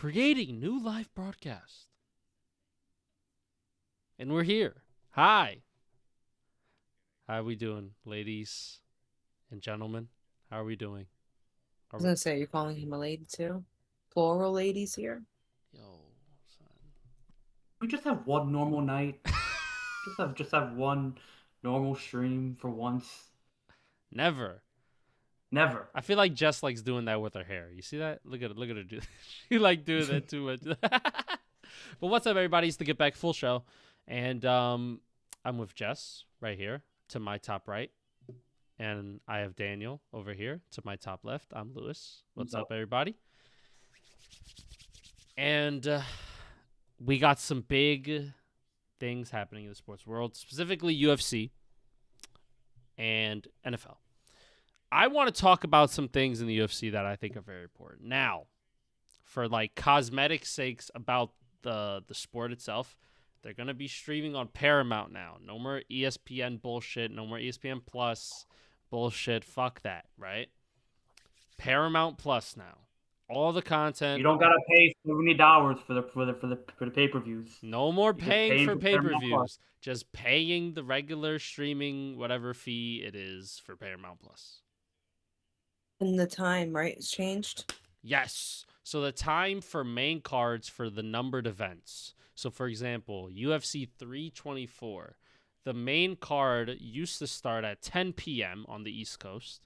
creating new live broadcast. And we're here. Hi. How are we doing, ladies and gentlemen? How are we doing? I was gonna say, you're calling him a lady too? Plural ladies here? Yo, son. We just have one normal night. just have one normal stream for once. Never. Never. I feel like Jess likes doing that with her hair. You see that? Look at her do that. She like doing that too much. But what's up, everybody? It's the Get Back Full Show. And I'm with Jess right here to my top right. And I have Daniel over here to my top left. I'm Lewis. What's up, everybody? And we got some big things happening in the sports world, specifically UFC and NFL. I want to talk about some things in the UFC that I think are very important. Now, for like cosmetic sakes about the sport itself, they're going to be streaming on Paramount now. No more ESPN bullshit. No more ESPN Plus bullshit. Fuck that, right? Paramount Plus now. All the content. You don't gotta pay $70 for the pay-per-views. No more paying for Paramount pay-per-views. Plus. Just paying the regular streaming whatever fee it is for Paramount Plus. And the time, right? It's changed. Yes. So the time for main cards for the numbered events. So for example, UFC 324. The main card used to start at 10 p.m. on the East Coast.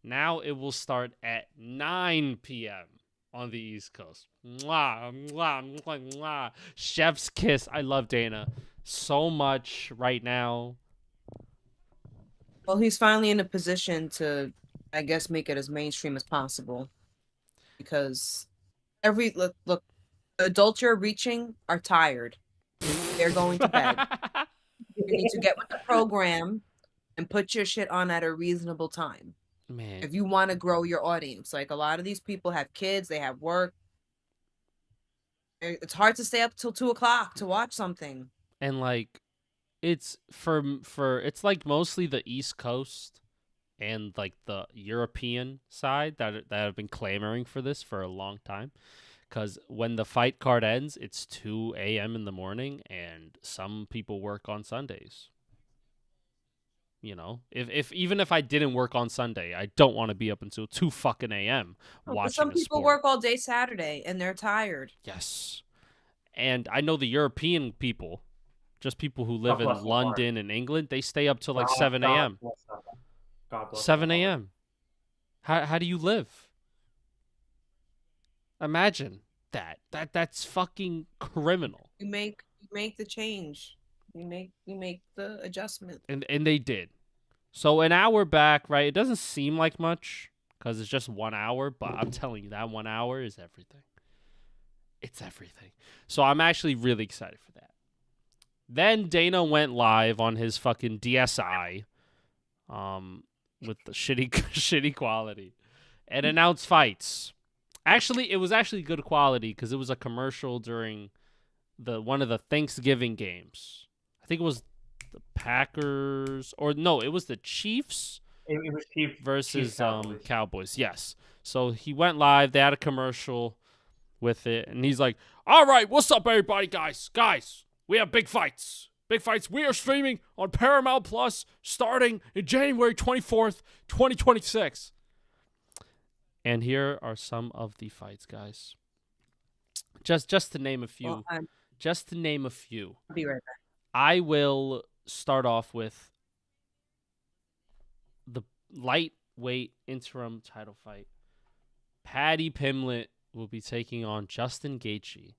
Now it will start at 9 p.m. on the East Coast. Mwah, mwah, mwah, mwah. Chef's kiss. I love Dana so much right now. Well, he's finally in a position to, I guess, make it as mainstream as possible. Because look, adults you're reaching are tired. They're going to bed. You need to get with the program and put your shit on at a reasonable time. Man. If you want to grow your audience. Like, a lot of these people have kids, they have work. It's hard to stay up till 2 o'clock to watch something. And like, it's for it's like mostly the East Coast and like the European side that have been clamoring for this for a long time. Because when the fight card ends, it's 2 a.m. in the morning, and some people work on Sundays. You know, even if I didn't work on Sunday, I don't want to be up until 2 fucking a.m. watching some people sport. work all day Saturday, and they're tired. Yes. And I know the European people, just people who live in London and England, they stay up till like 7 a.m. 7 a.m. How do you live? Imagine that. That's fucking criminal. You make the change. You make the adjustment. And they did. So an hour back, right? It doesn't seem like much because it's just 1 hour, but I'm telling you, that 1 hour is everything. It's everything. So I'm actually really excited for that. Then Dana went live on his fucking DSi, with the shitty quality, and announced fights. Actually, it was actually good quality because it was a commercial during one of the Thanksgiving games. I think it was the Packers, or no, it was the Chiefs. It was Chiefs versus Cowboys. Cowboys. Yes. So he went live. They had a commercial with it, and he's like, "All right, what's up, everybody, guys? We have big fights. We are streaming on Paramount Plus starting in January 24th, 2026." And here are some of the fights, guys. Just to name a few. Well, I'll be right back. I will start off with the lightweight interim title fight. Paddy Pimblett will be taking on Justin Gaethje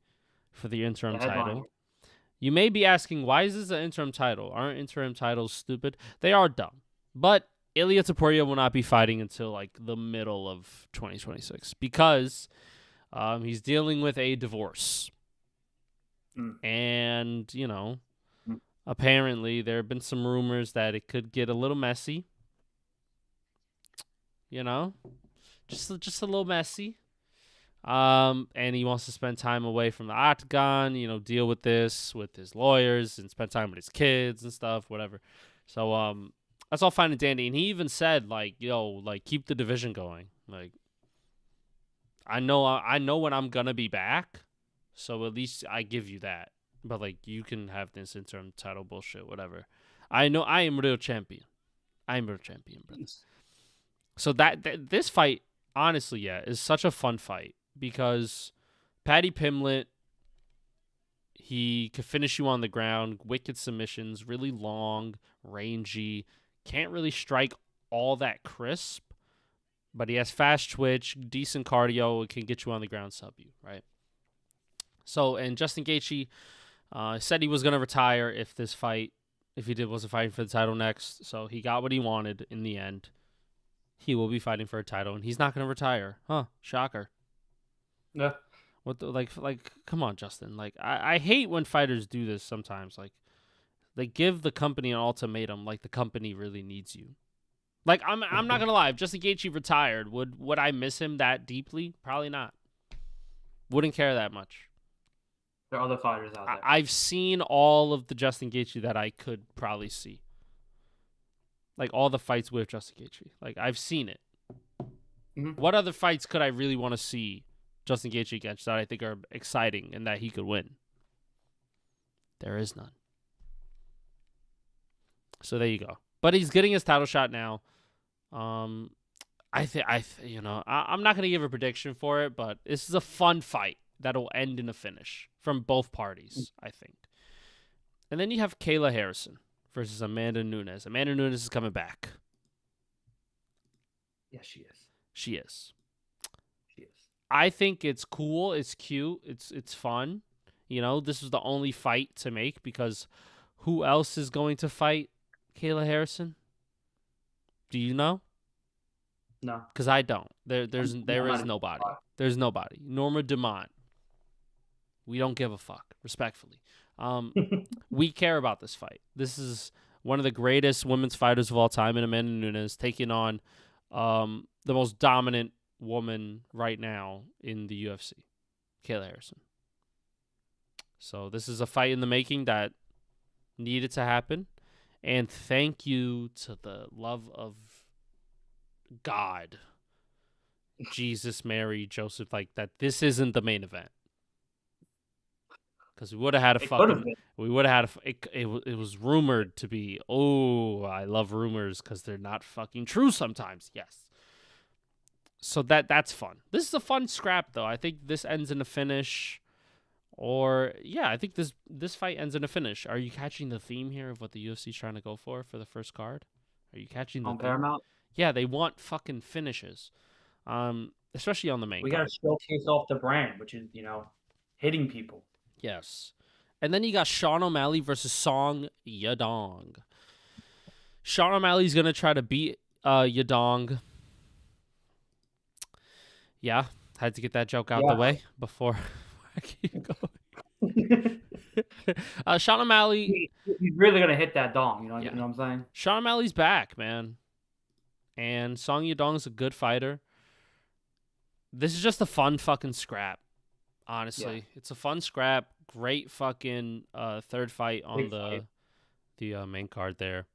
for the interim title. You may be asking, why is this an interim title? Aren't interim titles stupid? They are dumb. But Ilia Topuria will not be fighting until like the middle of 2026 because he's dealing with a divorce. And, you know, apparently there have been some rumors that it could get a little messy. You know, just a little messy. And he wants to spend time away from the octagon, you know, deal with this with his lawyers and spend time with his kids and stuff, whatever. So, that's all fine and dandy. And he even said, like, yo, like, keep the division going. Like, I know when I'm gonna be back, so at least I give you that. But like, you can have this interim title bullshit, whatever. I know I am real champion. I am real champion, brother. So this fight, honestly, yeah, is such a fun fight because Paddy Pimblett, he could finish you on the ground, wicked submissions, really long, rangy, can't really strike all that crisp, but he has fast twitch, decent cardio, can get you on the ground, sub you, right? So, and Justin Gaethje said he was going to retire if he wasn't fighting for the title next. So he got what he wanted in the end. He will be fighting for a title, and he's not going to retire. Huh? Shocker. Yeah. What the, like? Come on, Justin. Like, I hate when fighters do this sometimes. Like, they give the company an ultimatum. Like, the company really needs you. Like, I'm not gonna lie. If Justin Gaethje retired, would I miss him that deeply? Probably not. Wouldn't care that much. There are other fighters out there. I've seen all of the Justin Gaethje that I could probably see. Like, all the fights with Justin Gaethje. Like, I've seen it. Mm-hmm. What other fights could I really want to see Justin Gaethje against that I think are exciting and that he could win? There is none. So there you go. But he's getting his title shot now. I'm not gonna give a prediction for it, but this is a fun fight that'll end in a finish from both parties, I think. And then you have Kayla Harrison versus Amanda Nunes. Amanda Nunes is coming back. Yes, she is. She is. She is. I think it's cool. It's cute. It's fun. You know, this is the only fight to make because who else is going to fight Kayla Harrison? Do you know? No. Because I don't. There is nobody. There's nobody. Norma Dumont. We don't give a fuck, respectfully. We care about this fight. This is one of the greatest women's fighters of all time in Amanda Nunes taking on the most dominant woman right now in the UFC, Kayla Harrison. So this is a fight in the making that needed to happen. And thank you to the love of God, Jesus, Mary, Joseph, like that. This isn't the main event. Because we would have had it was rumored to be, I love rumors because they're not fucking true sometimes. Yes. So that's fun. This is a fun scrap, though. I think this ends in a finish. I think this fight ends in a finish. Are you catching the theme here of what the UFC is trying to go for the first card? Are you catching the on theme? Paramount? Yeah, they want fucking finishes. Especially on the main We card. got to showcase off the brand, which is, hitting people. Yes. And then you got Sean O'Malley versus Song Yadong. Sean O'Malley's going to try to beat Yadong. Yeah, had to get that joke out the way before I keep going. Sean O'Malley. He's really going to hit that dong, you know what I'm saying? Sean O'Malley's back, man. And Song Yadong's a good fighter. This is just a fun fucking scrap, honestly. Yeah. It's a fun scrap. Great fucking third fight on the main card there.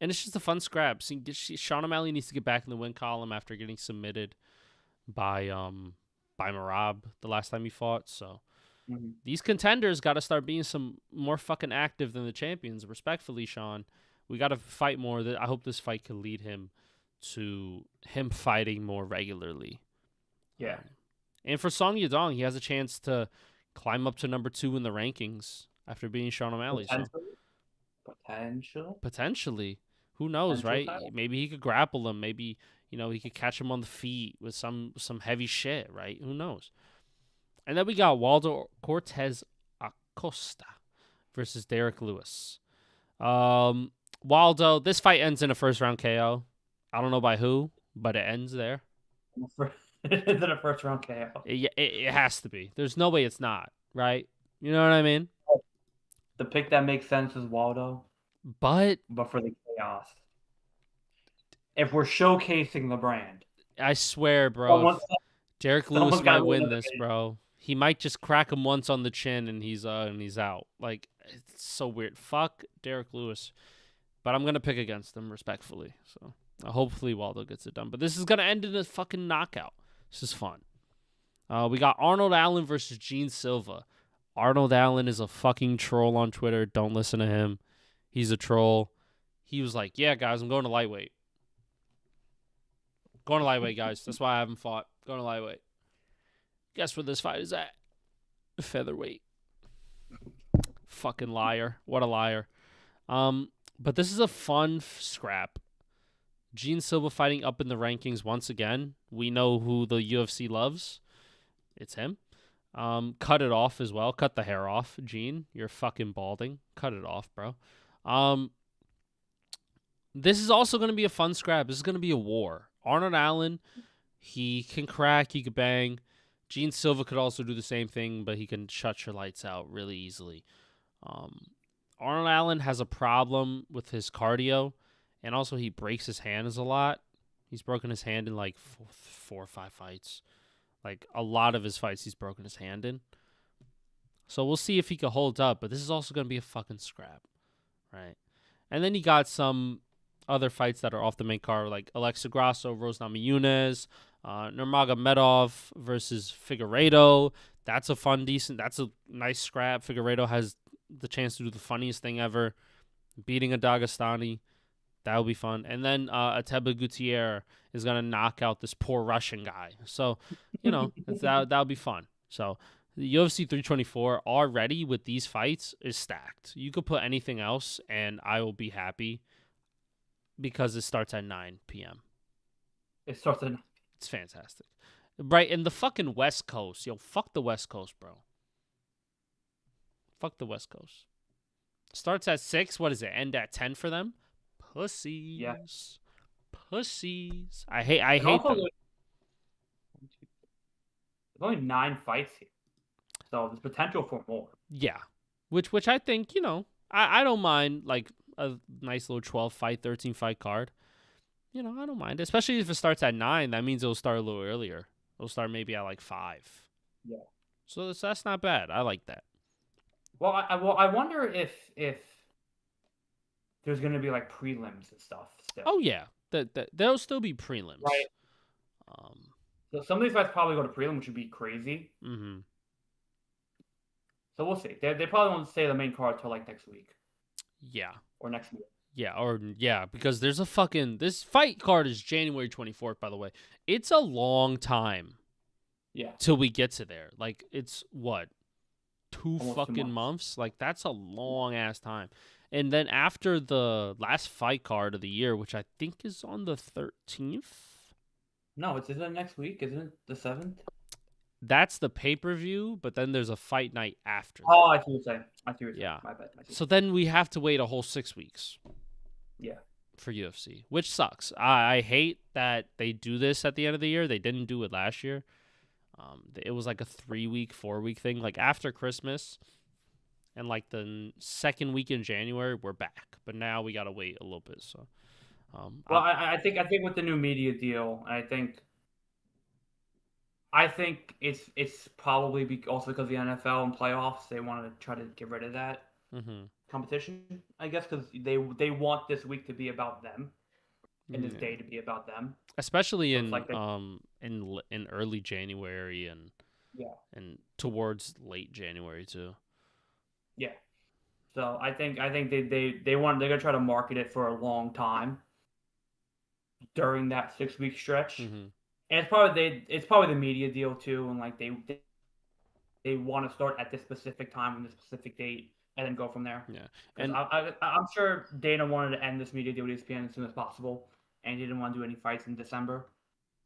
And it's just a fun scrap. Sean O'Malley needs to get back in the win column after getting submitted by Marab the last time he fought. So these contenders got to start being some more fucking active than the champions. Respectfully, Sean, we got to fight more. I hope this fight can lead him to him fighting more regularly. Yeah. And for Song Yadong, he has a chance to climb up to number 2 in the rankings after beating Sean O'Malley. Potentially. Who knows, right? Title. Maybe he could grapple him. Maybe, he could catch him on the feet with some heavy shit, right? Who knows? And then we got Waldo Cortez Acosta versus Derek Lewis. Waldo, this fight ends in a first-round KO. I don't know by who, but it ends there. Is it a first-round KO? It has to be. There's no way it's not, right? You know what I mean? The pick that makes sense is Waldo. But for the chaos. If we're showcasing the brand. I swear, bro. Derek Lewis might win this, bro. He might just crack him once on the chin and he's out. Like, it's so weird. Fuck Derek Lewis. But I'm going to pick against him respectfully. So hopefully Waldo gets it done. But this is going to end in a fucking knockout. This is fun. We got Arnold Allen versus Gene Silva. Arnold Allen is a fucking troll on Twitter. Don't listen to him. He's a troll. He was like, yeah, guys, I'm going to lightweight. Going to lightweight, guys. That's why I haven't fought. Going to lightweight. Guess where this fight is at? Featherweight. Fucking liar. What a liar. But this is a fun scrap. Gene Silva fighting up in the rankings once again. We know who the UFC loves. It's him. Cut it off as well. Cut the hair off, Gene. You're fucking balding. Cut it off, bro. This is also going to be a fun scrap. This is going to be a war. Arnold Allen, he can crack, he can bang. Gene Silva could also do the same thing, but he can shut your lights out really easily. Arnold Allen has a problem with his cardio, and also he breaks his hands a lot. He's broken his hand in like 4 or 5 fights. Like a lot of his fights, he's broken his hand in. So we'll see if he can hold up, but this is also going to be a fucking scrap, right? And then you got some other fights that are off the main card, like Alexa Grasso, Rose Namajunas, Nurmagomedov versus Figueiredo. That's a nice scrap. Figueiredo has the chance to do the funniest thing ever, beating a Dagestani. That would be fun. And then Ateba Gutierrez is going to knock out this poor Russian guy. So, that would be fun. So, the UFC 324 already with these fights is stacked. You could put anything else, and I will be happy because it starts at 9 p.m. It starts at 9. It's fantastic. Right, in the fucking West Coast. Yo, fuck the West Coast, bro. Fuck the West Coast. Starts at 6. What is it? End at 10 for them? Pussies. Yeah. Pussies. I hate them. There's only 9 fights here. So there's potential for more. Yeah. Which I think, I don't mind like a nice little 12 fight, 13 fight card. I don't mind. Especially if it starts at 9, that means it'll start a little earlier. It'll start maybe at like 5. Yeah. So that's not bad. I like that. Well, I wonder if there's going to be like prelims and stuff still. Oh yeah. There'll still be prelims. Right. So some of these fights probably go to prelim, which would be crazy. Mm-hmm. So we'll see. They probably won't stay the main card till like next week. Yeah. Or next week. Yeah, because there's this fight card is January 24th, by the way. It's a long time. Yeah. Till we get to there. Like, it's what? Almost 2 fucking months? Like, that's a long ass time. And then after the last fight card of the year, which I think is on the 13th. No, isn't it next week? Isn't it the 7th? That's the pay-per-view, but then there's a fight night after. Oh, I see what you're saying. Yeah. My bad. So then we have to wait a whole 6 weeks. Yeah. For UFC, which sucks. I hate that they do this at the end of the year. They didn't do it last year. It was like a 3-week, 4-week thing. Like after Christmas and like the second week in January, we're back. But now we got to wait a little bit. So, well, I think with the new media deal, I think it's probably also because of the NFL and playoffs, they want to try to get rid of that competition, I guess, because they want this week to be about them and this day to be about them. Especially so in early January and towards late January too. Yeah. So I think they're gonna try to market it for a long time during that 6-week stretch. Mm-hmm. And it's probably the media deal too, and like they want to start at this specific time on this specific date and then go from there. Yeah, and I'm sure Dana wanted to end this media deal with ESPN as soon as possible, and he didn't want to do any fights in December.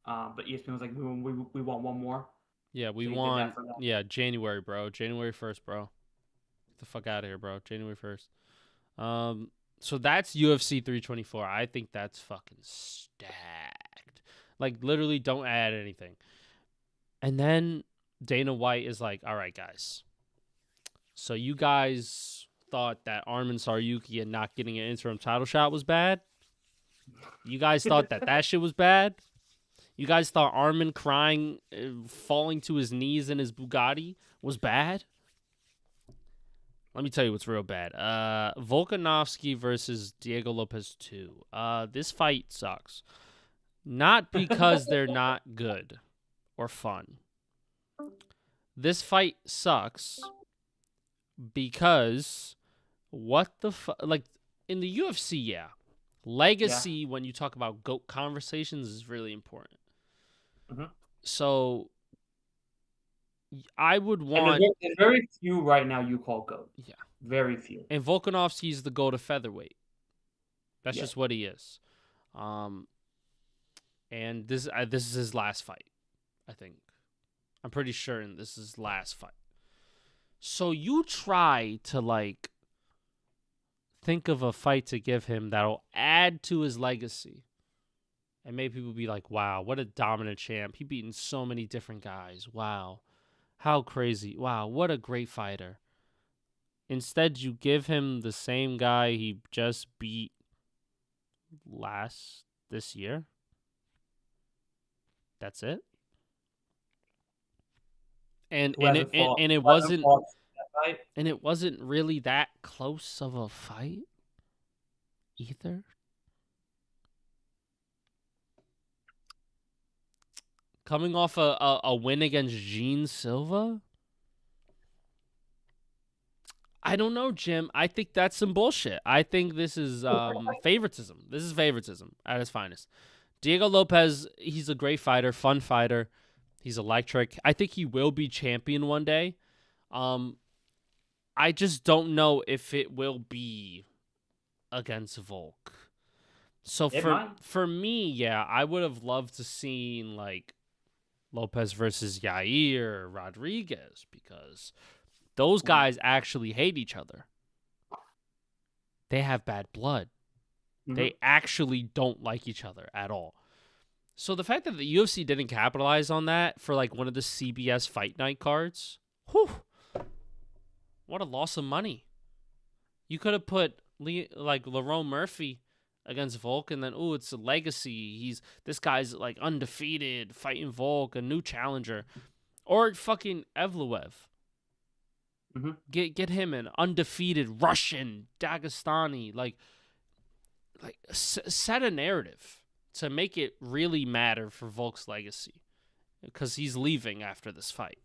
But ESPN was like, we want one more. Yeah, we want January, bro. January 1st, bro. Get the fuck out of here, bro. January 1st. So that's UFC 324. I think that's fucking stacked. Like, literally don't add anything. And then Dana White is like, all right, guys. So you guys thought that Arman Saryuki and not getting an interim title shot was bad? You guys thought that shit was bad? You guys thought Arman crying, falling to his knees in his Bugatti was bad? Let me tell you what's real bad. Volkanovski versus Diego Lopez 2. This fight sucks. Not because they're not good or fun. This fight sucks because what the fuck? Like, in the UFC, yeah. Legacy, when you talk about GOAT conversations, is really important. Mm-hmm. So, I would want... And there's very few right now you call GOAT. Yeah. Very few. And Volkanovski's the GOAT of featherweight. That's just what he is. And this is his last fight, I think. I'm pretty sure this is his last fight. So you try to, like, think of a fight to give him that'll add to his legacy and make people be like, wow, what a dominant champ. He beaten so many different guys. Wow. How crazy. Wow, what a great fighter. Instead, you give him the same guy he just beat this year. That's it. And it wasn't really that close of a fight either. Coming off a win against Gene Silva? I don't know, Jim. I think that's some bullshit. I think this is favoritism. This is favoritism at its finest. Diego Lopez, he's a great fighter, fun fighter. He's electric. I think he will be champion one day. I just don't know if it will be against Volk. So for me, yeah, I would have loved to see like Lopez versus Yair or Rodriguez because those guys actually hate each other. They have bad blood. Mm-hmm. They actually don't like each other at all. So the fact that the UFC didn't capitalize on that for like one of the CBS Fight Night cards, whew, what a loss of money. You could have put Lerone Murphy against Volk, and then it's a legacy. This guy's like undefeated, fighting Volk, a new challenger, or fucking Evloev. Mm-hmm. Get him an undefeated Russian, Dagestani, like set a narrative to make it really matter for Volk's legacy, because he's leaving after this fight.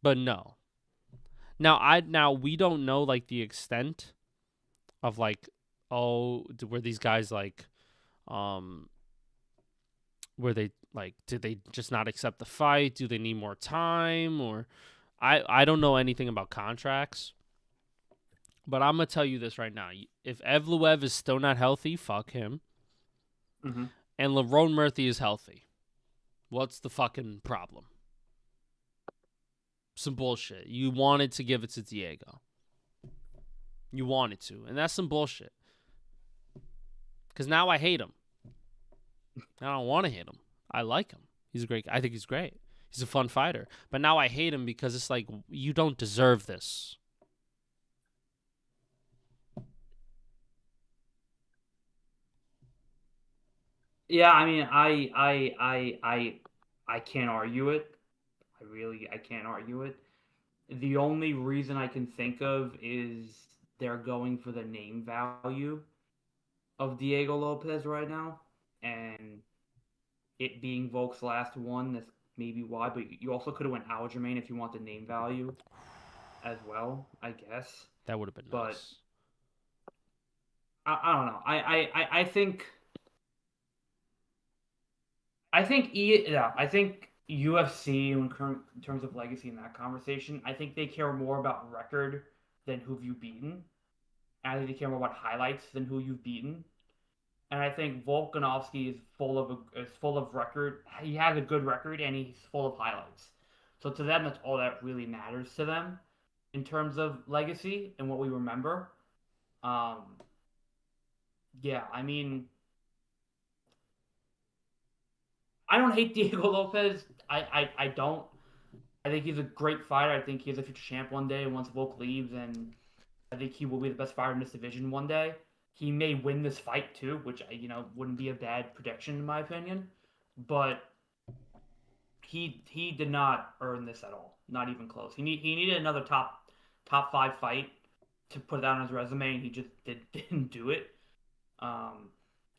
But no. Now we don't know like the extent of like, were these guys like, were they like, did they just not accept the fight? Do they need more time? Or I don't know anything about contracts. But I'm gonna tell you this right now: if Evloev is still not healthy, fuck him. Mm-hmm. And Lerone Murphy is healthy. What's the fucking problem? Some bullshit. You wanted to give it to Diego. You wanted to. And that's some bullshit. Because now I hate him. I don't want to hate him. I like him. I think he's great. He's a fun fighter. But now I hate him because it's like, you don't deserve this. Yeah, I mean, I can't argue it. I can't argue it. The only reason I can think of is they're going for the name value of Diego Lopez right now, and it being Volk's last one, that's maybe why. But you also could have went Aljamain if you want the name value as well, I guess. That would have been nice. I don't know. I think UFC in terms of legacy in that conversation, I think they care more about record than who you've beaten. And I think they care more about highlights than who you've beaten. And I think Volkanovski is full of record. He has a good record and he's full of highlights. So to them, that's all that really matters to them in terms of legacy and what we remember. Yeah, I mean, I don't hate Diego Lopez. I don't. I think he's a great fighter. I think he's a future champ one day once Volk leaves, and I think he will be the best fighter in this division one day. He may win this fight too, which wouldn't be a bad prediction in my opinion. But he did not earn this at all. Not even close. He needed another top 5 fight to put that on his resume, and he just didn't do it.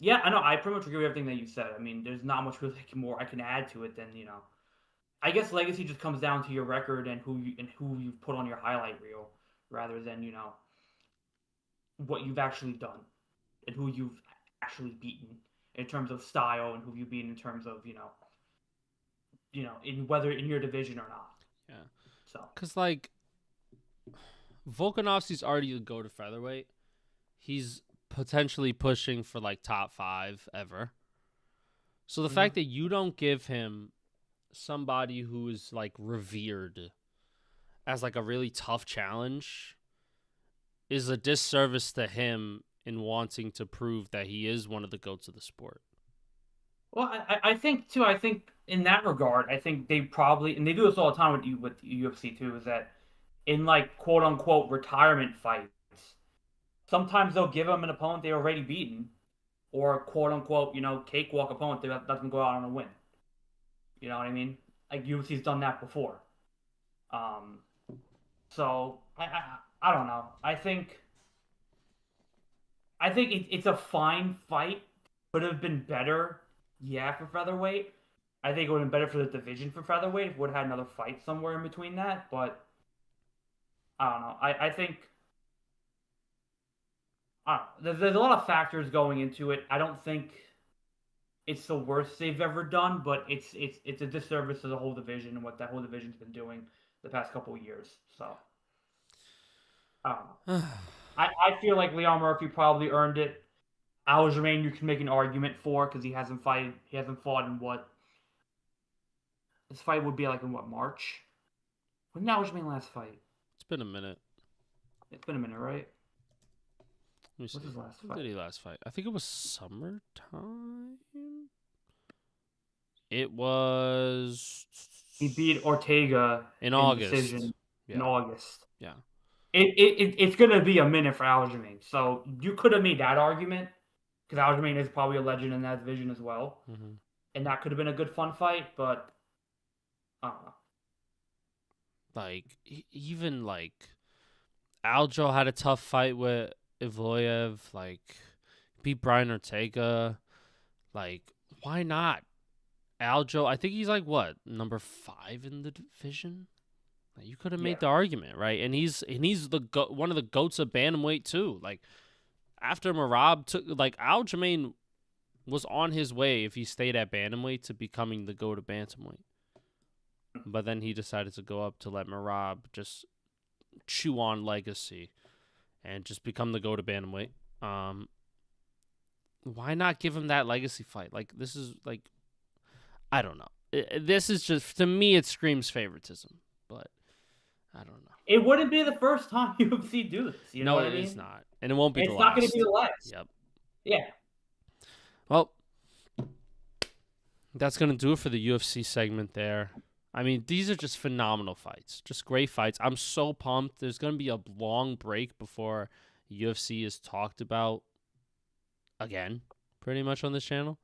Yeah, I know. I pretty much agree with everything that you said. I mean, there's not much really more I can add to it than I guess legacy just comes down to your record and who you've put on your highlight reel, rather than what you've actually done and who you've actually beaten in terms of style and who you've beaten in terms of in whether in your division or not. Yeah. So because like Volkanovski's already the go to featherweight. He's potentially pushing for like top 5 ever. So the fact that you don't give him somebody who is like revered as like a really tough challenge is a disservice to him in wanting to prove that he is one of the goats of the sport. Well, I think too. I think in that regard, I think they probably, and they do this all the time with UFC too, is that in like quote unquote retirement fights, sometimes they'll give them an opponent they already beaten, or quote unquote cakewalk opponent that doesn't go out on a win. You know what I mean? Like UFC's done that before. So I don't know. I think it's a fine fight. Could have been better, yeah, for featherweight. I think it would have been better for the division for featherweight if we would have had another fight somewhere in between that. But I don't know. I think there's a lot of factors going into it. I don't think it's the worst they've ever done, but it's a disservice to the whole division and what that whole division's been doing the past couple of years. So I don't know. I feel like Leon Murphy probably earned it. Aljamain, you can make an argument for because he hasn't fought in what this fight would be like in what, March? When did Aljamain last fight? It's been a minute. It's been a minute, right? Let me see. What's his last When fight? did he last fight? I think it was summertime. It was. He beat Ortega in August. Decision Yeah. in August. Yeah. It's gonna be a minute for Aljamain, so you could have made that argument because Aljamain is probably a legend in that division as well, and that could have been a good fun fight. But I don't know. Like even like Aljo had a tough fight with Evloev. Like beat Brian Ortega. Like why not? Aljo, I think he's like what, number 5 in the division. Like, you could have made the argument, right? And he's the one of the goats of bantamweight too. Like after Merab took, like Aljamain was on his way if he stayed at bantamweight to becoming the goat of bantamweight. But then he decided to go up to let Merab just chew on legacy and just become the goat of bantamweight. Why not give him that legacy fight? Like this is like, I don't know. This is just, to me, it screams favoritism, but I don't know. It wouldn't be the first time UFC do this. You know what I mean? No, it is not. And it won't be the last. It's not going to be the last. Yep. Yeah. Well, that's going to do it for the UFC segment there. I mean, these are just phenomenal fights. Just great fights. I'm so pumped. There's going to be a long break before UFC is talked about again, pretty much on this channel.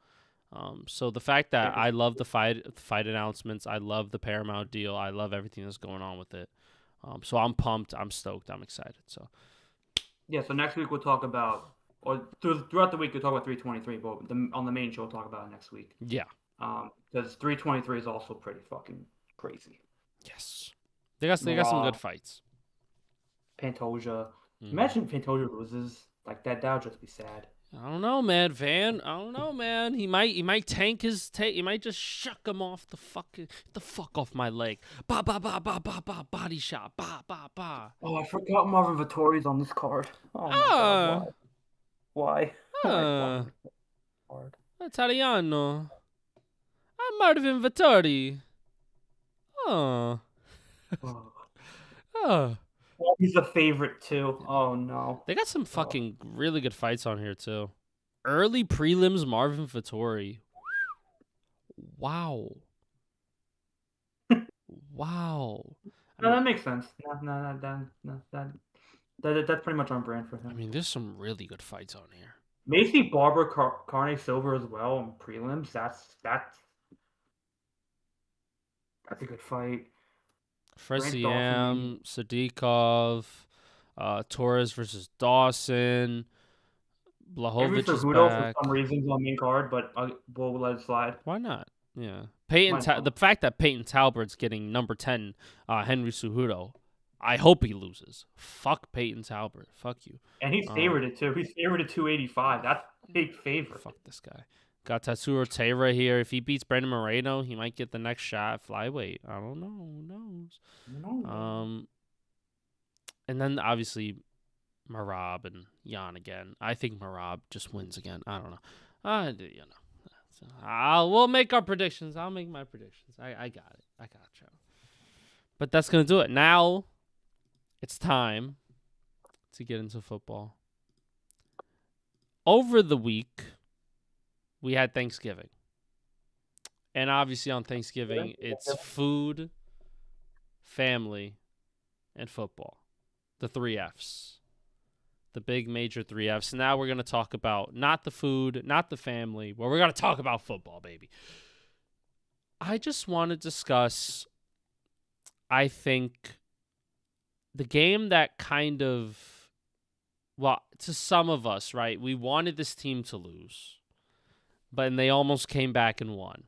So the fact that I love the fight announcements, I love the Paramount deal, I love everything that's going on with it. So I'm pumped, I'm stoked, I'm excited. So yeah. So next week we'll talk about, or throughout the week we'll talk about 323, but on the main show we'll talk about it next week. Yeah. Because 323 is also pretty fucking crazy. Yes. They got some good fights. Pantoja. Imagine Pantoja loses. Like that would just be sad. I don't know, man. Van. I don't know, man. He might tank his he might just shuck him off the fuck off my leg. Ba ba ba ba ba ba, body shot. Ba ba ba. Oh, I forgot Marvin Vettori's on this card. Oh my god, why? Italiano. I'm Marvin Vettori. Oh. Oh. Well, he's a favorite too. Oh no. They got some fucking really good fights on here too. Early prelims, Marvin Vettori. Wow. Wow. No, that makes sense. No, that's pretty much on brand for him. I mean, there's some really good fights on here. Macy Barber, Carne Silver as well in prelims. That's a good fight. Fresiam, Sadikov, Torres versus Dawson, Blachowicz is back. For some reasons on main card, but we'll let it slide. Why not? Yeah. Might as well. The fact that Peyton Talbert's getting number 10, Henry Cejudo, I hope he loses. Fuck Peyton Talbert. Fuck you. And he's favorited too. He's favored at 285. That's big favorite. Fuck this guy. Got Tatsuro Taira here. If he beats Brandon Moreno, he might get the next shot at flyweight. I don't know. Who knows? No. And then obviously Marab and Jan again. I think Marab just wins again. I don't know. You know. We'll make our predictions. I'll make my predictions. I got it. I got you. But that's gonna do it. Now it's time to get into football. Over the week, we had Thanksgiving. And obviously on Thanksgiving, it's food, family, and football. The 3 Fs. The big major 3 Fs. Now we're going to talk about not the food, not the family, but we're going to talk about football, baby. I just want to discuss, I think, the game that kind of, well, to some of us, right, we wanted this team to lose, but they almost came back and won.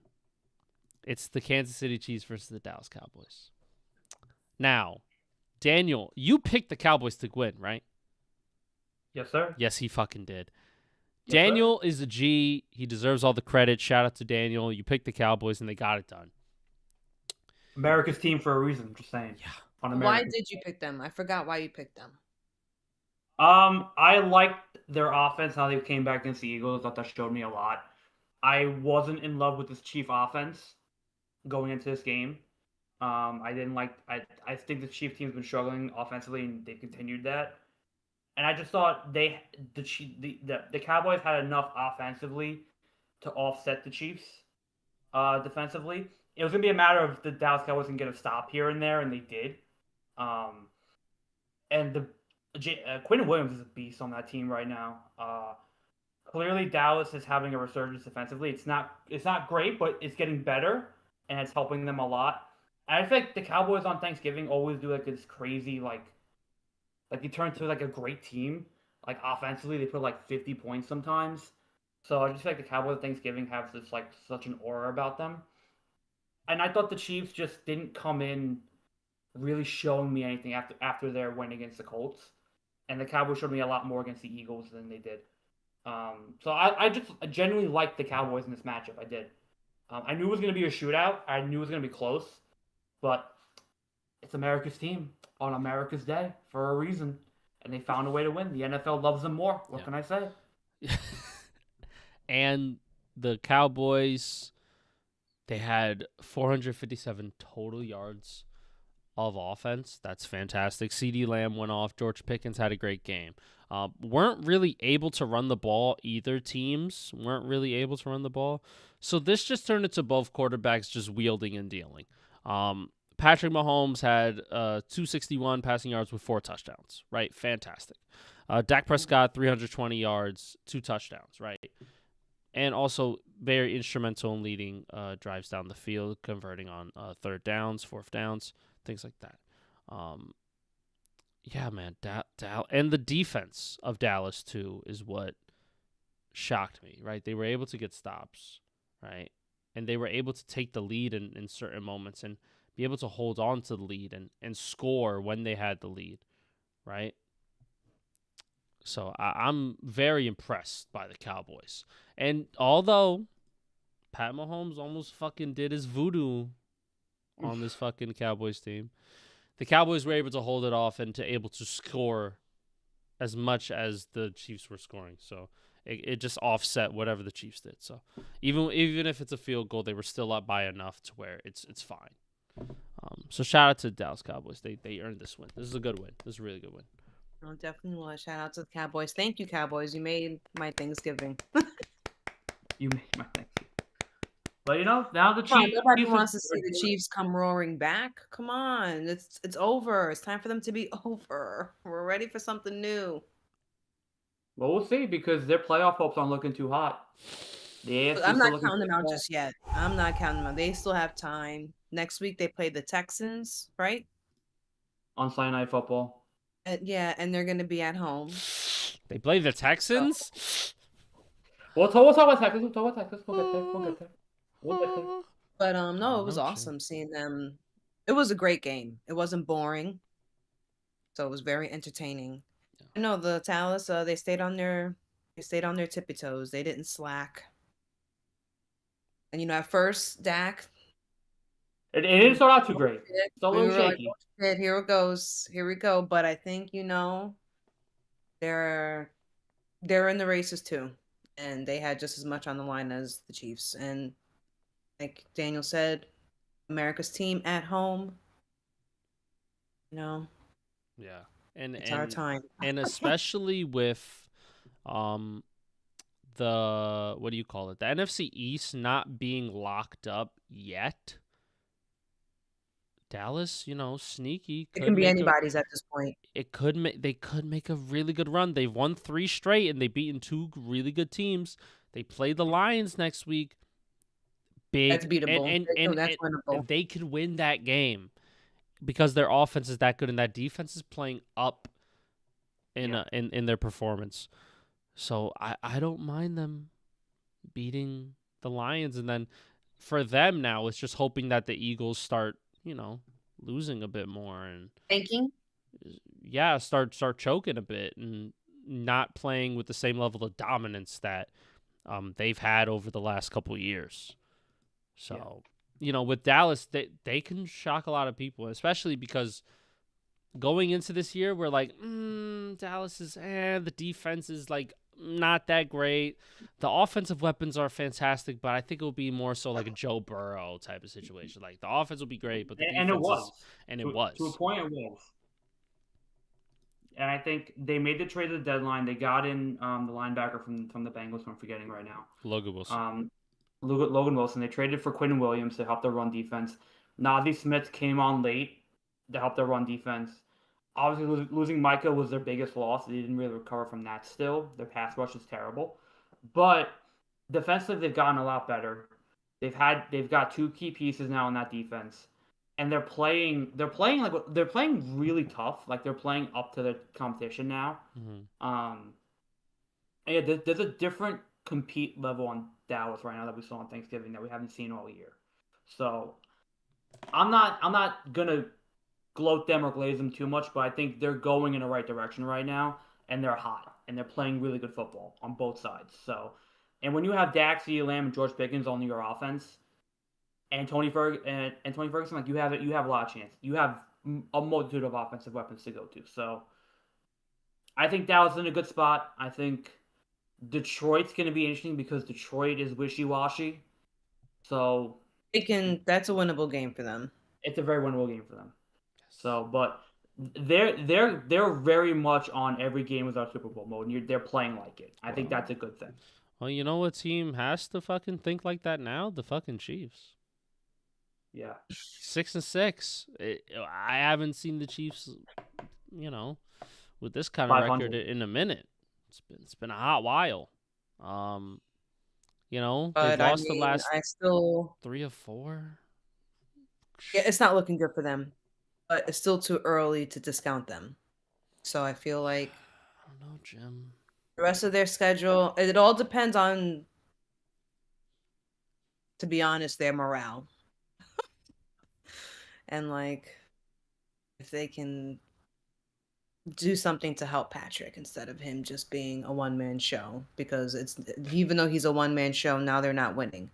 It's the Kansas City Chiefs versus the Dallas Cowboys. Now, Daniel, you picked the Cowboys to win, right? Yes, sir. Yes, he fucking did. Yes, Daniel is a G. He deserves all the credit. Shout out to Daniel. You picked the Cowboys, and they got it done. America's team for a reason. Just saying. Yeah. Why did you pick them? I forgot why you picked them. I liked their offense, how they came back against the Eagles. I thought that showed me a lot. I wasn't in love with this Chief offense going into this game. I didn't like. I think the Chief team's been struggling offensively, and they continued that. And I just thought the Cowboys had enough offensively to offset the Chiefs defensively. It was gonna be a matter of the Dallas Cowboys can get a stop here and there, and they did. And Quinn Williams is a beast on that team right now. Clearly, Dallas is having a resurgence defensively. It's not great, but it's getting better, and it's helping them a lot. And I feel like the Cowboys on Thanksgiving always do like this crazy like they turn to like a great team. Like offensively, they put like 50 points sometimes. So I just feel like the Cowboys on Thanksgiving have this like such an aura about them. And I thought the Chiefs just didn't come in really showing me anything after their win against the Colts. And the Cowboys showed me a lot more against the Eagles than they did. So I genuinely liked the Cowboys in this matchup. I did. I knew it was going to be a shootout. I knew it was going to be close. But it's America's team on America's Day for a reason. And they found a way to win. The NFL loves them more. What can I say? And the Cowboys, they had 457 total yards of offense. That's fantastic. CeeDee Lamb went off. George Pickens had a great game. Weren't really able to run the ball. Either teams weren't really able to run the ball. So this just turned into both quarterbacks just wielding and dealing. Patrick Mahomes had 261 passing yards with 4 touchdowns, right? Fantastic. Dak Prescott, 320 yards, 2 touchdowns, right? And also very instrumental in leading drives down the field, converting on 3rd downs, 4th downs, things like that. Yeah, man. And the defense of Dallas, too, is what shocked me, right? They were able to get stops, right? And they were able to take the lead in certain moments and be able to hold on to the lead and score when they had the lead, right? So I'm very impressed by the Cowboys. And although Pat Mahomes almost fucking did his voodoo on this fucking Cowboys team, the Cowboys were able to hold it off and to able to score as much as the Chiefs were scoring. So it just offset whatever the Chiefs did. So even if it's a field goal, they were still up by enough to where it's fine. So shout out to the Dallas Cowboys. They earned this win. This is a good win. This is a really good win. Oh, definitely will. Shout out to the Cowboys. Thank you, Cowboys. You made my Thanksgiving. You made my Thanksgiving. But now the Chiefs. Nobody Chiefs wants to see the Chiefs come roaring back. Come on, it's over. It's time for them to be over. We're ready for something new. Well, we'll see because their playoff hopes aren't looking too hot. I'm not counting them out just yet. I'm not counting them out. They still have time. Next week they play the Texans, right? On Sunday Night Football. Yeah, and they're going to be at home. They play the Texans? We'll talk about Texas. We'll get there. We'll get there. But no, it was No, Jim. awesome seeing them. It was a great game. It wasn't boring, so it was very entertaining. Yeah. I know the Talus, they stayed on their tippy toes. They didn't slack. And at first, Dak, It didn't start out too great. It's a we little were like, shaky. "Oh, shit, here it goes, here we go." But I think they're in the races too, and they had just as much on the line as the Chiefs. And like Daniel said, America's team at home. Yeah. And It's our time. and especially with the what do you call it? The NFC East not being locked up yet. Dallas, sneaky It could can be make anybody's at this point. they could make a really good run. They've won 3 straight and they've beaten 2 really good teams. They play the Lions next week. Big That's beatable. That's winnable. and they could win that game because their offense is that good and that defense is playing up in their performance. So I don't mind them beating the Lions, and then for them now it's just hoping that the Eagles start, losing a bit more and Thinking. start choking a bit and not playing with the same level of dominance that they've had over the last couple of years. So, with Dallas, they can shock a lot of people, especially because going into this year, we're like, Dallas is, the defense is like not that great. The offensive weapons are fantastic, but I think it will be more so like a Joe Burrow type of situation. Like the offense will be great, but the defense it was. To a point, it was. And I think they made the trade at the deadline. They got in the linebacker from the Bengals, who I'm forgetting right now. Logan Wilson. Logan Wilson. They traded for Quinn Williams to help their run defense. Nazi Smith came on late to help their run defense. Obviously, losing Micah was their biggest loss. They didn't really recover from that still. Their pass rush is terrible. But defensively, they've gotten a lot better. They've got 2 key pieces now in that defense. And they're playing really tough. Like they're playing up to the competition now. Mm-hmm. Yeah, there's a different compete level on Dallas right now that we saw on Thanksgiving that we haven't seen all year. So I'm not gonna gloat them or glaze them too much, but I think they're going in the right direction right now, and they're hot, and they're playing really good football on both sides. So, and when you have Dak, CeeDee Lamb, and George Pickens on your offense, and Tony Ferguson, like you have a lot of chance. You have a multitude of offensive weapons to go to. So, I think Dallas is in a good spot. I think Detroit's going to be interesting because Detroit is wishy-washy. So that's a winnable game for them. It's a very winnable game for them. So, but they're very much on every game without Super Bowl mode, and they're playing like it. I think that's a good thing. Well, you know what team has to fucking think like that now? The fucking Chiefs. Yeah. 6-6. I haven't seen the Chiefs, with this kind of 500. record in a minute. It's been a hot while. They've lost the last 3 or 4. Yeah, it's not looking good for them, but it's still too early to discount them. So I feel like I don't know, Jim. The rest of their schedule, it all depends on, to be honest, their morale. And if they can do something to help Patrick instead of him just being a one-man show, because even though he's a one-man show, now they're not winning.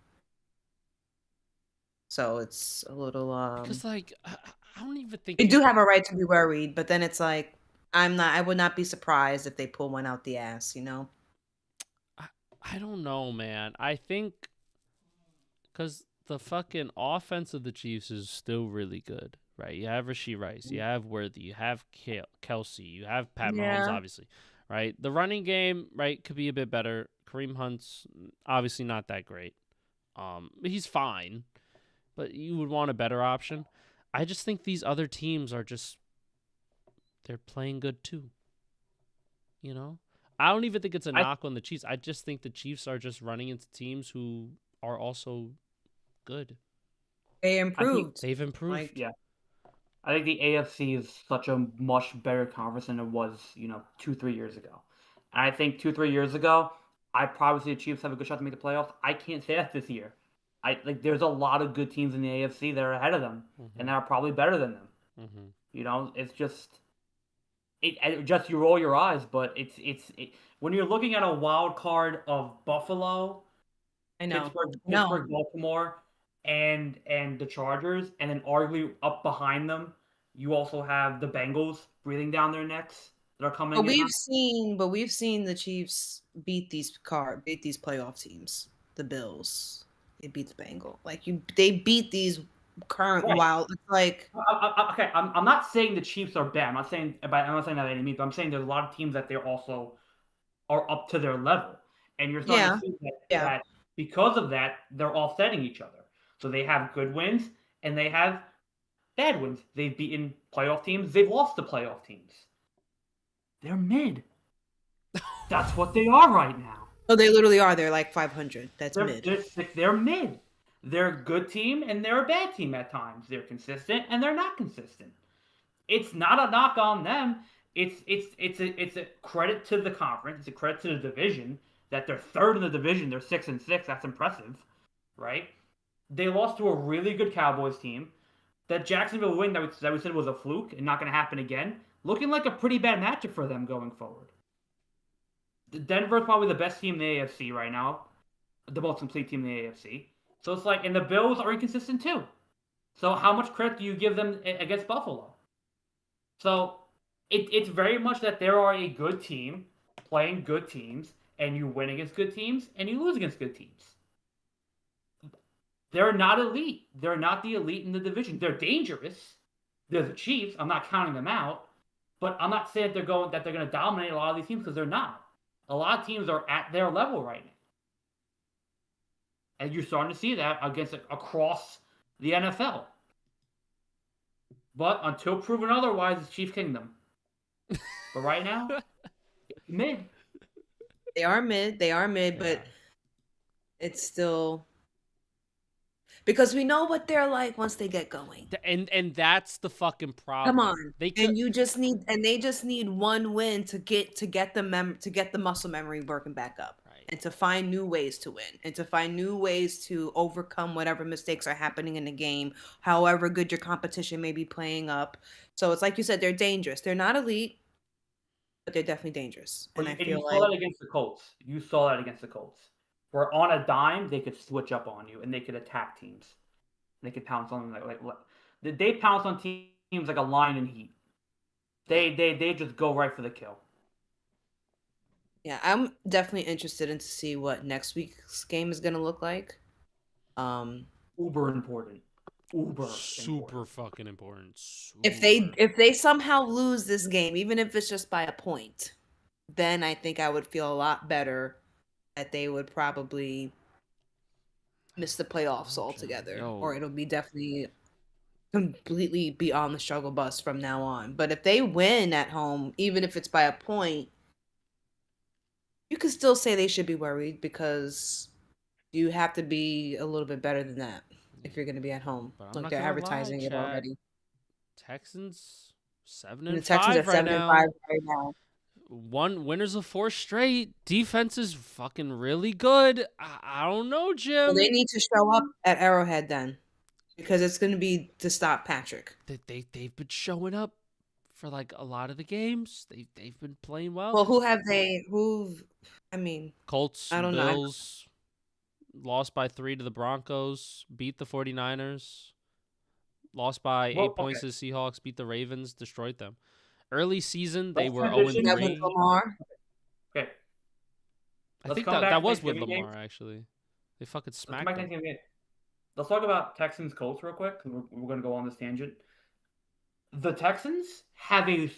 So it's a little because I don't even think they do have a right to be worried, but then it's like I would not be surprised if they pull one out the ass, I don't know, man. I think because the fucking offense of the Chiefs is still really good, right? You have Rashee Rice, you have Worthy, you have Kelsey, you have Pat Mahomes, obviously, right? The running game, right, could be a bit better. Kareem Hunt's obviously not that great. He's fine, but you would want a better option. I just think these other teams are they're playing good too. I don't even think it's a knock on the Chiefs. I just think the Chiefs are just running into teams who are also good. They've improved. Yeah. I think the AFC is such a much better conference than it was, 2-3 years ago. And I think 2-3 years ago, I probably see the Chiefs have a good shot to make the playoffs. I can't say that this year. There's a lot of good teams in the AFC that are ahead of them, and that are probably better than them. It's just just you roll your eyes, but when you're looking at a wild card of Buffalo, I know. Pittsburgh, Baltimore, and the Chargers, and then arguably up behind them, you also have the Bengals breathing down their necks that are coming. But we've seen the Chiefs beat these playoff teams. The Bills, they beat the Bengals. They beat these current wild. It's okay. I'm not saying the Chiefs are bad. I'm not saying that by any means. But I'm saying there's a lot of teams that they also are up to their level, and you're starting to see that because of that, they're offsetting each other. So they have good wins and they have bad wins. They've beaten playoff teams. They've lost to playoff teams. They're mid. That's what they are right now. Oh, they literally are. They're like 500. That's mid. They're mid. They're a good team and they're a bad team at times. They're consistent and they're not consistent. It's not a knock on them. It's a credit to the conference. It's a credit to the division that they're third in the division. They're 6-6. That's impressive, right? They lost to a really good Cowboys team. That Jacksonville win that we said was a fluke and not going to happen again, looking like a pretty bad matchup for them going forward. Denver's probably the best team in the AFC right now, the most complete team in the AFC. So it's and the Bills are inconsistent too. So how much credit do you give them against Buffalo? So it's very much that there are a good team playing good teams, and you win against good teams, and you lose against good teams. They're not elite. They're not the elite in the division. They're dangerous. They're the Chiefs. I'm not counting them out, but I'm not saying they're going to dominate a lot of these teams because they're not. A lot of teams are at their level right now, and you're starting to see that across the NFL. But until proven otherwise, it's Chief Kingdom. But right now, it's mid. They are mid, but it's still because we know what they're like once they get going. And that's the fucking problem. Come on, they just need one win to get the muscle memory working back up, right? And to find new ways to win, and to find new ways to overcome whatever mistakes are happening in the game, however good your competition may be playing up. So it's like you said, they're dangerous. They're not elite, but they're definitely dangerous. And you saw that against the Colts. You saw that against the Colts. Where on a dime, they could switch up on you and they could attack teams. They could pounce on them they pounce on teams like a lion in heat. They just go right for the kill. Yeah, I'm definitely interested in to see what next week's game is going to look like. Uber important. Super fucking important. If they somehow lose this game, even if it's just by a point, then I think I would feel a lot better that they would probably miss the playoffs altogether, or it'll be definitely completely be on the struggle bus from now on. But if they win at home, even if it's by a point, you could still say they should be worried because you have to be a little bit better than that if you're going to be at home. Like they're advertising it already. Texans 7-5 right now. Winners of 4 straight. Defense is fucking really good. I don't know, Jim. Well, they need to show up at Arrowhead then, because it's going to be to stop Patrick. They've been showing up for like a lot of the games. They've been playing well. Well, Colts, I don't Bills, lost by 3 to the Broncos, beat the 49ers, lost by 8 points to the Seahawks, beat the Ravens, destroyed them. Early season, they were 0-3. Okay. I think that was with Lamar, actually. They fucking smacked them. Let's talk about Texans Colts real quick, because we're going to go on this tangent. The Texans have a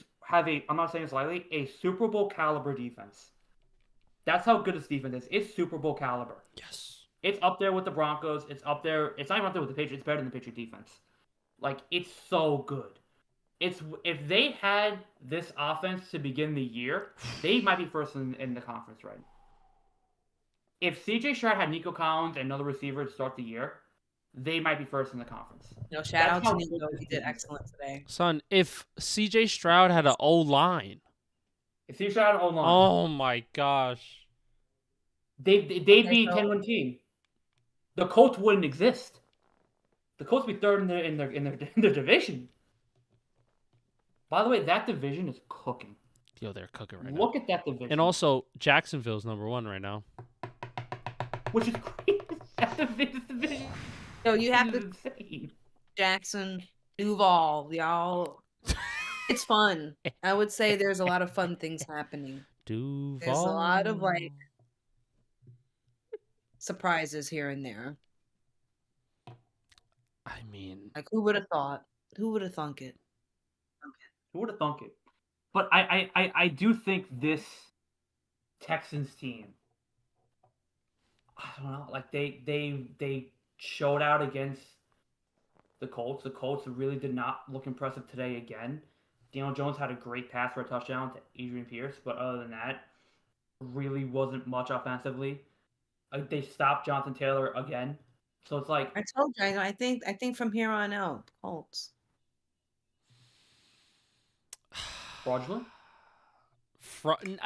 I'm not saying this lightly, a Super Bowl caliber defense. That's how good this defense is. It's Super Bowl caliber. Yes. It's up there with the Broncos. It's up there. It's not even up there with the Patriots. It's better than the Patriot defense. It's so good. If they had this offense to begin the year, they might be first in the conference right now. If C.J. Stroud had Nico Collins and another receiver to start the year, they might be first in the conference. Shout out to Nico. He did excellent today. Son, if C.J. Stroud had an O-line. If C.J. Stroud had an O-line. Oh, my gosh. They'd be a 10-win team. the Colts wouldn't exist. The Colts would be third in their division. By the way, that division is cooking. Yo, they're cooking right now. Look at that division. And also, Jacksonville's #1 right now. Which is crazy. That division. So you have to insane. Jackson, Duval, y'all. It's fun. I would say there's a lot of fun things happening. Duval. There's a lot of surprises here and there. I mean, like who would have thought? Who would have thunk it? Who would have thunk it? But I do think this Texans team, I don't know, like they showed out against the Colts. The Colts really did not look impressive today again. Daniel Jones had a great pass for a touchdown to Adrian Pierce, but other than that, really wasn't much offensively. They stopped Jonathan Taylor again, so it's like I told you. I think from here on out, Colts. fraudulent.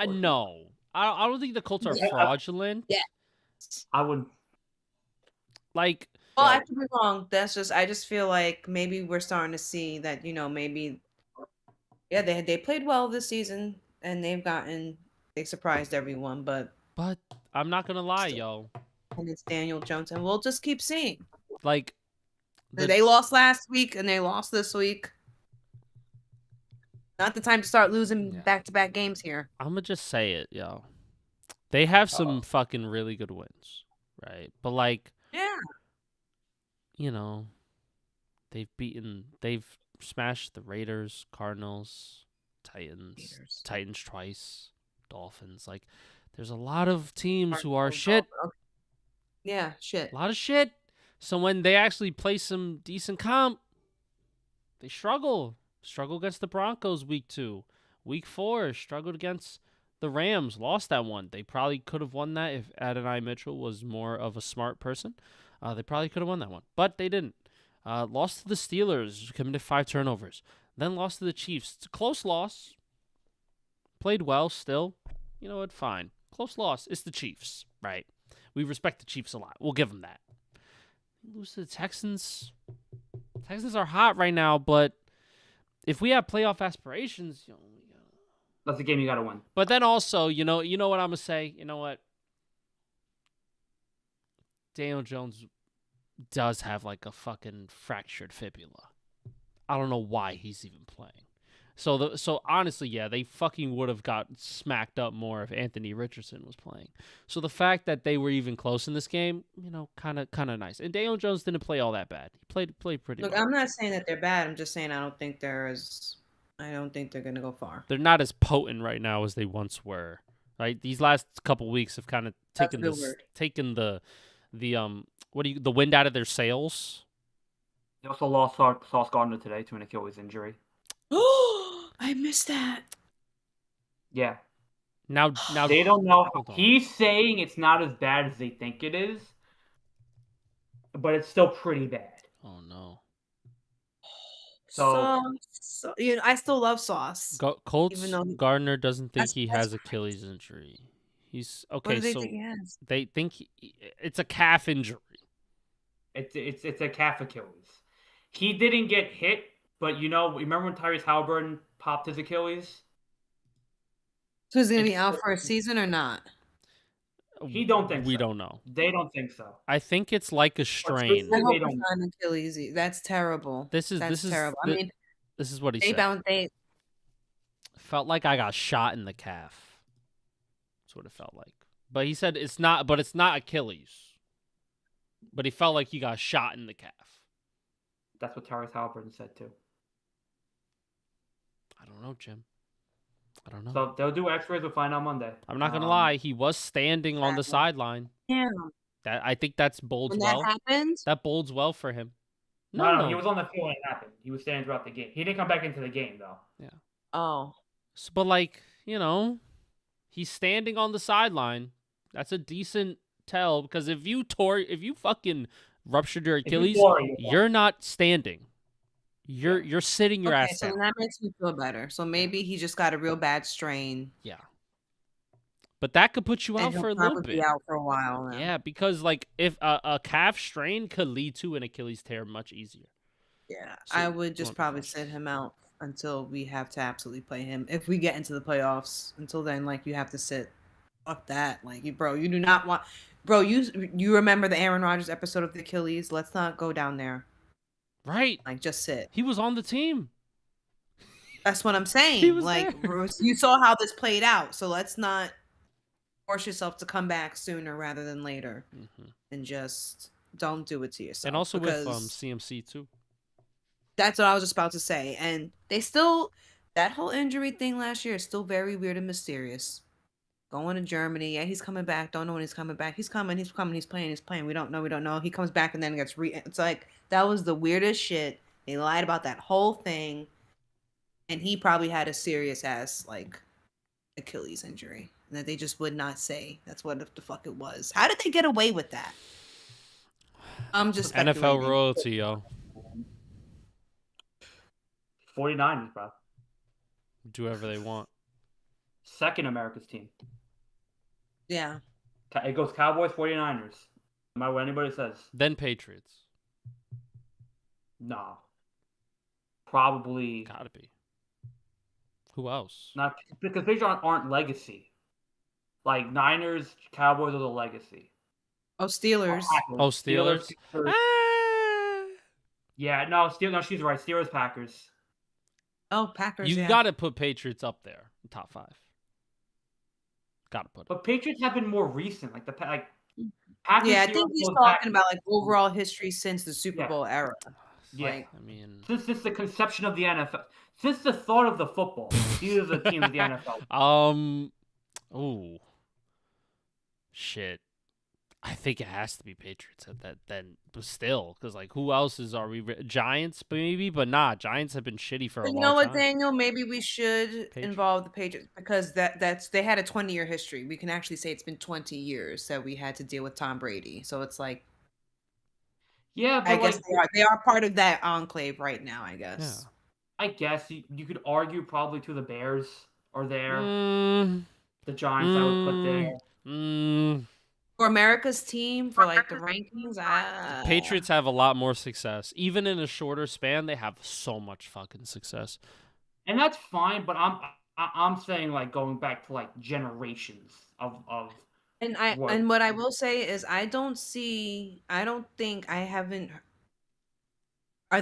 No, I don't think the Colts are fraudulent. Yeah, I wouldn't. Like, well, I could be wrong. I just feel like maybe we're starting to see that maybe. Yeah, they played well this season, and they surprised everyone, but I'm not gonna lie, yo. And it's Daniel Jones, and we'll just keep seeing. Like, they lost last week, and they lost this week. Not the time to start losing back-to-back games here. I'm gonna just say it, yo. They have some fucking really good wins, right? But they've smashed the Raiders, Cardinals, Titans twice, Dolphins. Like, there's a lot of teams who are shit. Yeah, shit. A lot of shit. So when they actually play some decent comp, they struggle. Struggle against the Broncos week 2. Week 4, struggled against the Rams. Lost that one. They probably could have won that if Adonai Mitchell was more of a smart person. They probably could have won that one. But they didn't. Lost to the Steelers. Committed 5 turnovers. Then lost to the Chiefs. It's a close loss. Played well still. You know what? Fine. Close loss. It's the Chiefs, right? We respect the Chiefs a lot. We'll give them that. Lose to the Texans. Texans are hot right now, but if we have playoff aspirations, that's a game you got to win. But then also, you know what I'm gonna say. You know what? Daniel Jones does have like a fucking fractured fibula. I don't know why he's even playing. So honestly, yeah, they fucking would have got smacked up more if Anthony Richardson was playing. So the fact that they were even close in this game, kind of nice. And Daniel Jones didn't play all that bad. He played pretty well. Look, I'm not saying that they're bad. I'm just saying I don't think they're going to go far. They're not as potent right now as they once were. Right? These last couple weeks have kind of taken the wind out of their sails. They also lost Sauce Gardner today to an Achilles injury. Oh, I missed that. Yeah. Now they don't know. He's saying it's not as bad as they think it is, but it's still pretty bad. Oh no. So I still love Sauce. Colts Gardner doesn't think he has Achilles injury. He's okay. What do they think he has? They think it's a calf injury. It's a calf Achilles. He didn't get hit. But remember when Tyrese Halliburton popped his Achilles? So is he going to be out for a season or not? He don't think so. We don't know. They don't think so. I think it's like a strain. I hope it's not an Achilles. That's terrible. This is terrible. This is what he said. They felt like I got shot in the calf. That's what it felt like. But he said it's not Achilles. But he felt like he got shot in the calf. That's what Tyrese Halliburton said too. I don't know, Jim. I don't know. So they'll do X-rays. We'll find out Monday. I'm not gonna lie. He was standing on the sideline. Yeah. I think that bodes well. That happened? That bodes well for him. No, he was on the field when it happened. He was standing throughout the game. He didn't come back into the game though. Yeah. Oh. So, but he's standing on the sideline. That's a decent tell because if you fucking ruptured your Achilles, you're not standing. You're sitting your ass down. So that makes me feel better. So maybe he just got a real bad strain. Yeah. But that could put you And out he'll for a little probably bit. be out for a while now. Yeah, because like if a calf strain could lead to an Achilles tear much easier. Yeah, So I would you just wanna be probably cautious. sit him out until we have to absolutely play him. If we get into the playoffs, until then, like you have to sit. Fuck that, like you do not want, bro. You remember the Aaron Rodgers episode of the Achilles? Let's not go down there. Right. Like just sit. He was on the team. That's what I'm He saying. was Like there. you saw how this played out, so let's not force yourself to come back sooner rather than later, and just don't do it to yourself. And also with because CMC too. that's what I was just about to say. And they still, that whole injury thing last year is still very weird and mysterious. Going to Germany, yeah, he's coming back. Don't know when he's coming back. He's coming. He's playing. He's playing. We don't know. He comes back and then gets It's like that was the weirdest shit. They lied about that whole thing, and he probably had a serious ass like Achilles injury that they just would not say. That's what the fuck it was. How did they get away with that? I'm just NFL speculating. royalty, yo. 49ers, bro. Do whatever they want. Second America's team. Yeah. It goes Cowboys, 49ers. No matter what anybody says. Then Patriots. No. Probably. Gotta be. Who else? Not because they aren't legacy. Like Niners, Cowboys are the legacy. Oh, Steelers. Oh, Steelers. Packers. Yeah, no, she's right. Steelers, Packers. Oh, Packers. You yeah. gotta put Patriots up there, top 5. Gotta put it. But Patriots have been more recent, like Packers. Yeah, I think he's talking about like overall history since the Super Bowl era. Yeah, like, I mean, since the conception of the NFL, since the thought of the football, these are the teams of the NFL. Oh, shit. I think it has to be Patriots at that then, but still, because like who else are we? Giants maybe, but nah. Giants have been shitty for a long time. You know what, Daniel? Maybe we should Patriots. involve the Patriots because that's they had a 20-year history. We can actually say it's been 20 years that we had to deal with Tom Brady. So it's like, yeah, but I guess they are part of that enclave right now. I guess. Yeah. I guess you could argue probably to the Bears are there. The Giants I would put there. For America's team, for like the rankings, Patriots have a lot more success. Even in a shorter span, they have so much fucking success. And that's fine, but I'm saying like going back to like generations of And what I will say is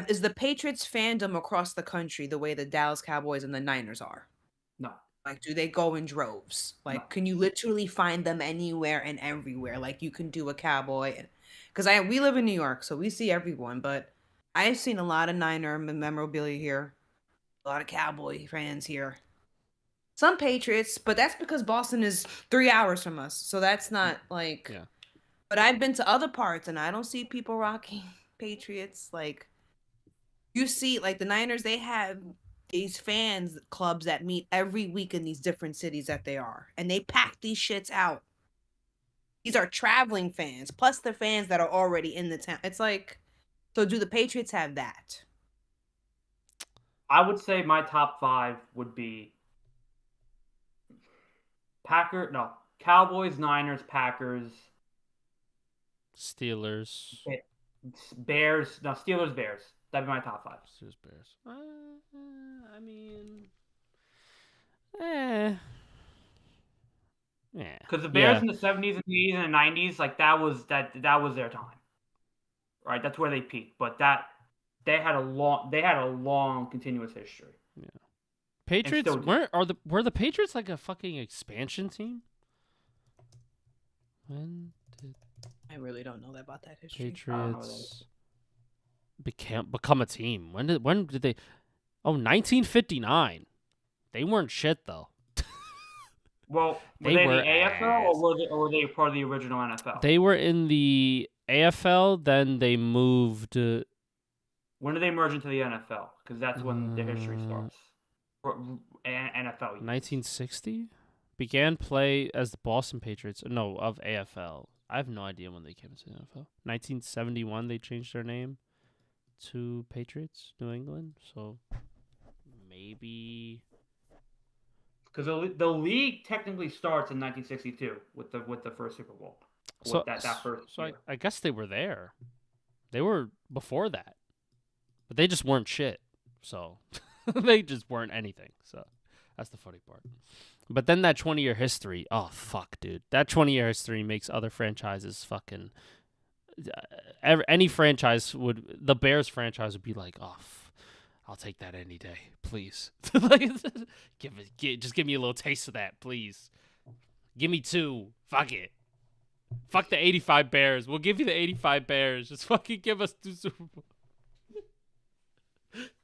is the Patriots fandom across the country the way the Dallas Cowboys and the Niners are? No. Like, do they go in droves? Like, No. Can you literally find them anywhere and everywhere? Like, you can do a Cowboy. Because we live in New York, so we see everyone. But I've seen a lot of Niner memorabilia here. A lot of Cowboy fans here. Some Patriots, but that's because Boston is 3 hours from us. So that's not like... Yeah. But I've been to other parts, and I don't see people rocking Patriots. Like, you see, like, the Niners, they have... these fans clubs that meet every week in these different cities that they are. And they pack these shits out. These are traveling fans, plus the fans that are already in the town. It's like, so do the Patriots have that? I would say my top 5 would be Cowboys, Niners, Packers. Steelers. Bears. No, Steelers, Bears. That'd be my top 5. Steelers, Bears. I mean, yeah. Because the Bears in the 70s and the 80s and the 90s, like that was their time, right? That's where they peaked. But they had a long continuous history. Yeah. Patriots were the Patriots like a fucking expansion team? When did I really don't know about that history. Patriots become a team? When did they? Oh, 1959. They weren't shit though. Well, were they in the AFL or were they part of the original NFL? They were in the AFL, then they moved. When did they merge into the NFL? Because that's when the history starts. NFL. 1960? Began play as the Boston Patriots. No, of AFL. I have no idea when they came into the NFL. 1971, they changed their name to Patriots, New England. So maybe because the league technically starts in 1962 with the first Super Bowl. So that first year. I guess they were there. They were before that, but they just weren't shit. So they just weren't anything. So that's the funny part. But then that 20-year history, oh fuck, dude, that 20-year history makes other franchises fucking. Any franchise would, the Bears franchise would be like, oh, I'll take that any day, please. Just give me a little taste of that, please. Give me 2. Fuck it. Fuck the 85 Bears. We'll give you the 85 Bears. Just fucking give us 2 Super Bowls.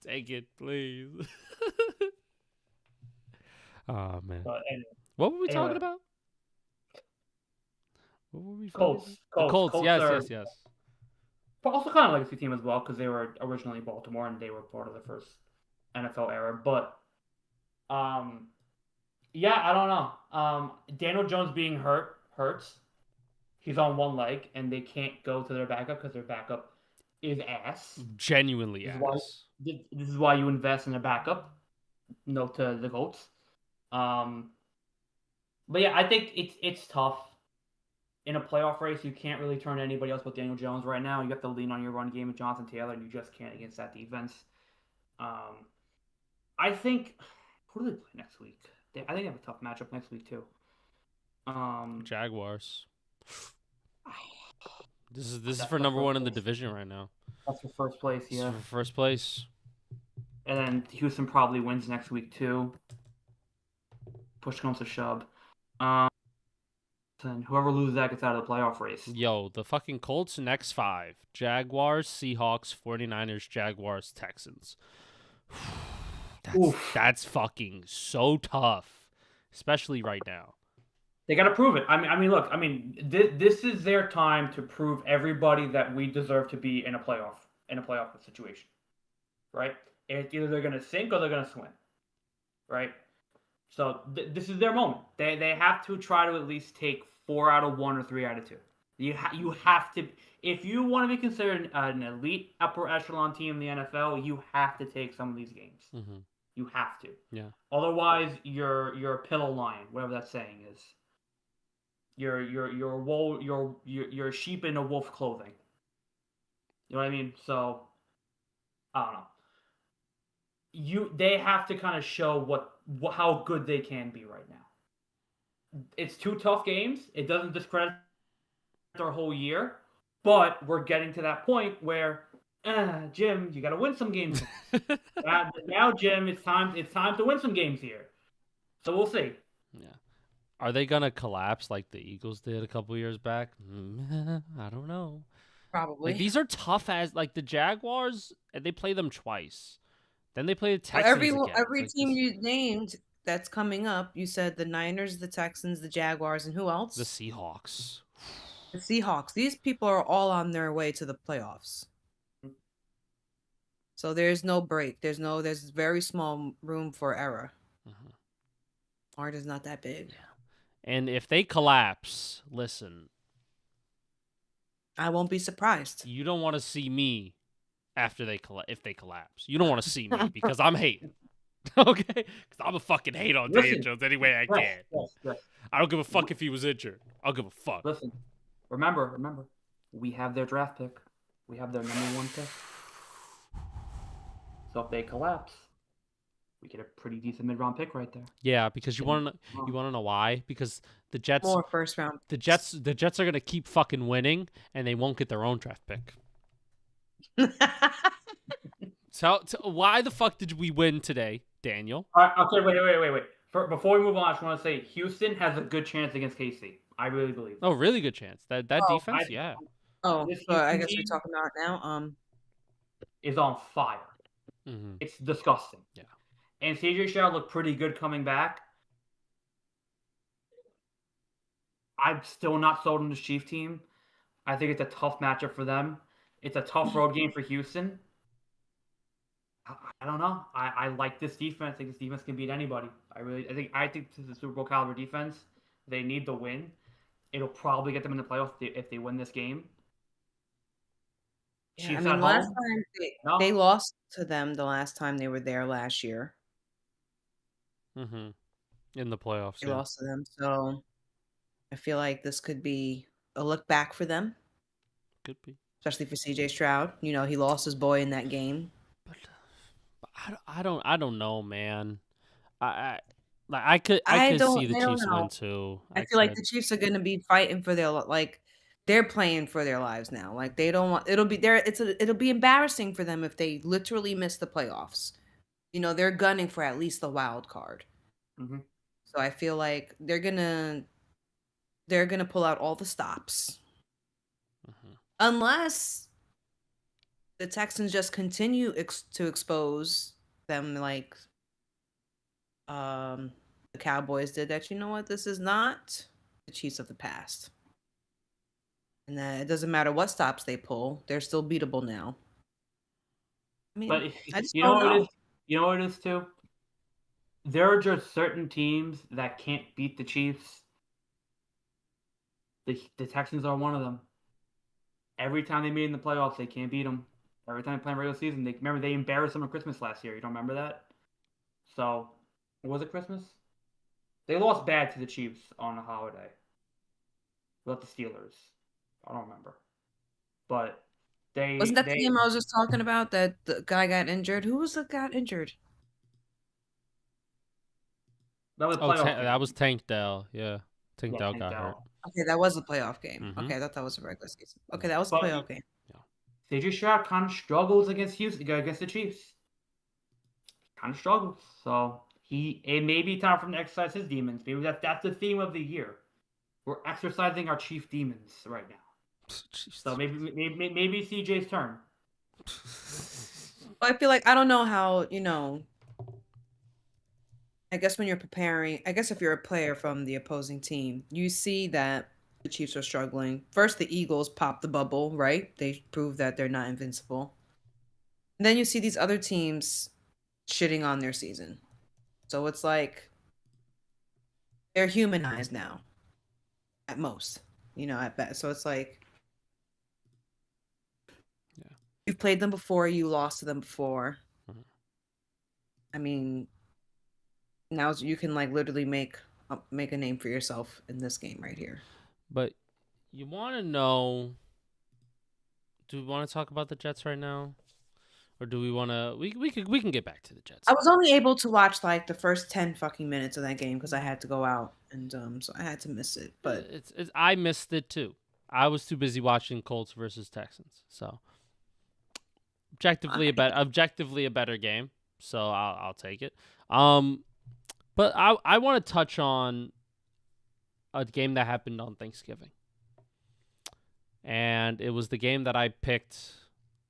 Take it, please. Oh, man. Anyway, what were we talking about? What were we Colts. The Colts. Yes. But also kind of a legacy team as well, because they were originally Baltimore and they were part of the first NFL era. But, yeah, I don't know. Daniel Jones being hurts. He's on one leg, and they can't go to their backup because their backup is ass. Genuinely ass. This is why you invest in a backup. Note to the Colts. But yeah, I think it's tough. In a playoff race, you can't really turn to anybody else but Daniel Jones right now. You have to lean on your run game with Jonathan Taylor, and you just can't against that defense. I think, who do they play next week? I think they have a tough matchup next week too. Jaguars. This is for number 1 in the division right now. That's for first place, yeah. For first place. And then Houston probably wins next week too. Push comes to shove. And whoever loses that gets out of the playoff race. Yo, the fucking Colts next 5. Jaguars, Seahawks, 49ers, Jaguars, Texans. That's fucking so tough. Especially right now. They got to prove it. I mean, look. This is their time to prove everybody that we deserve to be in a playoff situation, right? It's either they're gonna sink or they're gonna swim, right? So this is their moment. They have to try to at least take 4 out of 1 or 3 out of 2. You have to, if you want to be considered an elite upper echelon team in the NFL, you have to take some of these games. Mm-hmm. You have to. Yeah. Otherwise, you're a pillow lion, whatever that saying is. You're a sheep in a wolf clothing. You know what I mean? So I don't know. They have to kind of show how good they can be right now. It's 2 tough games. It doesn't discredit their whole year, but we're getting to that point where, Jim, you got to win some games. Now, Jim, it's time to win some games here. So we'll see. Yeah. Are they gonna collapse like the Eagles did a couple years back? I don't know. Probably. Like, these are tough as like the Jaguars, and they play them twice. Then they play the Texans again. Every team you named that's coming up, you said the Niners, the Texans, the Jaguars, and who else? The Seahawks. The Seahawks. These people are all on their way to the playoffs. So there's no break. There's very small room for error. Mm-hmm. Art is not that big. Yeah. And if they collapse, listen. I won't be surprised. You don't want to see me after if they collapse. You don't want to see me because I'm hating. Okay? Because I'm a fucking hate on Daniel Jones any way I can. Yes. I don't give a fuck if he was injured. I'll give a fuck. Listen, remember, we have their draft pick. We have their number 1 pick. So if they collapse, we get a pretty decent mid-round pick right there. Yeah, because you want to know why? Because the Jets, more first round. The Jets are gonna keep fucking winning, and they won't get their own draft pick. So why the fuck did we win today, Daniel? Okay, wait. Before we move on, I just want to say Houston has a good chance against KC. I really believe. Oh, really good chance. That defense, yeah. Oh, so I guess we're talking about it now. Is on fire. Mm-hmm. It's disgusting. Yeah. And CJ Stroud looked pretty good coming back. I'm still not sold on the Chiefs team. I think it's a tough matchup for them. It's a tough road game for Houston. I don't know. I like this defense. I think this defense can beat anybody. I think this is a Super Bowl caliber defense. They need the win. It'll probably get them in the playoffs if they win this game. Yeah, last time they lost to them the last time they were there last year. Mm-hmm. in the playoffs. They Yeah, lost to them. So I feel like this could be a look back for them, could be. especially for CJ Stroud. He lost his boy in that game. But I don't know, man. I could see the I don't Chiefs know. win too. I I feel like could. the Chiefs are going to be fighting for their like they're playing for their lives now. Like they don't want it'll be embarrassing for them if they literally miss the playoffs. They're gunning for at least the wild card. Mm-hmm. So I feel like they're gonna pull out all the stops. Mm-hmm. Unless the Texans just continue to expose them like the Cowboys did, that this is not the Chiefs of the past. And that it doesn't matter what stops they pull, they're still beatable now. I mean, But I just you know don't what it know. is? You know what it is too? There are just certain teams that can't beat the Chiefs. The Texans are one of them. Every time they meet in the playoffs, they can't beat them. Every time they play in regular season, remember they embarrassed them on Christmas last year. You don't remember that? So, was it Christmas? They lost bad to the Chiefs on a holiday. What the Steelers? I don't remember. But Wasn't that the they game I was just talking about that the guy got injured? Who was the got injured? that was a Oh, playoff game. that was Tank Dell. Yeah, Tank Yeah, Dell Tank got hurt. Dell. Okay, that was a playoff game. Mm-hmm. Okay, I thought that was a regular season. Okay, that was a But playoff game. CJ Stroud kind of struggles against the Chiefs. Kind of struggles. So it may be time for him to exercise his demons. Maybe that's the theme of the year. We're exercising our chief demons right now. So maybe CJ's turn. I feel like I don't know how, I guess when you're preparing, I guess if you're a player from the opposing team, you see that the Chiefs are struggling. First, the Eagles pop the bubble, right? They prove that they're not invincible. And then you see these other teams shitting on their season. So it's like they're humanized now, at most, at best. So it's like, Yeah. You've played them before, you lost to them before. Mm-hmm. I mean, now you can like literally make a name for yourself in this game right here. But you want to know? Do we want to talk about the Jets right now, or do we want to? We can get back to the Jets. I was only able to watch like the first 10 fucking minutes of that game because I had to go out, and so I had to miss it. But I missed it too. I was too busy watching Colts versus Texans. So objectively a better game. So I'll take it. But I want to touch on a game that happened on Thanksgiving. And it was the game that I picked,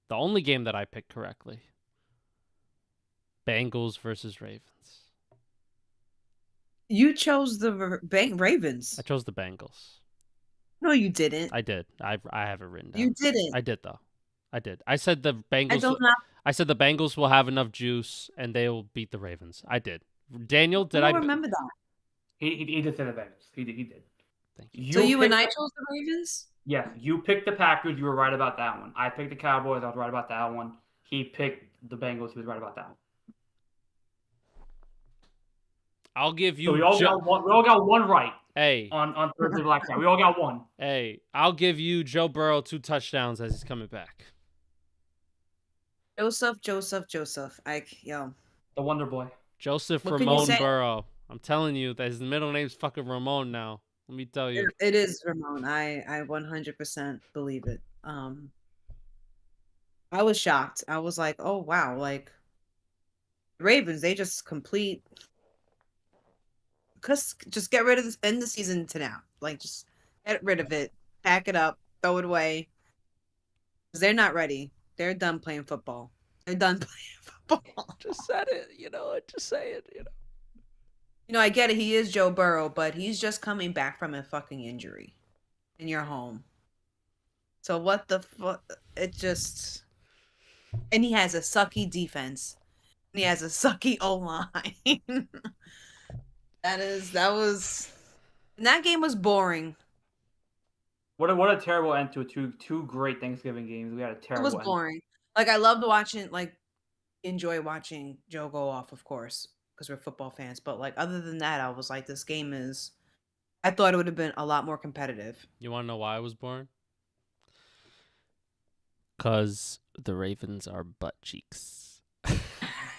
the only game that I picked correctly. Bengals versus Ravens. You chose the Ravens. I chose the Bengals. No, you didn't. I did. I have it written down. You didn't. I did though. I did. I said the Bengals. I said the Bengals will have enough juice and they will beat the Ravens. I did. Daniel, did I remember that? He did say the Bengals. He did. Thank you. So you and I chose the Ravens? Yes, you picked the Packers. You were right about that one. I picked the Cowboys. I was right about that one. He picked the Bengals. He was right about that one. I'll give you. So we all got one right. Hey. On Thursday Black Night. We all got one. Hey, I'll give you Joe Burrow 2 touchdowns as he's coming back. Joseph. The Wonder Boy. Joseph Ramon Burrow. I'm telling you that his middle name's fucking Ramon now. Let me tell you. It is Ramon. I 100% believe it. I was shocked. I was like, oh wow, like Ravens, they just complete. Just get rid of this, end the season to now. Like, just get rid of it, pack it up, throw it away. Because they're not ready. They're done playing football. They're done playing football. Just said it, just say it, I get it. He is Joe Burrow, but he's just coming back from a fucking injury in your home. So what the fuck? It just... And he has a sucky defense. And he has a sucky O-line. That game was boring. What a terrible end to two great Thanksgiving games. We had a terrible. It was boring. Like I loved watching, enjoy watching Joe go off, of course. because we're football fans. But like other than that, I was like, this game is. I thought it would have been a lot more competitive. You want to know why I was boring? Because the Ravens are butt cheeks.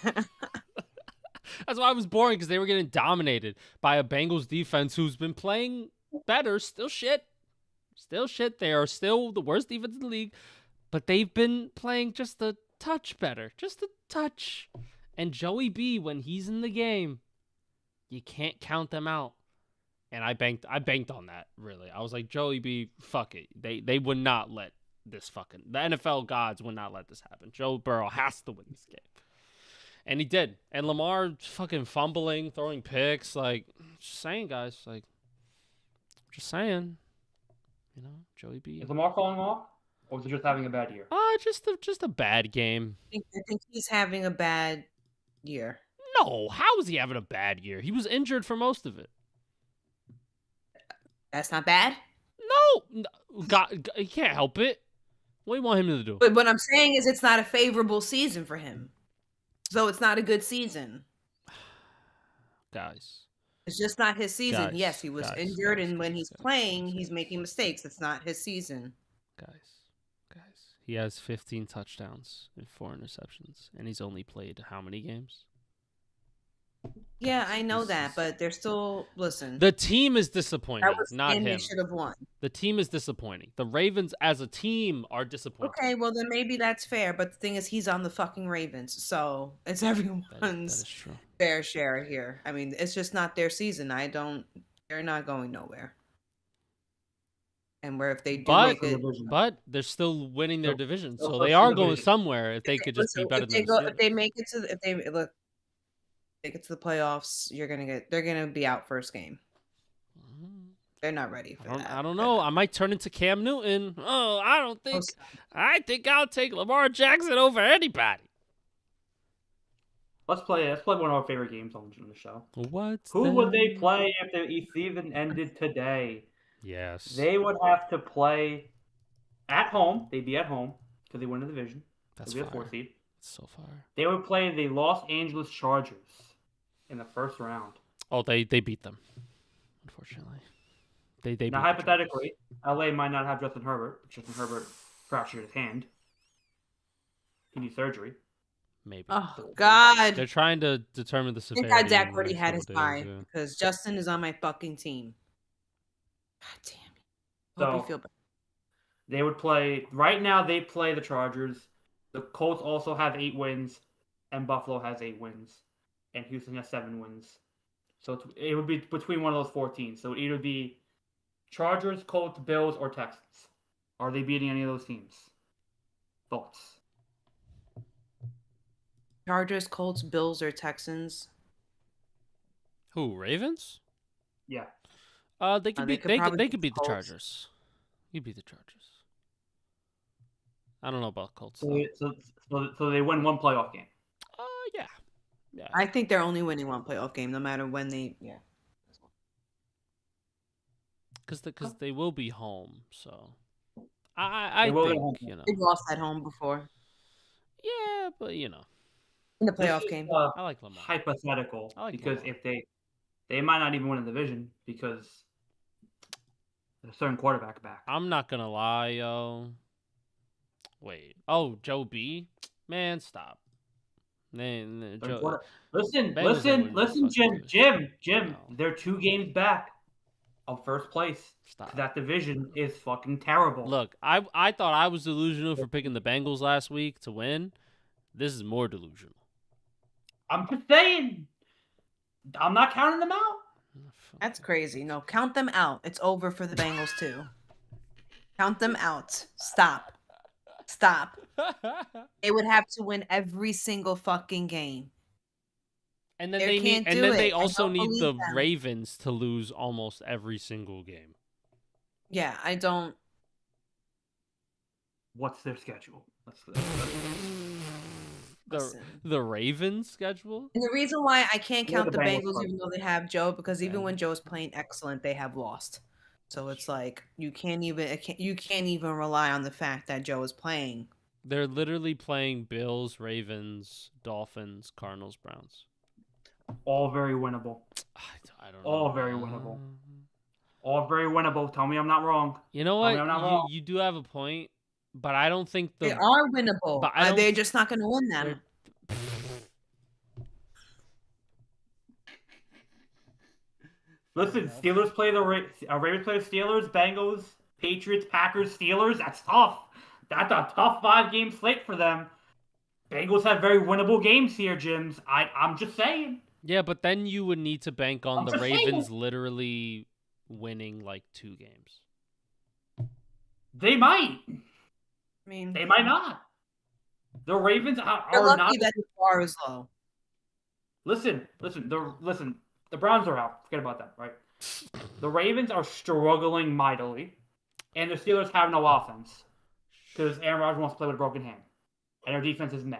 That's why I was boring, because they were getting dominated by a Bengals defense who's been playing better. Still shit. They are still the worst defense in the league, but they've been playing just a touch better. Just a touch. And Joey B, when he's in the game, you can't count them out. And I banked on that, really. I was like, Joey B, fuck it. They would not let this fucking... The NFL gods would not let this happen. Joe Burrow has to win this game. And he did. And Lamar fucking fumbling, throwing picks. Like, just saying, guys. Like, just saying. You know, Joey B. Is Lamar falling off? Or was he just having a bad year? Just a bad game. I think he's having a bad year. No, how is he having a bad year? He was injured for most of it. That's not bad? No, God, he can't help it. What do you want him to do? But what I'm saying is it's not a favorable season for him. So it's not a good season. Guys. It's just not his season. Guys, yes, he was injured, and when he's playing, he's making mistakes. It's not his season. Guys. He has 15 touchdowns and 4 interceptions, and he's only played how many games? Yeah, I know that, but they're still... Listen. The team is disappointing, not him. They should have won. The team is disappointing. The Ravens as a team are disappointing. Okay, well, then maybe that's fair, but the thing is, he's on the fucking Ravens, so it's everyone's that is true. fair share here. I mean, it's just not their season. They're not going nowhere. And where if they do make it... But they're still winning their division, so they are going somewhere if they could just be better than if they make it to if they get to the playoffs, they're gonna be out first game. They're not ready for that. I don't know. I might turn into Cam Newton. Oh, I think I'll take Lamar Jackson over anybody. Let's play one of our favorite games on the show. Who would they play if the season ended today? Yes. They would have to play at home. They'd be at home because they win the division. That's They'd be a 4th seed. So far. They would play the Los Angeles Chargers in the first round. Oh, they beat them. Unfortunately, they now beat hypothetically, LA might not have Justin Herbert. Justin Herbert fractured his hand. He needs surgery. Maybe. Oh God! They're trying to determine the severity. I think Dak already had his bye because Justin is on my fucking team. God damn it! Hope you feel better. They would play right now. They play the Chargers. The Colts also have 8 wins, and Buffalo has 8 wins, and Houston has 7 wins. So it would be between one of those 4 teams. So it would either be Chargers, Colts, Bills, or Texans. Are they beating any of those teams? Thoughts? Chargers, Colts, Bills, or Texans? Who? Ravens? Yeah. They could beat the Chargers. You beat the Chargers. I don't know about Colts. So they win 1 playoff game. Yeah. I think they're only winning 1 playoff game, no matter when they. Yeah. Because they will be home, so I think they've lost at home before. Yeah, but in the playoff game, I like Lamar. Hypothetical, because Lamar. If they might not even win the division because there's a certain quarterback back. I'm not gonna lie, yo. Wait. Oh, Joe B. Man, stop. Listen, Jim. No. They're 2 games back of first place. Stop. That division is fucking terrible. Look, I thought I was delusional for picking the Bengals last week to win. This is more delusional. I'm just saying. I'm not counting them out. That's crazy. No, count them out. It's over for the Bengals too. Count them out. Stop. They would have to win every single fucking game. And then they also need the Ravens to lose almost every single game. Yeah, I don't. What's their schedule? The Ravens schedule? And the reason why I can't count the Bengals even though they have Joe, because even when Joe's playing excellent, they have lost. So it's like you can't even rely on the fact that Joe is playing. They're literally playing Bills, Ravens, Dolphins, Cardinals, Browns. All very winnable. I don't know. All very winnable. I don't know. All very winnable. All very winnable. Tell me I'm not wrong. You know Tell me what? I'm not wrong. You do have a point, but I don't think They are winnable. But I don't. They're just not going to win them. Listen, Steelers play the Ravens play the Steelers, Bengals, Patriots, Packers, Steelers. That's tough. That's a tough 5-game slate for them. Bengals have very winnable games here, Jims. I'm just saying. Yeah, but then you would need to bank on the Ravens literally winning like 2 games. They might. I mean, they might not. The Ravens are lucky not. that the bar is low. Listen. The Browns are out. Forget about that, right? The Ravens are struggling mightily, and the Steelers have no offense because Aaron Rodgers wants to play with a broken hand, and their defense is meh.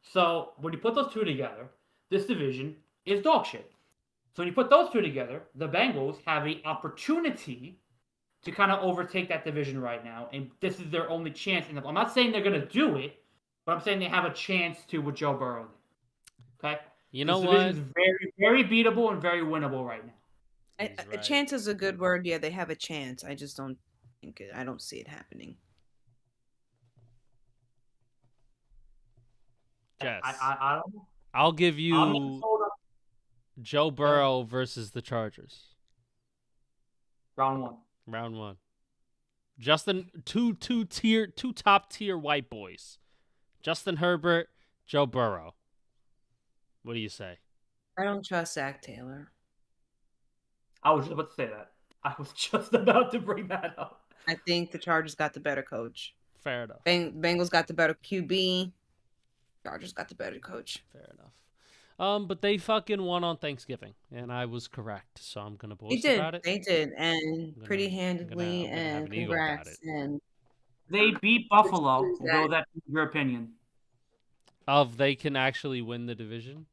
So when you put those two together, this division is dog shit. So when you put those two together, the Bengals have an opportunity to kind of overtake that division right now, and this is their only chance. I'm not saying they're going to do it, but I'm saying they have a chance to with Joe Burrow. Okay? You know this what? division is very, very beatable and very winnable right now. A chance is a good word. Yeah, they have a chance. I just don't think I don't see it happening. Jess, I don't know. I'll give you Joe Burrow versus the Chargers. Round 1. Round 1. Justin, two top tier white boys. Justin Herbert, Joe Burrow. What do you say? I don't trust Zach Taylor. I was just about to say that. I was just about to bring that up. I think the Chargers got the better coach. Fair enough. Bengals got the better QB. Chargers got the better coach. Fair enough. But they fucking won on Thanksgiving, and I was correct, so I'm gonna boast about it. They did, and pretty handedly, and congrats. And they beat Buffalo. Though that's your opinion. Of they can actually win the division.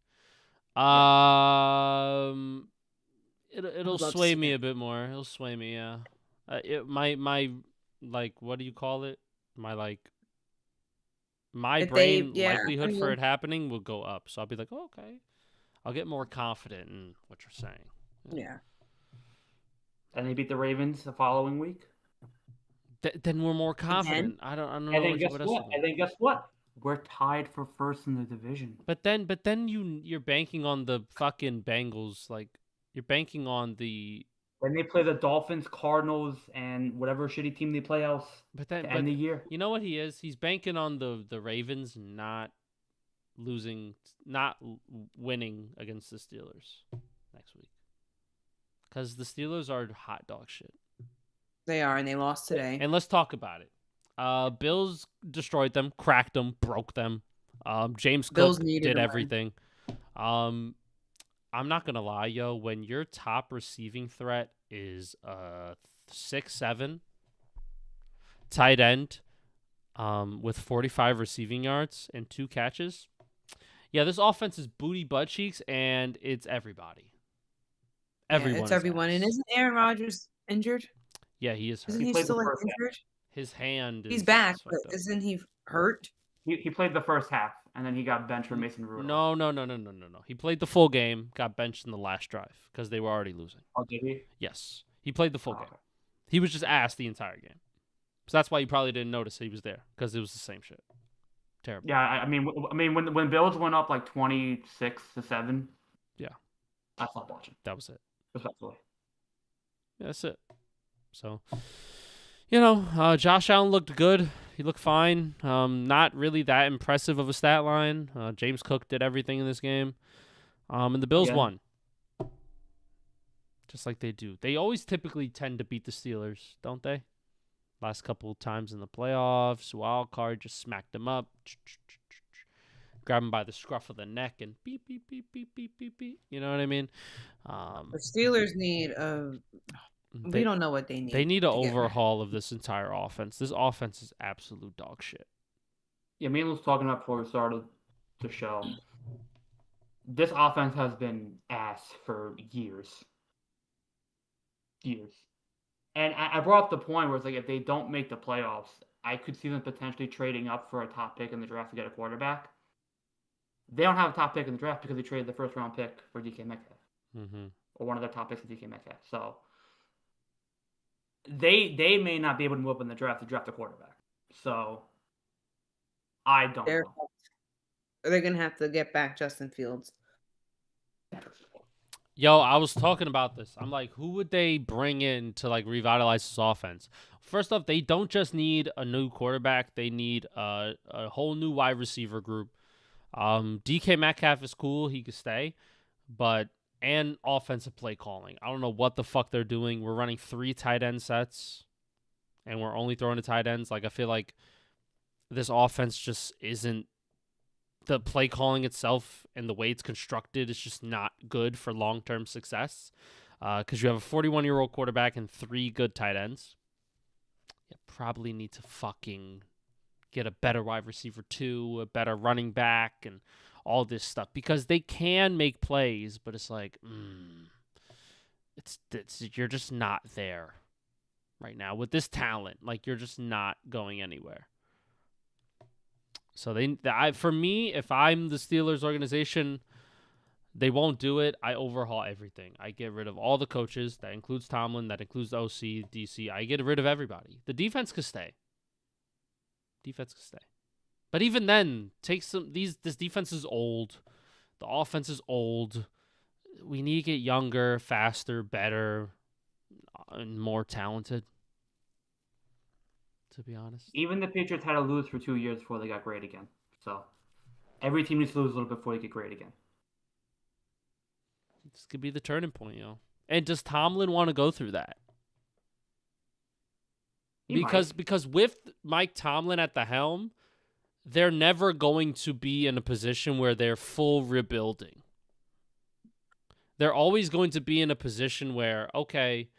It'll sway me a bit more. It'll sway me, yeah. My like, what do you call it? My brain likelihood for it happening will go up. So I'll be like, oh, okay. I'll get more confident in what you're saying. Yeah. And they beat the Ravens the following week. Then we're more confident. I don't know. And then guess what? We're tied for first in the division. But then you're banking on the fucking Bengals. Like, you're banking on the. Then they play the Dolphins, Cardinals, and whatever shitty team they play else. But then end the year. You know what he is? He's banking on the Ravens not winning against the Steelers next week. Because the Steelers are hot dog shit. They are, and they lost today. And let's talk about it. Bills destroyed them, cracked them, broke them. James Cook did everything. I'm not gonna lie, yo. When your top receiving threat is 6'7" tight end, with 45 receiving yards and 2 catches, yeah, this offense is booty butt cheeks, and it's everybody. It's everyone. And isn't Aaron Rodgers injured? Yeah, he is hurt. Isn't he still injured? His hand. He's back, but isn't he hurt? He played the first half, and then he got benched for Mason Rudolph. No. He played the full game, got benched in the last drive because they were already losing. Oh, did he? Yes. He played the full game. He was just asked the entire game. So that's why you probably didn't notice he was there, because it was the same shit. Terrible. Yeah, I mean, when Bills went up like 26-7. Yeah. I stopped watching. That was it. Respectfully. Yeah, that's it. So, Josh Allen looked good. He looked fine. Not really that impressive of a stat line. James Cook did everything in this game. And the Bills won. Just like they do. They always typically tend to beat the Steelers, don't they? Last couple of times in the playoffs, wild card just smacked them up. Grab him by the scruff of the neck and beep, beep, beep, beep, beep, beep, beep. You know what I mean? The Steelers need we don't know what they need. They need an overhaul of this entire offense. This offense is absolute dog shit. Yeah, me and Luke was talking about before we started the show. This offense has been ass for years. And I brought up the point where it's like, if they don't make the playoffs, I could see them potentially trading up for a top pick in the draft to get a quarterback. They don't have a top pick in the draft because they traded the first round pick for DK Metcalf. Mm-hmm. Or one of their top picks for DK Metcalf. So they may not be able to move up in the draft to draft a quarterback. So I don't know. They're gonna have to get back Justin Fields. Yo, I was talking about this. I'm like, who would they bring in to like revitalize this offense? First off, they don't just need a new quarterback; they need a whole new wide receiver group. DK Metcalf is cool; he could stay, but and offensive play calling. I don't know what the fuck they're doing. We're running 3 tight end sets, and we're only throwing to tight ends. Like I feel like this offense just isn't. The play calling itself and the way it's constructed is just not good for long-term success because you have a 41-year-old quarterback and 3 good tight ends. You probably need to fucking get a better wide receiver too, a better running back, and all this stuff because they can make plays, but it's like, it's you're just not there right now with this talent. Like you're just not going anywhere. So for me, if I'm the Steelers organization, they won't do it. I overhaul everything. I get rid of all the coaches. That includes Tomlin. That includes the OC, DC. I get rid of everybody. The defense could stay. But even then, this defense is old. The offense is old. We need to get younger, faster, better, and more talented. To be honest. Even the Patriots had to lose for 2 years before they got great again. So every team needs to lose a little bit before they get great again. This could be the turning point, yo. And does Tomlin want to go through that? Because with Mike Tomlin at the helm, they're never going to be in a position where they're full rebuilding. They're always going to be in a position where, okay,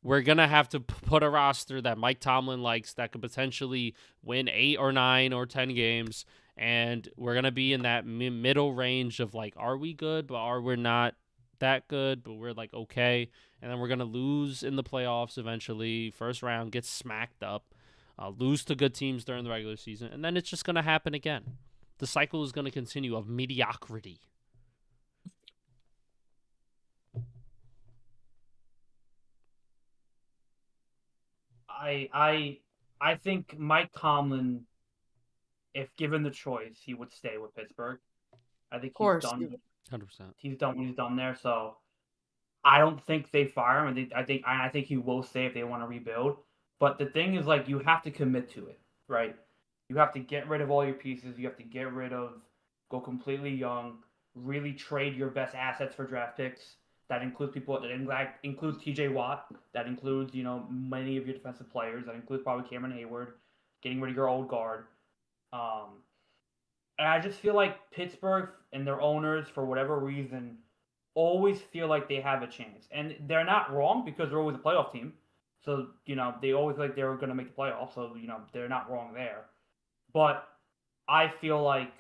we're going to have to put a roster that Mike Tomlin likes that could potentially win 8 or 9 or 10 games. And we're going to be in that middle range of like, are we good, but are we not that good, but we're like, okay. And then we're going to lose in the playoffs eventually. First round, get smacked up, lose to good teams during the regular season. And then it's just going to happen again. The cycle is going to continue of mediocrity. I think Mike Tomlin, if given the choice, he would stay with Pittsburgh. I think he's done. 100%. He's done what he's done there. So I don't think they fire him. I think he will stay if they want to rebuild. But the thing is, like, you have to commit to it, right? You have to get rid of all your pieces. You have to go completely young, really trade your best assets for draft picks. That includes that includes TJ Watt. That includes, many of your defensive players. That includes probably Cameron Hayward, getting rid of your old guard. And I just feel like Pittsburgh and their owners, for whatever reason, always feel like they have a chance. And they're not wrong because they're always a playoff team. So, they always feel like they're going to make the playoffs. So, they're not wrong there. But I feel like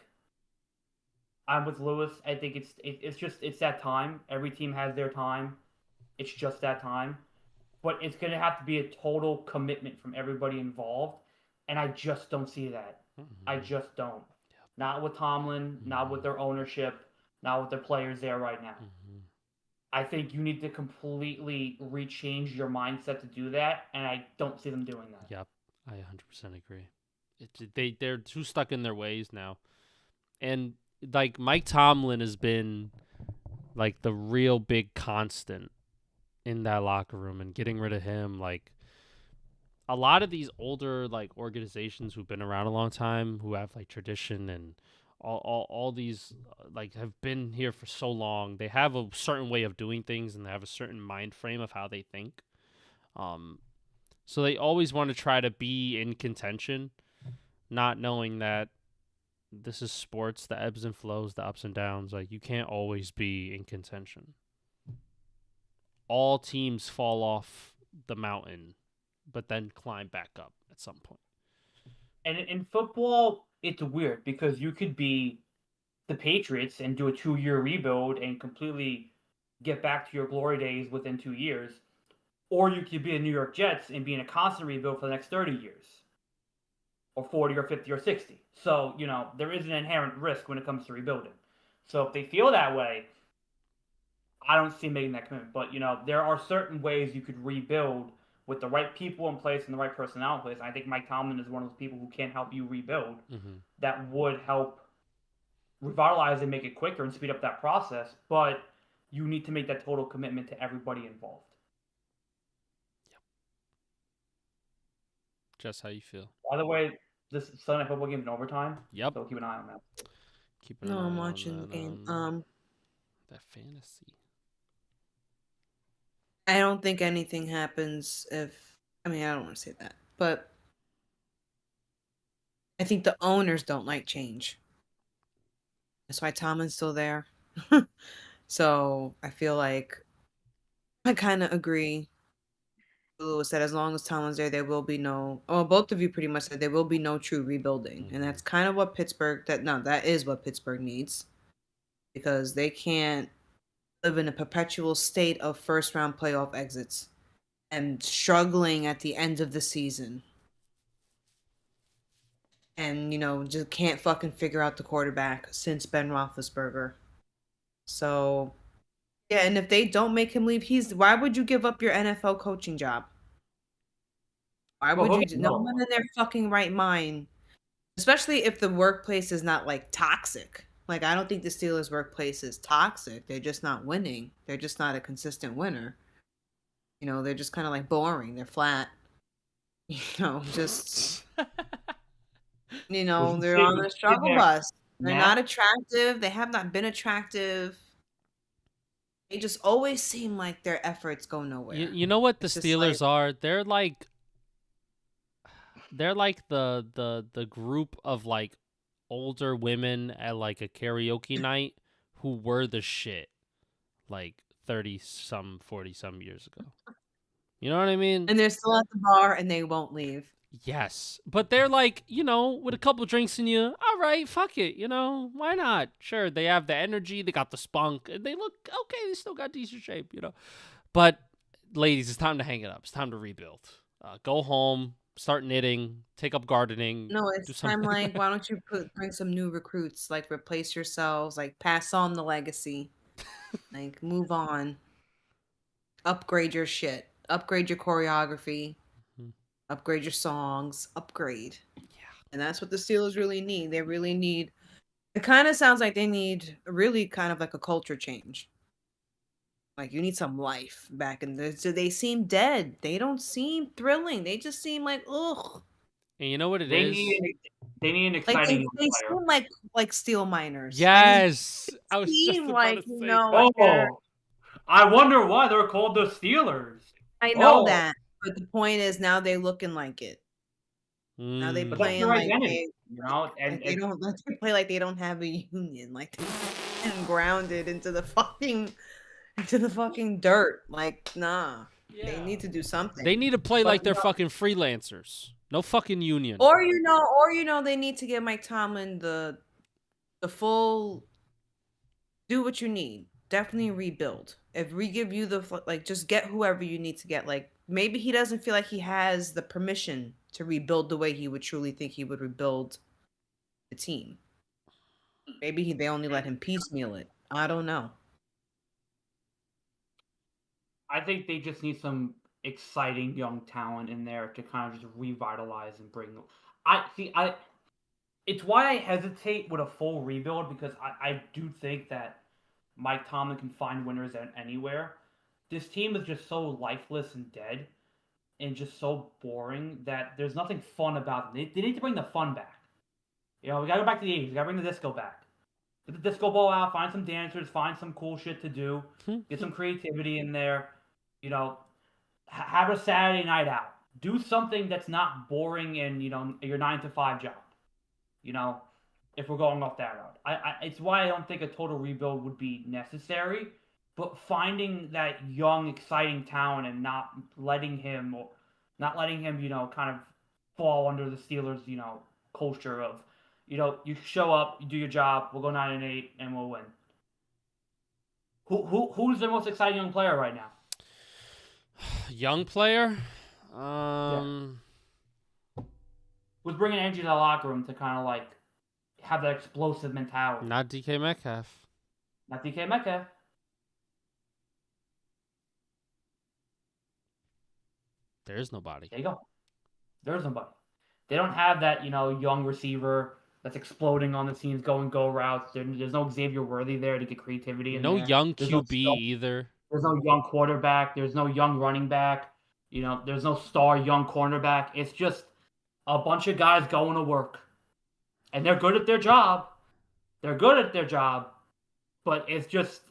I'm with Lewis. I think it's that time. Every team has their time. It's just that time. But it's going to have to be a total commitment from everybody involved. And I just don't see that. Mm-hmm. I just don't. Yep. Not with Tomlin, not with their ownership, not with their players there right now. Mm-hmm. I think you need to completely rechange your mindset to do that. And I don't see them doing that. Yep. I 100% agree. They're too stuck in their ways now. And like Mike Tomlin has been like the real big constant in that locker room, and getting rid of him, like a lot of these older like organizations who've been around a long time, who have like tradition and all these like have been here for so long, they have a certain way of doing things and they have a certain mind frame of how they think. So they always want to try to be in contention, not knowing that this is sports, the ebbs and flows, the ups and downs. Like, you can't always be in contention. All teams fall off the mountain, but then climb back up at some point. And in football, it's weird because you could be the Patriots and do a 2-year rebuild and completely get back to your glory days within 2 years. Or you could be the New York Jets and be in a constant rebuild for the next 30 years. or 40 or 50 or 60. So, there is an inherent risk when it comes to rebuilding. So if they feel that way, I don't see making that commitment. But, there are certain ways you could rebuild with the right people in place and the right personnel in place. And I think Mike Tomlin is one of those people who can help you rebuild. That would help revitalize and make it quicker and speed up that process. But you need to make that total commitment to everybody involved. Yep. Just how you feel. By the way, this Sunday football game is in overtime. Yep. So keep an eye on that. Keep an eye I'm on watching that, the game. that fantasy. I don't think anything happens I don't want to say that, but I think the owners don't like change. That's why Tomlin's still there. So I feel like I kind of agree. Lewis said as long as Tomlin's there will be no. Oh, both of you pretty much said there will be no true rebuilding, and that's kind of what that is what Pittsburgh needs, because they can't live in a perpetual state of first round playoff exits and struggling at the end of the season. And, just can't fucking figure out the quarterback since Ben Roethlisberger. So, yeah, and if they don't make him leave, why would you give up your NFL coaching job? Why would you? No one in their fucking right mind, especially if the workplace is not like toxic. Like, I don't think the Steelers' workplace is toxic. They're just not winning. They're just not a consistent winner. They're just kind of like boring. They're flat. Just. They're on the struggle bus. They're not attractive. They have not been attractive. They just always seem like their efforts go nowhere. You know what the Steelers are? They're like the group of like older women at like a karaoke night who were the shit like 30-some, 40-some years ago. You know what I mean? And they're still at the bar and they won't leave. Yes. But they're like, with a couple drinks in you, all right, fuck it, why not? Sure, they have the energy, they got the spunk, and they look okay, they still got decent shape, But, ladies, it's time to hang it up. It's time to rebuild. Go home, start knitting, take up gardening. No, it's time like, why don't you bring some new recruits, like replace yourselves, like pass on the legacy, like move on, upgrade your shit, upgrade your choreography. Upgrade your songs, upgrade. Yeah. And that's what the Steelers really need. They really need, it kind of sounds like they need really kind of like a culture change. Like you need some life back in the, so they seem dead. They don't seem thrilling. They just seem like, ugh. And you know what they need an exciting they seem like steel miners. Yes. I was just about like, to say I wonder why they're called the Steelers. I know that. But the point is, now they're looking like it. Now they playing like they, and they don't they play like they don't have a union, like they're grounded into the fucking dirt. Like, nah, they need to do something. They need to play like they're fucking freelancers. No fucking union. Or they need to give Mike Tomlin the full. Do what you need. Definitely rebuild. If we give you just get whoever you need to get. Like, maybe he doesn't feel like he has the permission to rebuild the way he would truly think he would rebuild the team. Maybe they only let him piecemeal it. I don't know. I think they just need some exciting young talent in there to kind of just revitalize and bring. It's why I hesitate with a full rebuild, because I do think that Mike Tomlin can find winners anywhere. This team is just so lifeless and dead and just so boring that there's nothing fun about them. They need to bring the fun back. We got to go back to the 80s. We got to bring the disco back. Get the disco ball out, find some dancers, find some cool shit to do, get some creativity in there. Have a Saturday night out. Do something that's not boring and, your 9-to-5 job. If we're going off that route. It's why I don't think a total rebuild would be necessary, but finding that young, exciting talent and not letting him, kind of fall under the Steelers, culture of, you show up, you do your job, we'll go 9-8, and we'll win. Who's the most exciting young player right now? Young player? Yeah. Who's bringing energy to the locker room to kind of like have that explosive mentality? Not DK Metcalf. Not DK Metcalf. There's nobody. There you go. There's nobody. They don't have that, young receiver that's exploding on the scenes, going go routes. There's no Xavier Worthy there to get creativity in No there. young There's QB no either. There's no young quarterback. There's no young running back. There's no star young cornerback. It's just a bunch of guys going to work. And they're good at their job. But it's just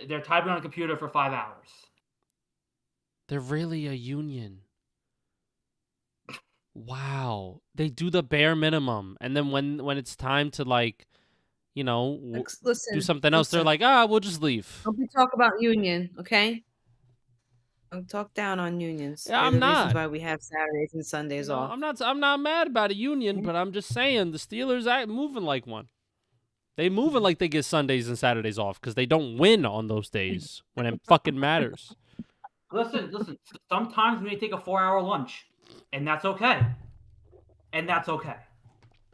they're typing on a computer for 5 hours. They're really a union. Wow. They do the bare minimum. And then when it's time to do something else, they're like, we'll just leave. Don't we talk about union, okay? Don't talk down on unions. Yeah, They're I'm the not. reasons why we have Saturdays and Sundays off. I'm not mad about a union, but I'm just saying the Steelers act moving like one. They moving like they get Sundays and Saturdays off because they don't win on those days when it fucking matters. Listen. Sometimes we may take a 4-hour lunch, and that's okay.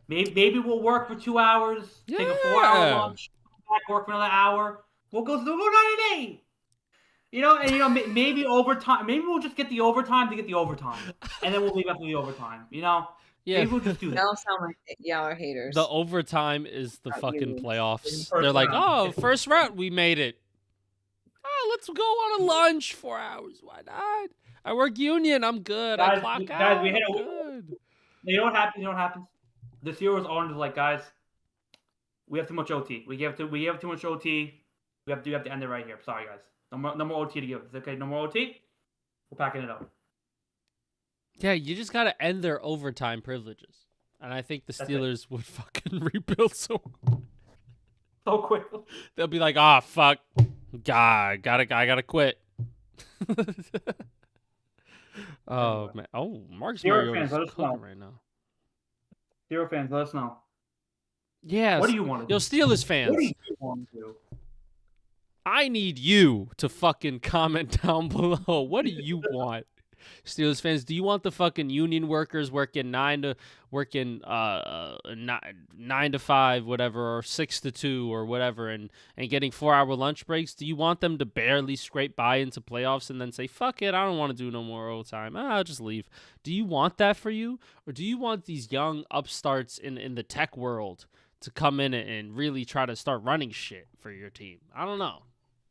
Maybe we'll work for 2 hours, take a 4-hour lunch, come back, work for another hour. We'll go 98. Maybe overtime. Maybe we'll just get the overtime to get the overtime, and then we'll leave after the overtime. Yeah. Maybe we'll just do that. Y'all sound like y'all are haters. The overtime is the fucking unions. playoffs. First They're like, round. First round, we made it. Let's go on a lunch 4 hours. Why not? I work union. I'm good. I clock out. We hit I'm good. You know what happens? The Steelers are like, guys, we have too much OT. We have too much OT. We have to end it right here. Sorry, guys. No more OT to give us. Okay, no more OT. We're packing it up. Yeah, you just gotta end their overtime privileges, and I think the Steelers would fucking rebuild so quickly. They'll be like, fuck, God, I gotta quit. Man. Marcus Mariota's cooking right now. Steelers fans, let us know. Yes. What do you want to do? Yo, Steelers fans. What do you want to do? I need you to fucking comment down below. What do you want? Steelers fans, do you want the fucking union workers working 9 to 5, whatever, or 6 to 2 or whatever, and getting 4-hour lunch breaks? Do you want them to barely scrape by into playoffs and then say, fuck it, I don't want to do no more overtime, I'll just leave? Do you want that for you? Or do you want these young upstarts in the tech world to come in and really try to start running shit for your team? I don't know.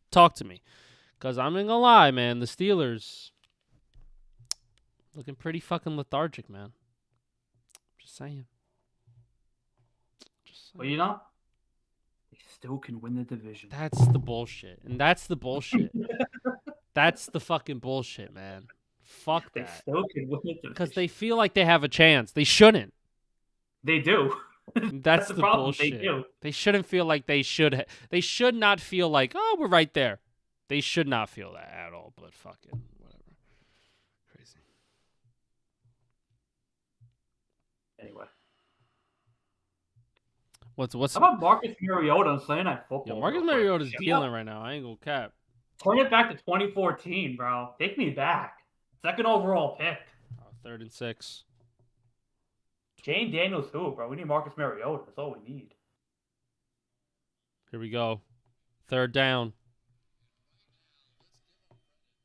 Talk to me. Because I'm not gonna lie, man, the Steelers looking pretty fucking lethargic, man. Just saying. But they still can win the division. That's the bullshit. And that's the bullshit. That's the fucking bullshit, man. Fuck that. They still can win the division. Because they feel like they have a chance. They shouldn't. They do. That's the problem. bullshit. They do. They shouldn't feel like they should. They should not feel like, we're right there. They should not feel that at all. But fucking whatever. Crazy. Anyway. What's How about Marcus Mariota on Sunday Night Football? Yo, Marcus Mariota's dealing right now. I ain't gonna cap. Turn it back to 2014, bro. Take me back. 2nd overall pick. 3rd and 6. Jane Daniels who, bro? We need Marcus Mariota. That's all we need. Here we go. 3rd down.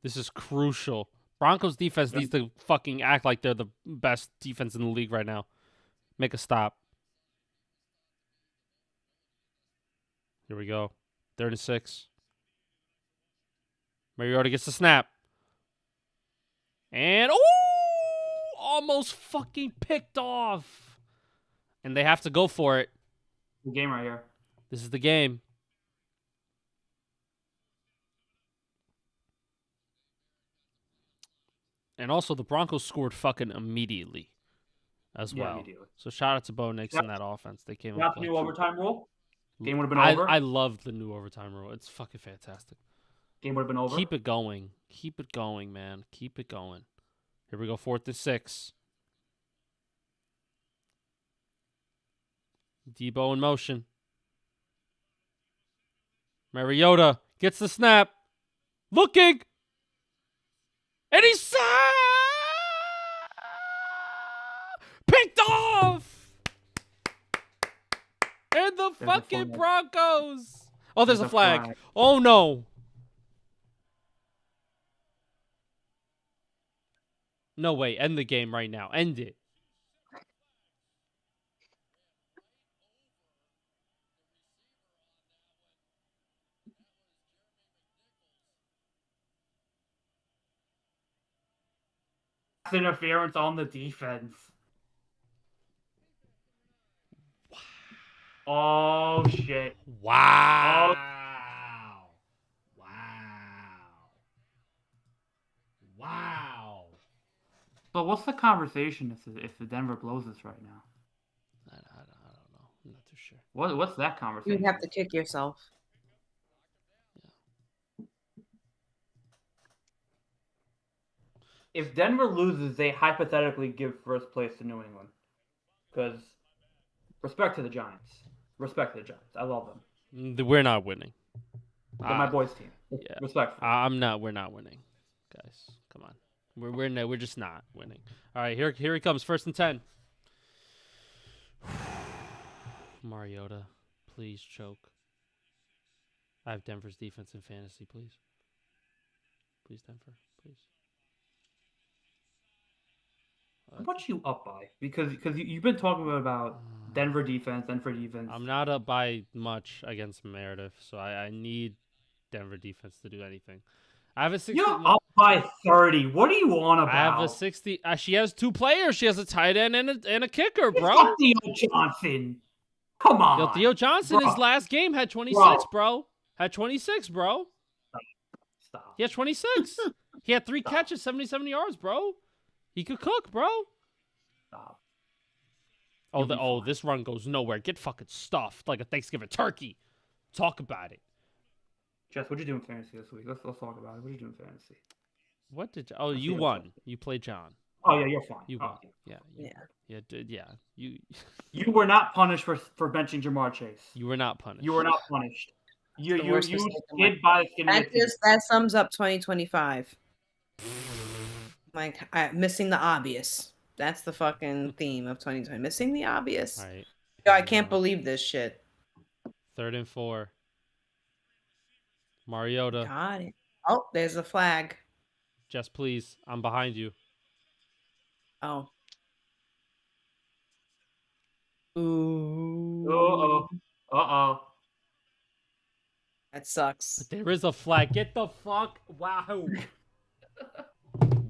This is crucial. Broncos defense needs to fucking act like they're the best defense in the league right now. Make a stop. Here we go. 3rd and 6. Mariota gets the snap. And, almost fucking picked off. And they have to go for it. The game right here. This is the game. And also, the Broncos scored fucking immediately as well. Immediately. So shout out to Bo Nix and that offense. They came up the new overtime rule? Game would have been over? I love the new overtime rule. It's fucking fantastic. Game would have been over? Keep it going. Keep it going, man. Keep it going. Here we go. 4th and 6. Debo in motion. Mariota gets the snap. Looking. And he's picked picked off! And the There's a fucking flag. Broncos. Oh, there's a a flag. flag. Oh, no. No way. End the game right now. End it. Interference on the defense. Oh shit. Wow. Wow. Wow. But what's the conversation if the Denver blows this right now? I don't know. I'm not too sure. What's that conversation? You'd have to kick yourself. If Denver loses, they hypothetically give first place to New England. Because respect to the Giants. Respect to the Giants. I love them. We're not winning. They're my boys' team. Yeah. Respect. I'm not. We're not winning, guys. Come on. We're just not winning. All right, here he comes. 1st and 10. Mariota, please choke. I have Denver's defense in fantasy, please. Please, Denver, please. How much you up by? Because you've been talking about Denver defense. I'm not up by much against Meredith, so I need Denver defense to do anything. I have a 60. You're up by 30. What are you on about? I have a 60. She has 2 players. She has a tight end and a kicker, It's bro. not Theo Johnson. Come on. Yo, Theo Johnson, bro. his last game had 26, bro. Had 26, bro. Stop. He had 26. He had 3 catches, 77 yards, bro. He could cook, bro. Stop. This run goes nowhere. Get fucking stuffed like a Thanksgiving turkey. Talk about it. Jess, what'd you do in fantasy this week? Let's talk about it. What'd you do in fantasy? What did you... Oh, you won. You played John. Oh, yeah, you're fine. You won. Yeah. Yeah. You were not punished for benching Jamar Chase. You were not punished. You were not punished. You worst mistake of my- did buy the skin of your teeth. That sums up 2025. Like missing the obvious. That's the fucking theme of 2020. Missing the obvious. All right. Yo, I can't believe this shit. 3rd and 4. Mariota. Got it. Oh, there's a flag. Just please. I'm behind you. Oh. Ooh. Uh-oh. Uh-oh. That sucks. But there is a flag. Get the fuck. Wow.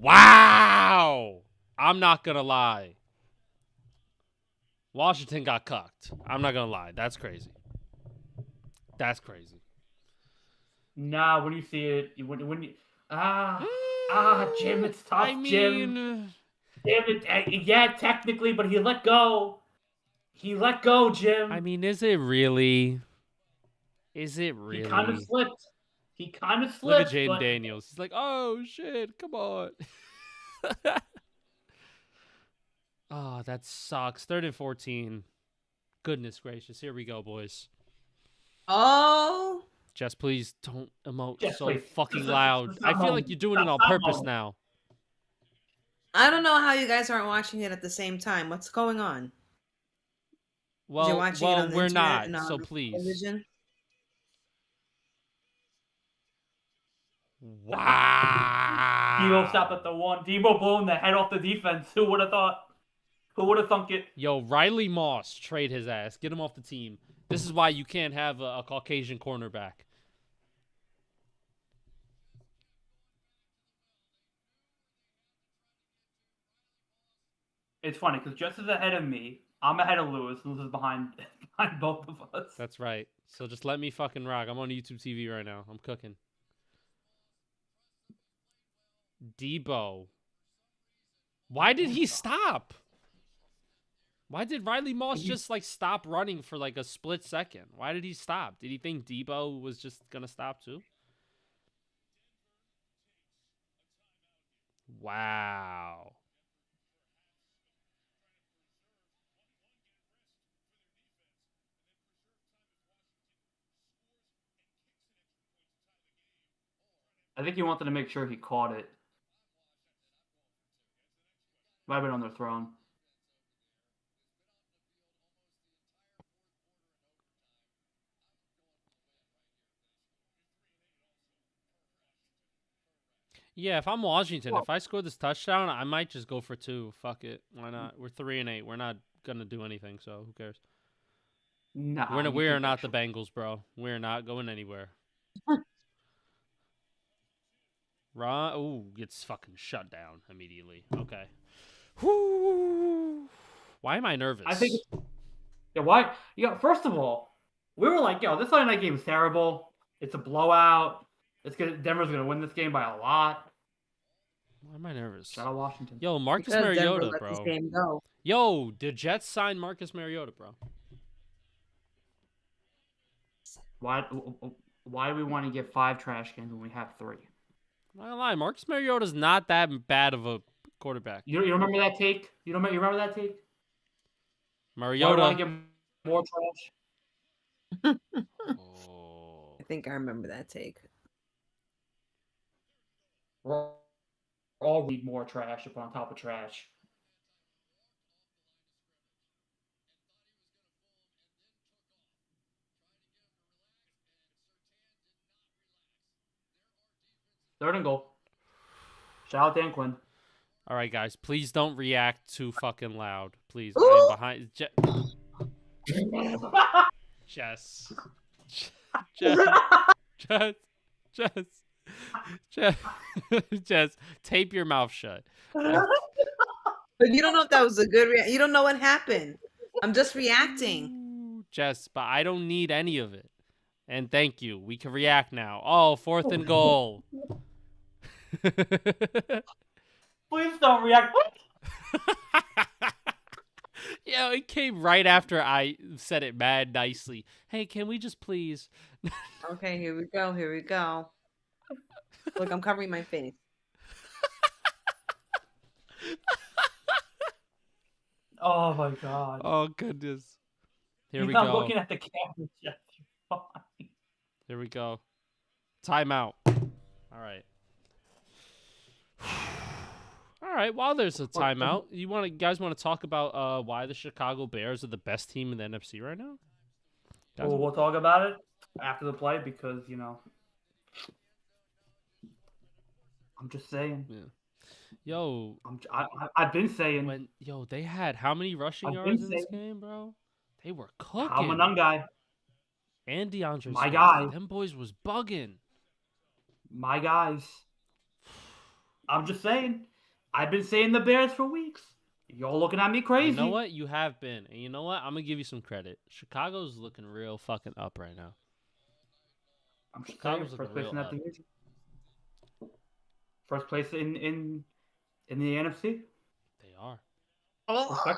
Wow. I'm not going to lie. Washington got cucked. I'm not going to lie. That's crazy. That's crazy. Nah, when you see it, when you Jim, it's tough, Jim. Yeah, technically, but he let go. He let go, Jim. I mean, is it really? Is it really? He kind of slipped. Look at Jaden Daniels. He's like, oh shit, come on. Oh, that sucks. 3rd and 14. Goodness gracious. Here we go, boys. Oh. Just please don't emote Just so please. fucking loud. I feel like you're doing it on purpose now. I don't know how you guys aren't watching it at the same time. What's going on? You're Well, watching it on the we're internet not, and on so please. television? Wow. Debo stopped at the 1. Debo blowing the head off the defense. Who would have thought? Who would have thunk it? Yo, Riley Moss, trade his ass. Get him off the team. This is why you can't have a Caucasian cornerback. It's funny because Jess is ahead of me. I'm ahead of Lewis. Lewis is behind both of us. That's right. So just let me fucking rock. I'm on YouTube TV right now. I'm cooking. Debo. Why did he stop? Why did Riley Moss just like stop running for like a split second? Why did he stop? Did he think Debo was just gonna stop too? Wow. I think he wanted to make sure he caught it. Might have been on their throne. Yeah, if I'm Washington, if I score this touchdown, I might just go for 2. Fuck it. Why not? We're 3-8. We're not gonna do anything, so who cares? Nah, We are not the Bengals, bro. We're not going anywhere. Ooh, gets fucking shut down immediately. Okay. Whoo. Why am I nervous? I think. Yeah, why? First of all, we were like, this Sunday night game is terrible. It's a blowout. Denver's gonna win this game by a lot. Why am I nervous? Shout out Washington. Yo, Marcus Because Denver Mariota, let bro. this game go. Yo, the Jets signed Marcus Mariota, bro. Why do we want to get 5 trash cans when we have 3? I'm not gonna lie, Marcus Mariota's not that bad of a quarterback. You remember that take? You remember that take? Mariota. Why do we want to get more trash? Oh. I think I remember that take. We're all need more trash up on top of trash. Third and goal. Shout out Dan Quinn. All right, guys, please don't react too fucking loud. Please, I'm behind. Jess. Jess, tape your mouth shut. But you don't know if that was a good you don't know what happened. I'm just reacting. Jess, but I don't need any of it. And thank you. We can react now. Oh, 4th and goal. Please don't react. Yeah, it came right after I said it mad nicely. Hey, can we just please? Okay, here we go. Here we go. Look, I'm covering my face. Oh my god. Oh goodness. Here we not go. Looking at the camera, Jeff. Here we go. Timeout. All right. All right. While there's a timeout, you guys want to talk about why the Chicago Bears are the best team in the NFC right now? Well, we'll talk about it after the play because I'm just saying. Yeah. Yo, I've been saying. They had how many rushing yards in this game, bro? They were cooking. I'm a guy. And DeAndre My Swift. guy. Them boys was bugging. My guys. I'm just saying. I've been saying the Bears for weeks. Y'all looking at me crazy. You know what? You have been. And you know what? I'm going to give you some credit. Chicago's looking real fucking up right now. Chicago's first place in that division. First place in the NFC. They are. Oh.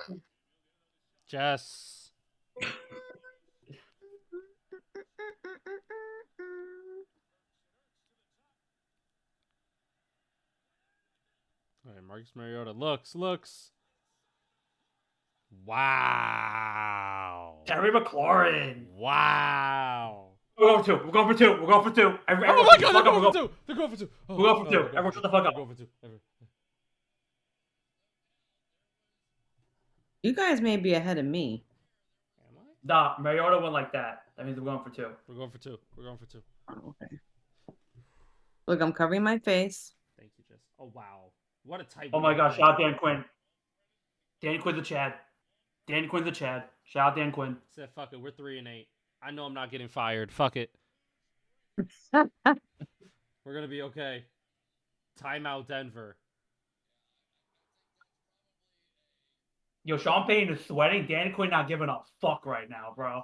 Jess. All right, Marcus Mariota looks. Wow. Terry McLaurin. Wow. We're going for two. Oh my god, they're going for two. They're going for two. We're going for two. Everyone shut the fuck up. Going for two. You guys may be ahead of me. Am I? Nah, Mariota went like that. That means we're going for 2. We're going for two. Oh, okay. Look, I'm covering my face. Thank you, Jess. Oh, wow. What a tight. Oh my gosh, shout out Dan Quinn. Dan Quinn's a Chad. Shout out Dan Quinn. Said fuck it. We're 3-8. I know I'm not getting fired. Fuck it. We're gonna be okay. Timeout, Denver. Yo, Sean Payton is sweating. Dan Quinn not giving a fuck right now, bro.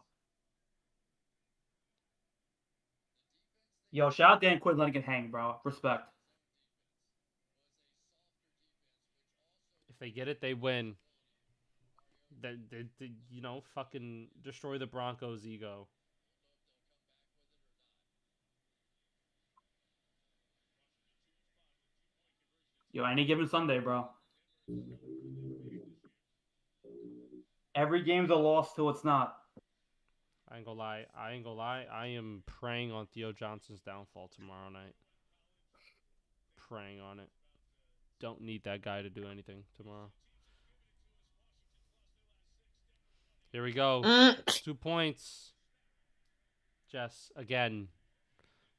Yo, shout out Dan Quinn letting it hang, bro. Respect. If they get it, they win. They fucking destroy the Broncos' ego. Yo, any given Sunday, bro. Every game's a loss till it's not. I ain't gonna lie. I am praying on Theo Johnson's downfall tomorrow night. Praying on it. Don't need that guy to do anything tomorrow. Here we go. 2 points. Jess, again,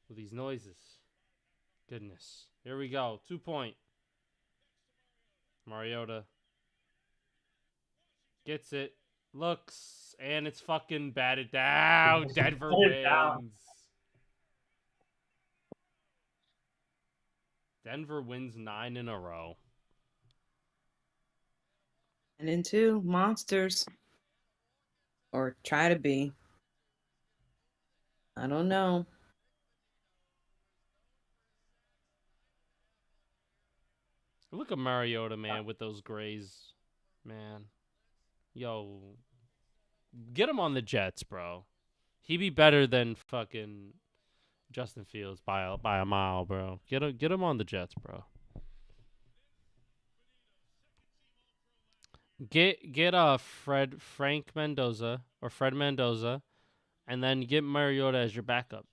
with these noises. Goodness. Here we go. 2-point. Mariota gets it. Looks. And it's fucking batted down. Denver wins. Denver wins 9 in a row. And into monsters. Or try to be. I don't know. Look at Mariota, man, with those grays. Man. Yo. Get him on the Jets, bro. He'd be better than fucking Justin Fields by a mile, bro. Get him on the Jets, bro. Get Fred Mendoza, and then get Mariota as your backup.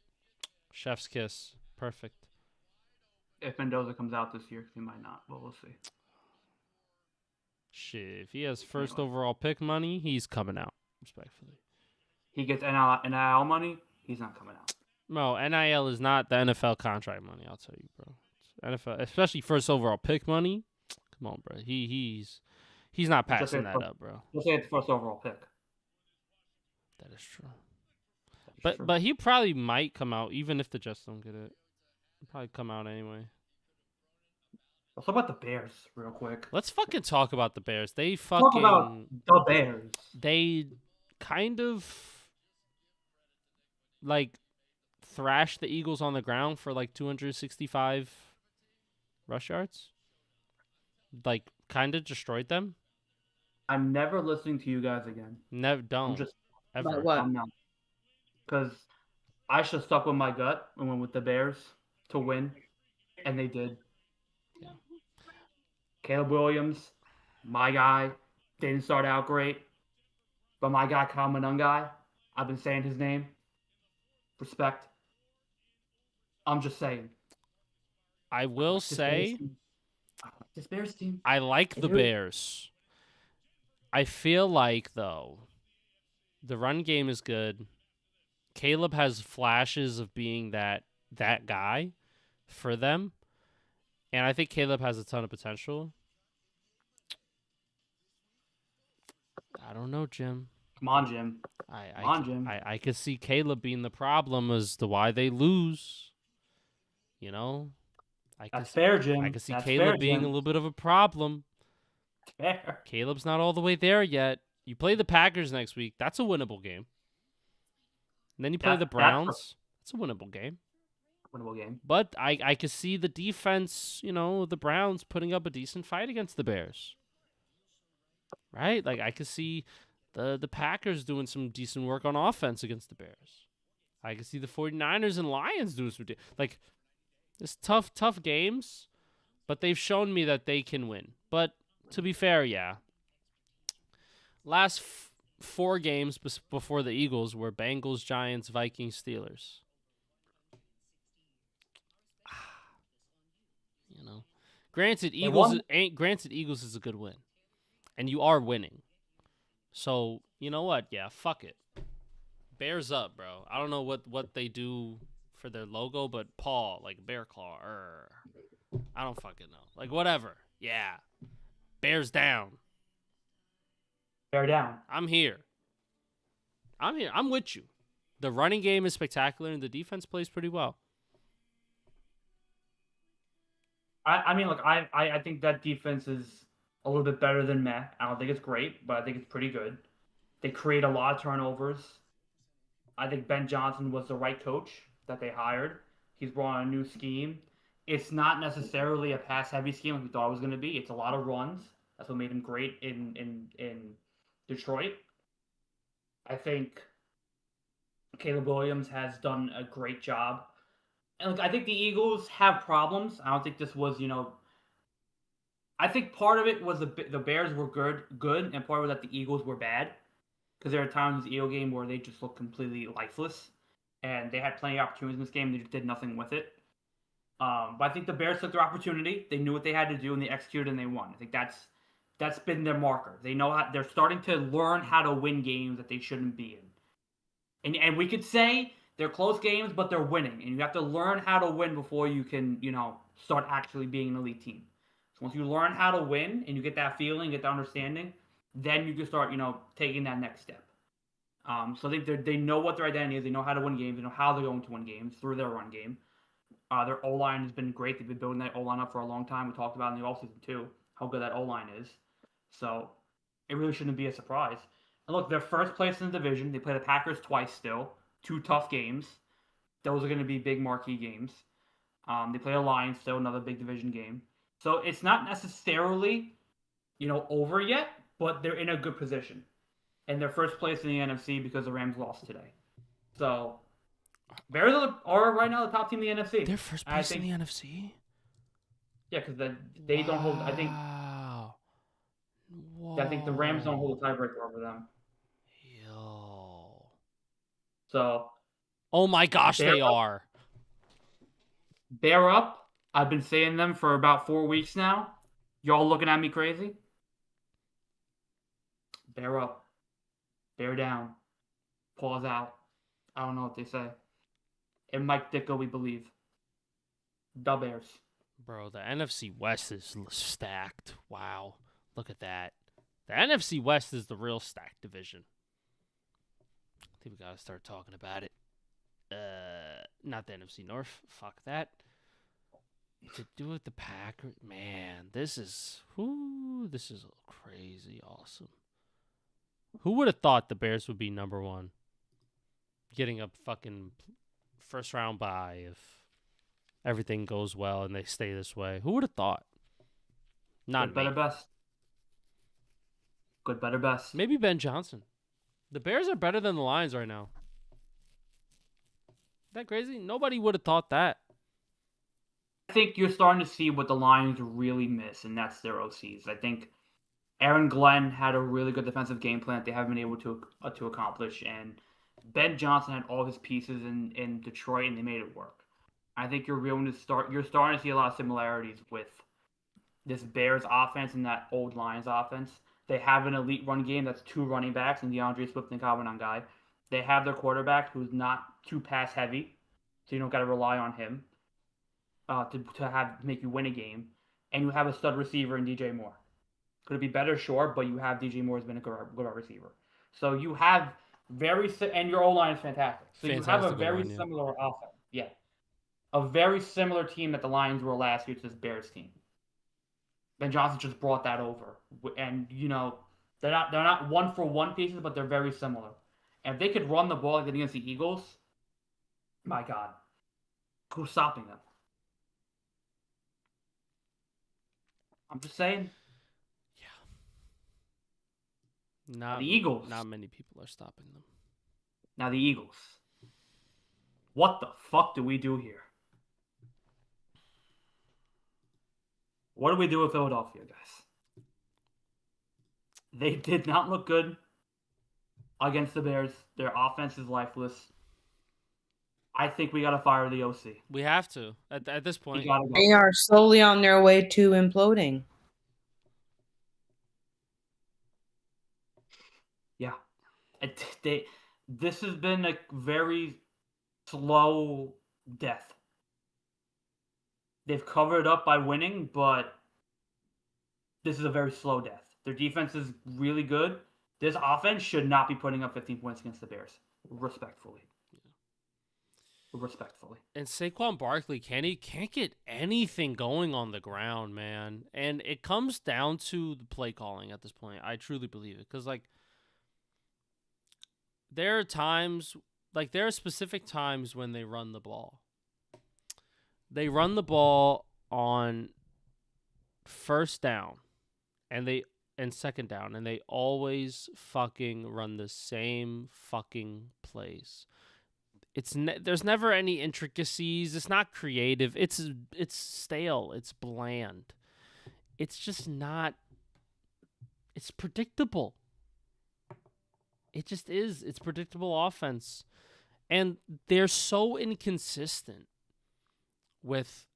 Chef's kiss. Perfect. If Mendoza comes out this year, he might not, but we'll see. Shit, if he has first overall pick money, he's coming out. Respectfully. He gets NIL money, he's not coming out. No, NIL is not the NFL contract money, I'll tell you, bro. It's NFL, especially first overall pick money. Come on, bro. He's not passing that up, bro. Let's say it's first overall pick. That is true. But he probably might come out even if the Jets don't get it. He'll probably come out anyway. Let's talk about the Bears real quick. Let's fucking talk about the Bears. They talk about the Bears. They kind of like thrashed the Eagles on the ground for like 265 rush yards. Like kind of destroyed them. I'm never listening to you guys again. Never, don't. Ever. About what? I'm not. Because I should have stuck with my gut and went with the Bears to win, and they did. Yeah. Caleb Williams, my guy, didn't start out great, but my guy, Kyle Monangai, I've been saying his name. Respect. I'm just saying. I will say, this Bears team. I like the Bears. I feel like, though, the run game is good. Caleb has flashes of being that guy for them. And I think Caleb has a ton of potential. I don't know, Jim. Come on, Jim. Jim. I could see Caleb being the problem as to why they lose. You know? That's fair, Jim. I could see Caleb being a little bit of a problem. Fair. Caleb's not all the way there yet. You play the Packers next week. That's a winnable game. And then you play the Browns. That's a winnable game. Winnable game. But I could see the defense, the Browns putting up a decent fight against the Bears. Right? Like, I could see the Packers doing some decent work on offense against the Bears. I could see the 49ers and Lions doing some like, it's tough games, but they've shown me that they can win. But to be fair, yeah. Last 4 games before the Eagles were Bengals, Giants, Vikings, Steelers. Granted, Eagles is a good win, and you are winning. So you know what? Yeah, fuck it. Bears up, bro. I don't know what they do for their logo, but paw, like bear claw. I don't fucking know. Like whatever. Yeah. Bears down. Bear down. I'm here. I'm with you. The running game is spectacular, and the defense plays pretty well. I mean, look, I think that defense is a little bit better than meh. I don't think it's great, but I think it's pretty good. They create a lot of turnovers. I think Ben Johnson was the right coach that they hired. He's brought on a new scheme. It's not necessarily a pass-heavy scheme like we thought it was going to be. It's a lot of runs. That's what made him great in Detroit. I think Caleb Williams has done a great job. And look, I think the Eagles have problems. I don't think this was, I think part of it was the Bears were good, and part of it was that the Eagles were bad. Because there are times in the Eagle game where they just looked completely lifeless. And they had plenty of opportunities in this game. They just did nothing with it. But I think the Bears took their opportunity. They knew what they had to do, and they executed, and they won. I think that's been their marker. They know they're starting to learn how to win games that they shouldn't be in. And we could say they're close games, but they're winning, and you have to learn how to win before you can, start actually being an elite team. So once you learn how to win and you get that feeling, get that understanding, then you can start, taking that next step. So I think they know what their identity is. They know how to win games. They know how they're going to win games through their run game. Their O-line has been great. They've been building that O-line up for a long time. We talked about in the offseason, too, how good that O-line is. So it really shouldn't be a surprise. And look, they're first place in the division. They play the Packers twice still. 2 tough games. Those are going to be big marquee games. They play the Lions still, another big division game. So it's not necessarily, over yet, but they're in a good position. And they're first place in the NFC because the Rams lost today. So Bears are right now the top team in the NFC. They're first place in the NFC? Yeah, because they don't hold. I think the Rams don't hold a tiebreaker over them. Yo. So. Oh my gosh, they are. Bear up. I've been saying them for about 4 weeks now. Y'all looking at me crazy? Bear up. Bear down. Pause out. I don't know what they say. And Mike Ditka, we believe. The Bears. Bro, the NFC West is stacked. Wow. Look at that. The NFC West is the real stacked division. I think we got to start talking about it. Not the NFC North. Fuck that. To do with the Packers. Man, this is crazy awesome. Who would have thought the Bears would be number 1? Getting a fucking first round bye if everything goes well and they stay this way. Who would have thought? Not Good, better, best. Good, better, best. Maybe Ben Johnson. The Bears are better than the Lions right now. Isn't that crazy? Nobody would have thought that. I think you're starting to see what the Lions really miss, and that's their OCs. I think Aaron Glenn had a really good defensive game plan that they haven't been able to accomplish, and Ben Johnson had all his pieces in Detroit, and they made it work. I think you're starting to see a lot of similarities with this Bears offense and that old Lions offense. They have an elite run game that's 2 running backs and DeAndre Swift and Calvin Guy. They have their quarterback who's not too pass heavy, so you don't got to rely on him to make you win a game. And you have a stud receiver in DJ Moore. Could it be better? Sure, but you have DJ Moore has been a good receiver. So you have and your O-line is fantastic. So you have a very similar offense. Yeah. A very similar team that the Lions were last year to this Bears team. Ben Johnson just brought that over. And, they're not 1-for-1 pieces, but they're very similar. And if they could run the ball like they did against the Eagles, my God, who's stopping them? I'm just saying. Not the Eagles. Not many people are stopping them. Now the Eagles. What the fuck do we do here? What do we do with Philadelphia, guys? They did not look good against the Bears. Their offense is lifeless. I think we got to fire the OC. We have to. At this point. They are slowly on their way to imploding. Yeah. This has been a very slow death. They've covered up by winning, but this is a very slow death. Their defense is really good. This offense should not be putting up 15 points against the Bears. Respectfully. And Saquon Barkley can't get anything going on the ground, man. And it comes down to the play calling at this point. I truly believe it. Because, there are specific times when they run the ball. They run the ball on first down and second down, and they always fucking run the same fucking plays. There's never any intricacies. It's not creative. It's stale. It's bland. It's just not. It's predictable. It just is. It's predictable offense, and they're so inconsistent with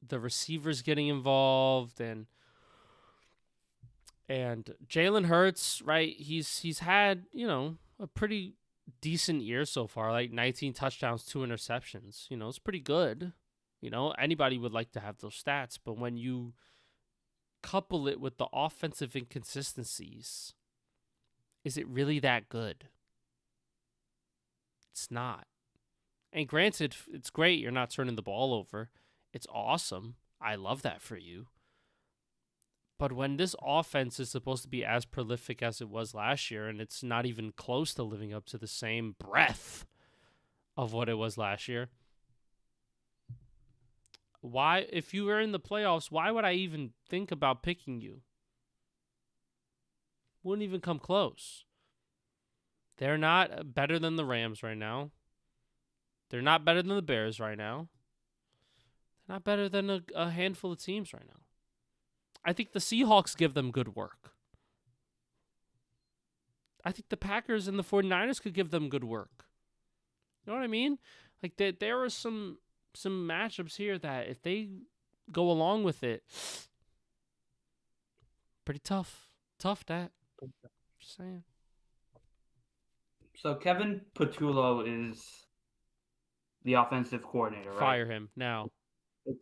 the receivers getting involved and Jalen Hurts, right? He's had a pretty decent year so far, like 19 touchdowns, 2 interceptions. It's pretty good. Anybody would like to have those stats, but when you couple it with the offensive inconsistencies, is it really that good? It's not. And granted, it's great you're not turning the ball over. It's awesome. I love that for you. But when this offense is supposed to be as prolific as it was last year, and it's not even close to living up to the same breadth of what it was last year, why, if you were in the playoffs, why would I even think about picking you? Wouldn't even come close. They're not better than the Rams right now. They're not better than the Bears right now. They're not better than a handful of teams right now. I think the Seahawks give them good work. I think the Packers and the 49ers could give them good work. You know what I mean? Like, there are some matchups here that if they go along with it, pretty tough. Tough, that. Just saying. So Kevin Patullo is the offensive coordinator, right? Fire him now.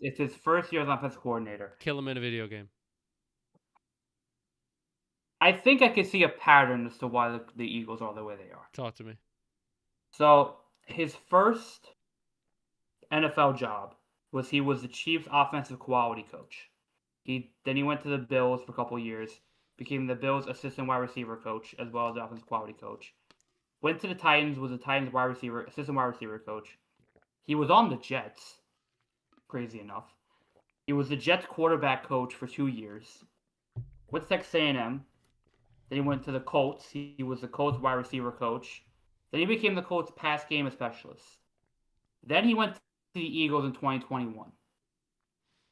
It's his first year as offensive coordinator. Kill him in a video game. I think I can see a pattern as to why the Eagles are the way they are. Talk to me. So his first NFL job was he was the Chiefs' offensive quality coach. Then he went to the Bills for a couple of years, became the Bills' assistant wide receiver coach as well as the offensive quality coach. Went to the Titans, was the Titans assistant wide receiver coach. He was on the Jets, crazy enough. He was the Jets quarterback coach for 2 years. Went to Texas A&M. Then he went to the Colts. He was the Colts wide receiver coach. Then he became the Colts pass game specialist. Then he went to the Eagles in 2021.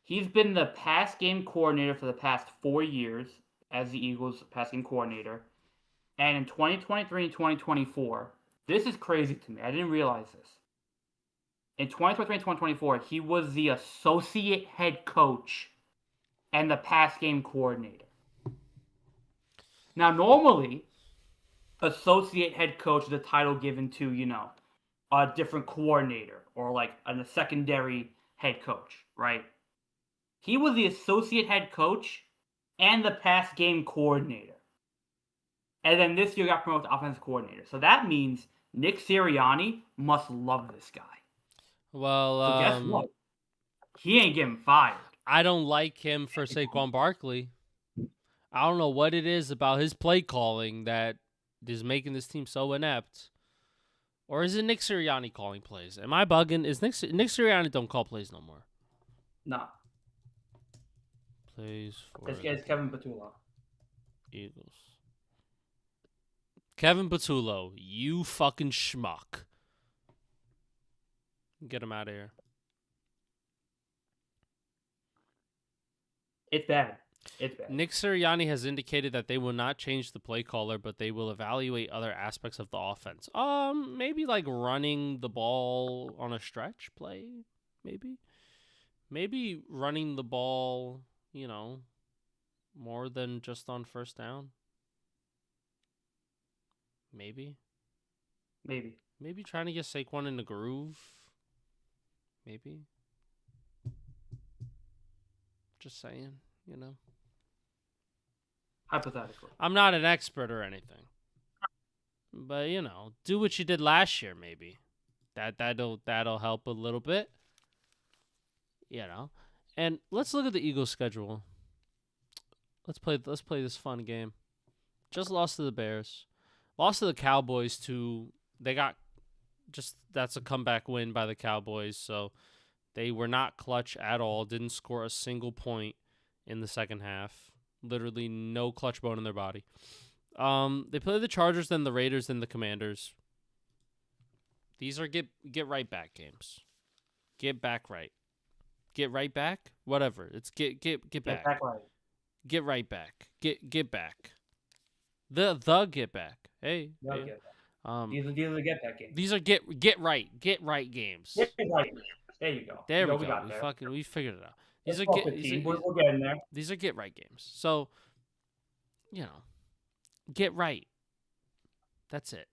He's been the pass game coordinator for the past 4 years as the Eagles pass game coordinator. And in 2023 and 2024, this is crazy to me. I didn't realize this. In 2023 and 2024, he was the associate head coach and the pass game coordinator. Now, normally, associate head coach is a title given to, a different coordinator or like a secondary head coach, right? He was the associate head coach and the pass game coordinator. And then this year got promoted to offensive coordinator. So that means Nick Sirianni must love this guy. Well, so guess what? He ain't getting fired. I don't like him for Saquon Barkley. I don't know what it is about his play calling that is making this team so inept. Or is it Nick Sirianni calling plays? Am I bugging? Is Nick Sirianni don't call plays no more? Nah. Plays for it's Kevin Patullo. Eagles. Kevin Patullo, you fucking schmuck. Get him out of here. It's bad. It's bad. Nick Sirianni has indicated that they will not change the play caller, but they will evaluate other aspects of the offense. Maybe like running the ball on a stretch play, maybe. Maybe running the ball, more than just on first down. Maybe trying to get Saquon in the groove. Maybe. Just saying, Hypothetically. I'm not an expert or anything. But, do what you did last year maybe. That'll help a little bit. And let's look at the Eagles schedule. Let's play this fun game. Just lost to the Bears. Lost to the Cowboys that's a comeback win by the Cowboys, so they were not clutch at all, didn't score a single point in the second half. Literally no clutch bone in their body. They play the Chargers, then the Raiders, then the Commanders. These are get right back games. Get back right. Get right back? Whatever. It's get back. Get back right. Get right back. Get back. The get back. Hey. These are the get back games. These are get right games. Get right. There you go. There we go. We figured it out. We're getting there. These are get right games. So, get right. That's it.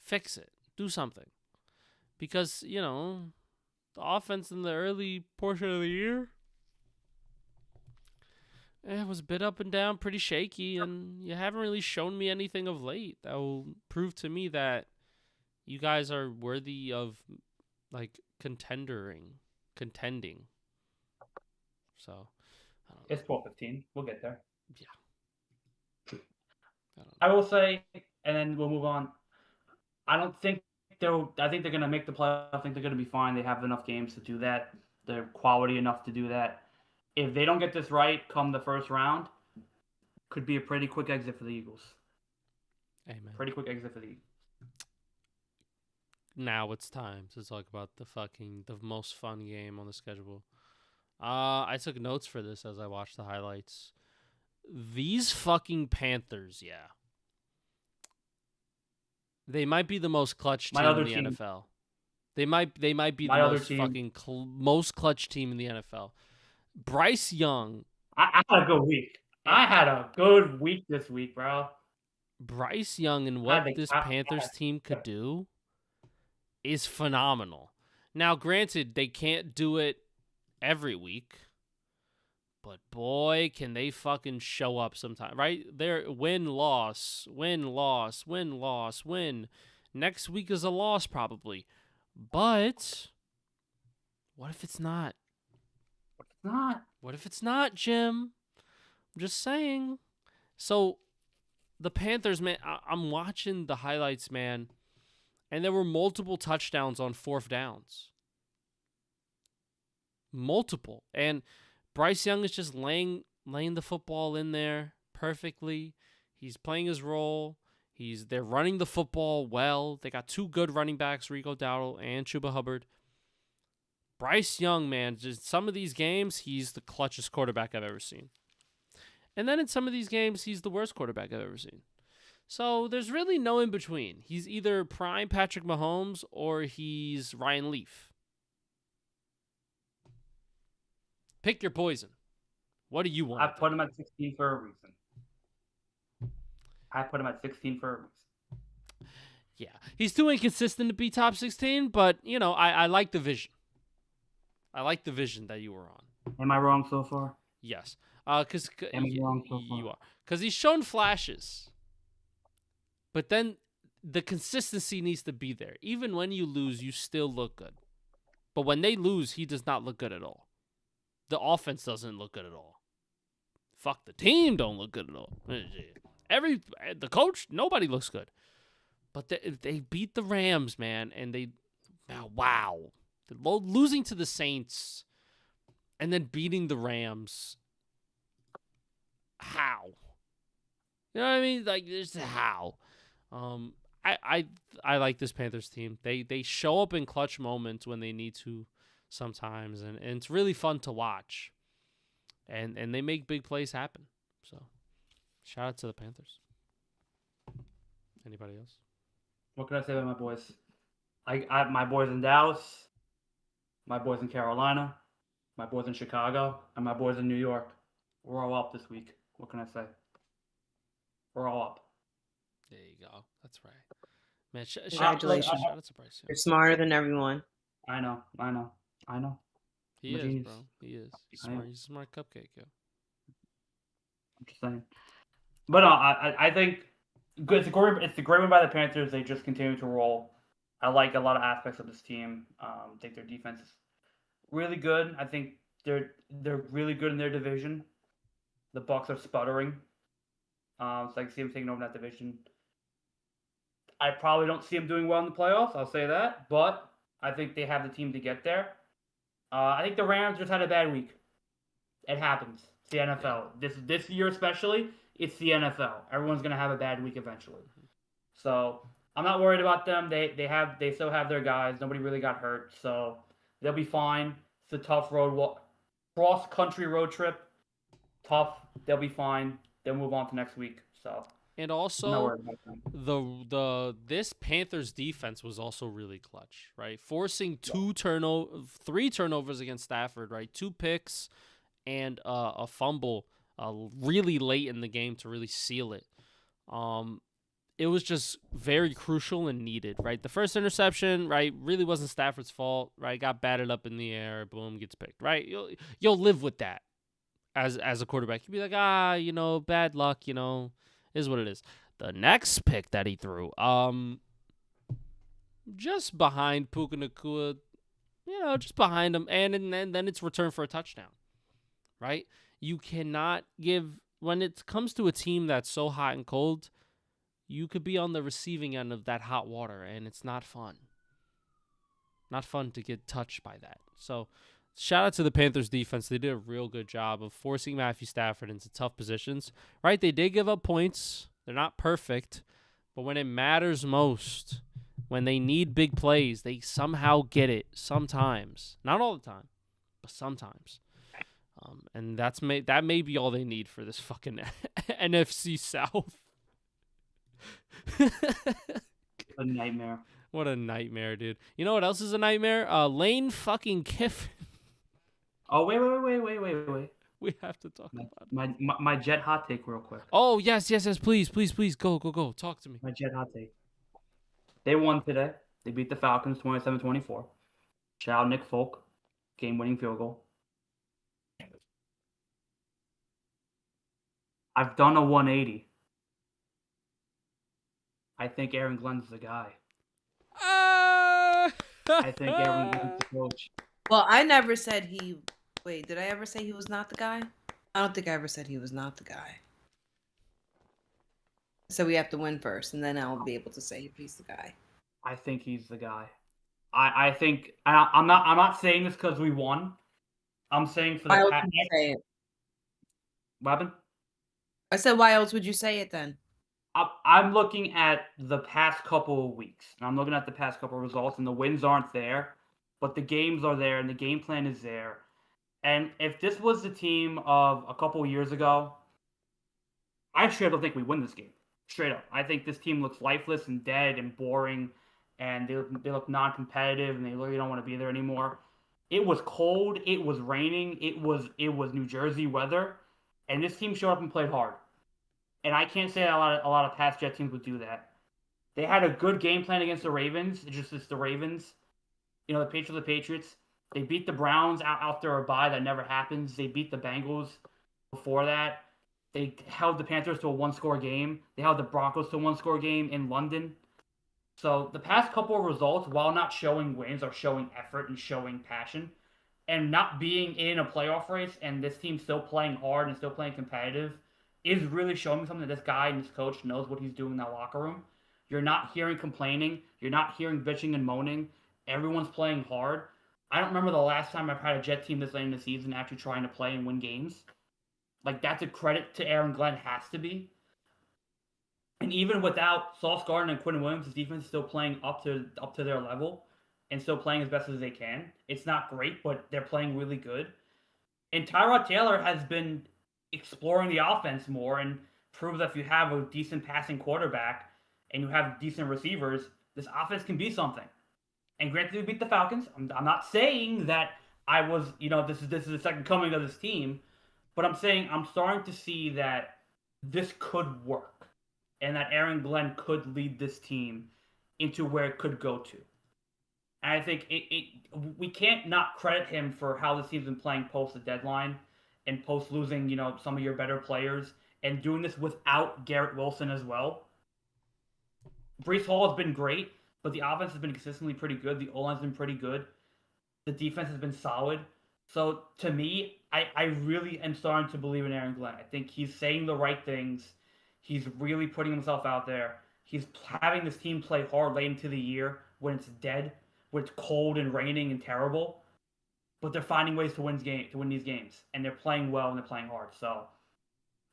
Fix it. Do something. Because, you know, the offense in the early portion of the year, it was a bit up and down, pretty shaky, and you haven't really shown me anything of late that will prove to me that you guys are worthy of, like, contending. So, I don't know. It's 12:15. We'll get there. Yeah. I will say, and then we'll move on. I think they're gonna make the playoff. I think they're gonna be fine. They have enough games to do that. They're quality enough to do that. If they don't get this right come the first round, could be a pretty quick exit for the Eagles. Amen. Pretty quick exit for the Eagles. Now it's time to talk about the most fun game on the schedule. I took notes for this as I watched the highlights. These fucking Panthers, yeah. They might be the most clutch team in the NFL. They might be the most fucking most clutch team in the NFL. Bryce Young. I had a good week. I had a good week this week, bro. Bryce Young and what this Panthers team could do is phenomenal. Now, granted, they can't do it every week, but boy, can they fucking show up sometime, right? They're win, loss. Next week is a loss probably. But what if it's not? What if it's not, Jim? I'm just saying. So the Panthers, man, I'm watching the highlights, man, and there were multiple touchdowns on fourth downs. Multiple. And Bryce Young is just laying the football in there perfectly. He's playing his role. They're running the football well. They got two good running backs, Rico Dowdle and Chuba Hubbard. Bryce Young, man, just some of these games, he's the clutchest quarterback I've ever seen. And then in some of these games, he's the worst quarterback I've ever seen. So there's really no in between. He's either prime Patrick Mahomes or he's Ryan Leaf. Pick your poison. What do you want? I put him at 16 for a reason. Yeah, he's too inconsistent to be top 16, but, you know, I like the vision. I like the vision that you were on. Am I wrong so far? Yes. Am I wrong so far? You are. Because he's shown flashes. But then the consistency needs to be there. Even when you lose, you still look good. But when they lose, he does not look good at all. The offense doesn't look good at all. Fuck, the team don't look good at all. The coach, nobody looks good. But they beat the Rams, man, and wow. Losing to the Saints and then beating the Rams. How? You know what I mean? Like, just how? I like this Panthers team. They show up in clutch moments when they need to sometimes, and it's really fun to watch. And they make big plays happen. So, shout out to the Panthers. Anybody else? What can I say about my boys? I my boys in Dallas, my boys in Carolina, my boys in Chicago, and my boys in New York. We're all up this week. What can I say? We're all up. There you go. That's right. Man, Congratulations. Shout out to Bryce. You're smarter than everyone. I know. He is, genius. bro. He is. He's smart. He's a smart cupcake, yo. I'm just saying. But I think it's a great win by the Panthers. They just continue to roll. I like a lot of aspects of this team. I think their defense is really good. I think they're really good in their division. The Bucs are sputtering. So I can see them taking over that division. I probably don't see them doing well in the playoffs. I'll say that, but I think they have the team to get there. I think the Rams just had a bad week. It happens. It's the NFL. This year especially, it's the NFL. Everyone's gonna have a bad week eventually. So I'm not worried about them. They still have their guys. Nobody really got hurt, so they'll be fine. It's a tough cross country road trip. Tough. They'll be fine. They'll move on to next week. So. And also, this Panthers defense was also really clutch, right? Forcing 3 turnovers against Stafford, right? 2 picks and a fumble really late in the game to really seal it. it was just very crucial and needed, right? The first interception, right, really wasn't Stafford's fault, right? Got batted up in the air, boom, gets picked, right? You'll live with that as a quarterback. You'll be like, bad luck, is what it is. The next pick that he threw, just behind Puka Nacua, just behind him, and then it's returned for a touchdown, right? You cannot give, when it comes to a team that's so hot and cold, you could be on the receiving end of that hot water, and it's not fun. Not fun to get touched by that. So, shout out to the Panthers defense. They did a real good job of forcing Matthew Stafford into tough positions, right? They did give up points. They're not perfect, but when it matters most, when they need big plays, they somehow get it sometimes. Not all the time, but sometimes. And that may be all they need for this fucking NFC South. A nightmare. What a nightmare, dude. You know what else is a nightmare? Lane fucking Kiffin. Oh, wait. We have to talk about it. My Jet hot take real quick. Oh, yes. Please. Go. Talk to me. My Jet hot take. They won today. They beat the Falcons 27-24. Shout out Nick Folk. Game-winning field goal. I've done a 180. I think Aaron Glenn's the guy. I think Aaron Glenn's the coach. Well, I never said he... Wait, did I ever say he was not the guy? I don't think I ever said he was not the guy. So we have to win first, and then I'll be able to say if he's the guy. I think he's the guy. I think... I'm not saying this because we won. I'm saying for the... Why else would you say it? What happened? I said, why else would you say it then? I'm looking at the past couple of weeks. And I'm looking at the past couple of results, and the wins aren't there. But the games are there, and the game plan is there. And if this was the team of a couple of years ago, I straight up don't think we win this game. Straight up. I think this team looks lifeless and dead and boring, and they look non-competitive, and they really don't want to be there anymore. It was cold. It was raining. It was New Jersey weather, and this team showed up and played hard. And I can't say a lot of past Jet teams would do that. They had a good game plan against the Ravens. It's the Ravens. The Patriots are the Patriots. They beat the Browns after a bye. That never happens. They beat the Bengals before that. They held the Panthers to a one-score game. They held the Broncos to a one-score game in London. So the past couple of results, while not showing wins, are showing effort and showing passion. And not being in a playoff race, and this team still playing hard and still playing competitive, is really showing something that this guy and this coach knows what he's doing in that locker room. You're not hearing complaining. You're not hearing bitching and moaning. Everyone's playing hard. I don't remember the last time I've had a Jet team this late in the season actually trying to play and win games. That's a credit to Aaron Glenn, has to be. And even without Sauce Gardner and Quinn Williams, his defense is still playing up to their level and still playing as best as they can. It's not great, but they're playing really good. And Tyrod Taylor has been exploring the offense more and proves that if you have a decent passing quarterback and you have decent receivers, this offense can be something. And granted, we beat the Falcons. I'm not saying that I was, this is the second coming of this team, but I'm saying I'm starting to see that this could work and that Aaron Glenn could lead this team into where it could go to. And I think we can't not credit him for how this team's been playing post the deadline and post losing, some of your better players, and doing this without Garrett Wilson as well. Breece Hall has been great, but the offense has been consistently pretty good. The O-line's been pretty good. The defense has been solid. So, to me, I really am starting to believe in Aaron Glenn. I think he's saying the right things. He's really putting himself out there. He's having this team play hard late into the year when it's dead, when it's cold and raining and terrible. But they're finding ways to win these games. And they're playing well and they're playing hard. So,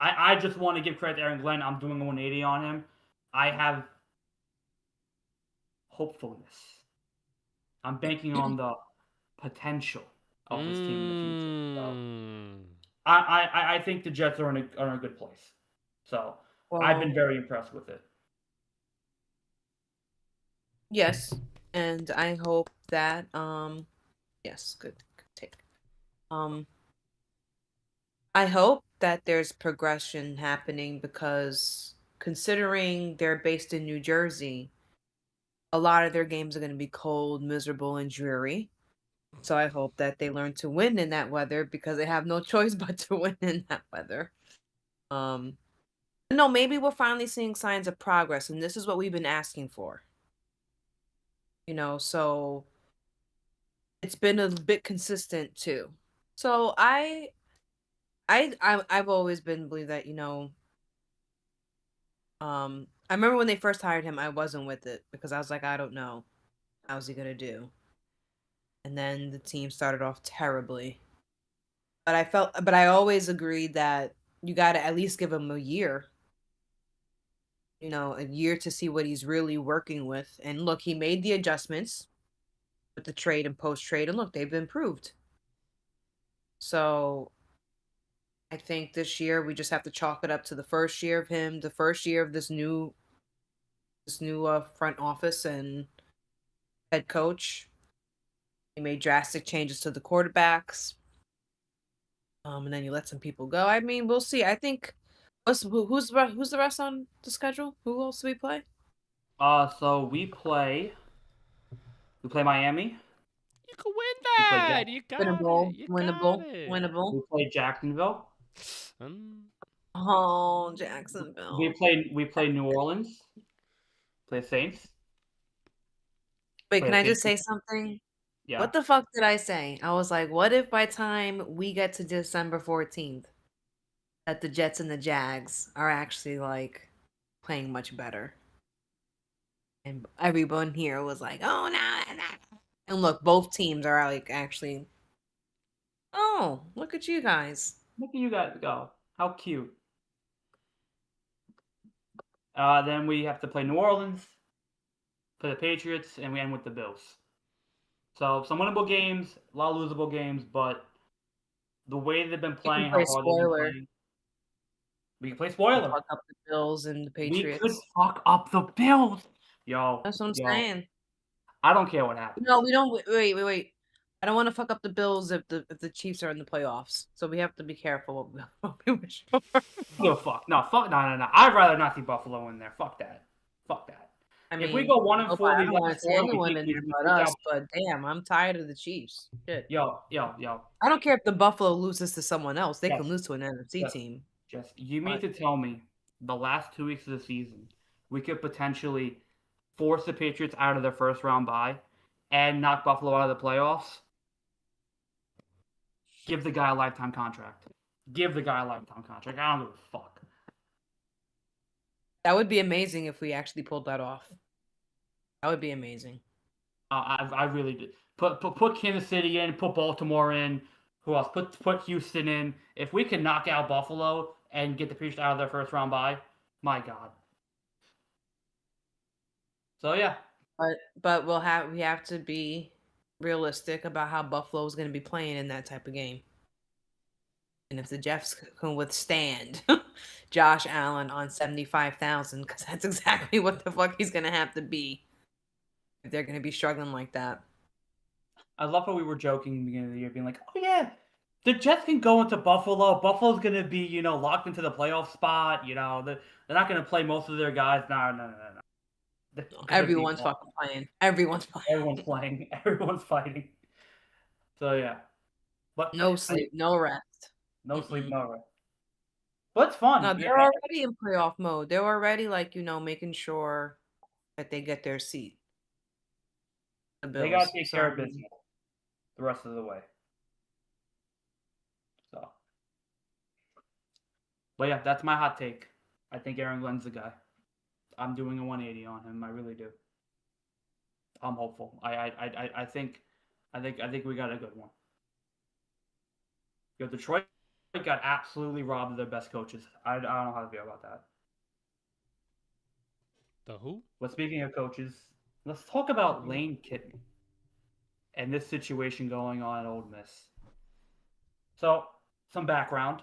I just want to give credit to Aaron Glenn. I'm doing a 180 on him. I have hopefulness. I'm banking on the potential of this team in the future. So I think the Jets are in a good place. So I've been very impressed with it. Yes, and I hope that yes, good take. I hope that there's progression happening because considering they're based in New Jersey, a lot of their games are going to be cold, miserable, and dreary. So I hope that they learn to win in that weather because they have no choice but to win in that weather. No, maybe we're finally seeing signs of progress, and this is what we've been asking for. So it's been a bit consistent too. So I've always been believe that, I remember when they first hired him, I wasn't with it because I was like, I don't know. How's he gonna do? And then the team started off terribly. But I always agreed that you gotta at least give him a year. A year to see what he's really working with. And look, he made the adjustments with the trade and post trade, and look, they've improved. So I think this year we just have to chalk it up to the first year of him, the first year of this new front office and head coach. He made drastic changes to the quarterbacks. And then you let some people go. I mean, we'll see. I think who's the rest on the schedule? Who else do we play? So we play Miami. You can win We play that. You got Winnable, it. You got winnable, it. winnable. We play Jacksonville. Oh, Jacksonville. We play New Orleans. Play Saints. Wait, Play can I just say Patriots. something? Yeah. What the fuck did I say? I was like, what if by time we get to December 14th, that the Jets and the Jags are actually like playing much better? And everyone here was like, oh, no. And look, both teams are like actually, oh, look at you guys. Look at you guys go. How cute. Then we have to play New Orleans, play the Patriots, and we end with the Bills. So some winnable games, a lot of losable games, but the way they've been You can playing, play how hard they've been spoiler. playing. We can play spoiler. Fuck up the Bills and the We could Patriots. fuck up the Bills. Yo. That's what I'm saying. I don't care what happens. No, we don't. Wait. I don't want to fuck up the Bills if the Chiefs are in the playoffs. So we have to be careful what we wish for. No, fuck. No. I'd rather not see Buffalo in there. Fuck that. I If we mean, go 1-4, I these don't want last to see four, anyone in we there take but us. out. But damn, I'm tired of the Chiefs. Shit. Yo. I don't care if the Buffalo loses to someone else. They Yes. can lose to an NFC team. Just you mean to tell me the last 2 weeks of the season we could potentially force the Patriots out of their first round bye and knock Buffalo out of the playoffs? Give the guy a lifetime contract. I don't give a fuck. That would be amazing if we actually pulled that off. That would be amazing. I really did. Put Kansas City in, put Baltimore in. Who else? Put Houston in. If we can knock out Buffalo and get the Patriots out of their first round bye, my God. So yeah. But we have to be realistic about how Buffalo's going to be playing in that type of game. And if the Jets can withstand Josh Allen on 75,000, because that's exactly what the fuck he's going to have to be if they're going to be struggling like that. I love how we were joking in the beginning of the year, being like, oh yeah, the Jets can go into Buffalo. Buffalo's going to be, locked into the playoff spot. They're not going to play most of their guys. No. Everyone's fucking playing. Everyone's playing. Everyone's playing. Everyone's fighting. So yeah. But no sleep, no rest. No sleep, no rest. But it's fun. No, they're already in playoff mode. They're already making sure that they get their seat. They gotta take care of business the rest of the way. So. But yeah, that's my hot take. I think Aaron Glenn's the guy. I'm doing a 180 on him. I really do. I'm hopeful. I think we got a good one. Detroit got absolutely robbed of their best coaches. I don't know how to feel about that. The who? But speaking of coaches, let's talk about Lane Kiffin and this situation going on at Ole Miss. So, some background.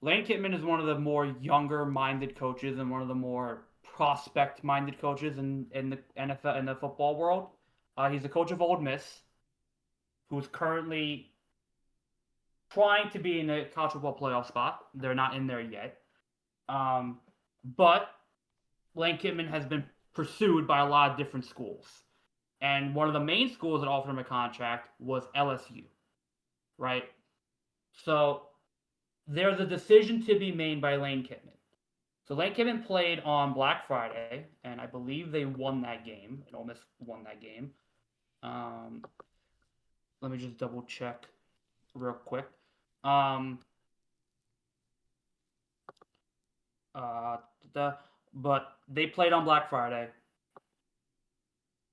Lane Kiffin is one of the more younger-minded coaches and one of the more prospect-minded coaches in the NFL, in the football world. He's the coach of Ole Miss, who's currently trying to be in a college football playoff spot. They're not in there yet. But Lane Kiffin has been pursued by a lot of different schools. And one of the main schools that offered him a contract was LSU, right? So there's a decision to be made by Lane Kiffin. So Lane Kiffin played on Black Friday, and I believe they won that game. And Ole Miss won that game. Let me just double check real quick. But they played on Black Friday.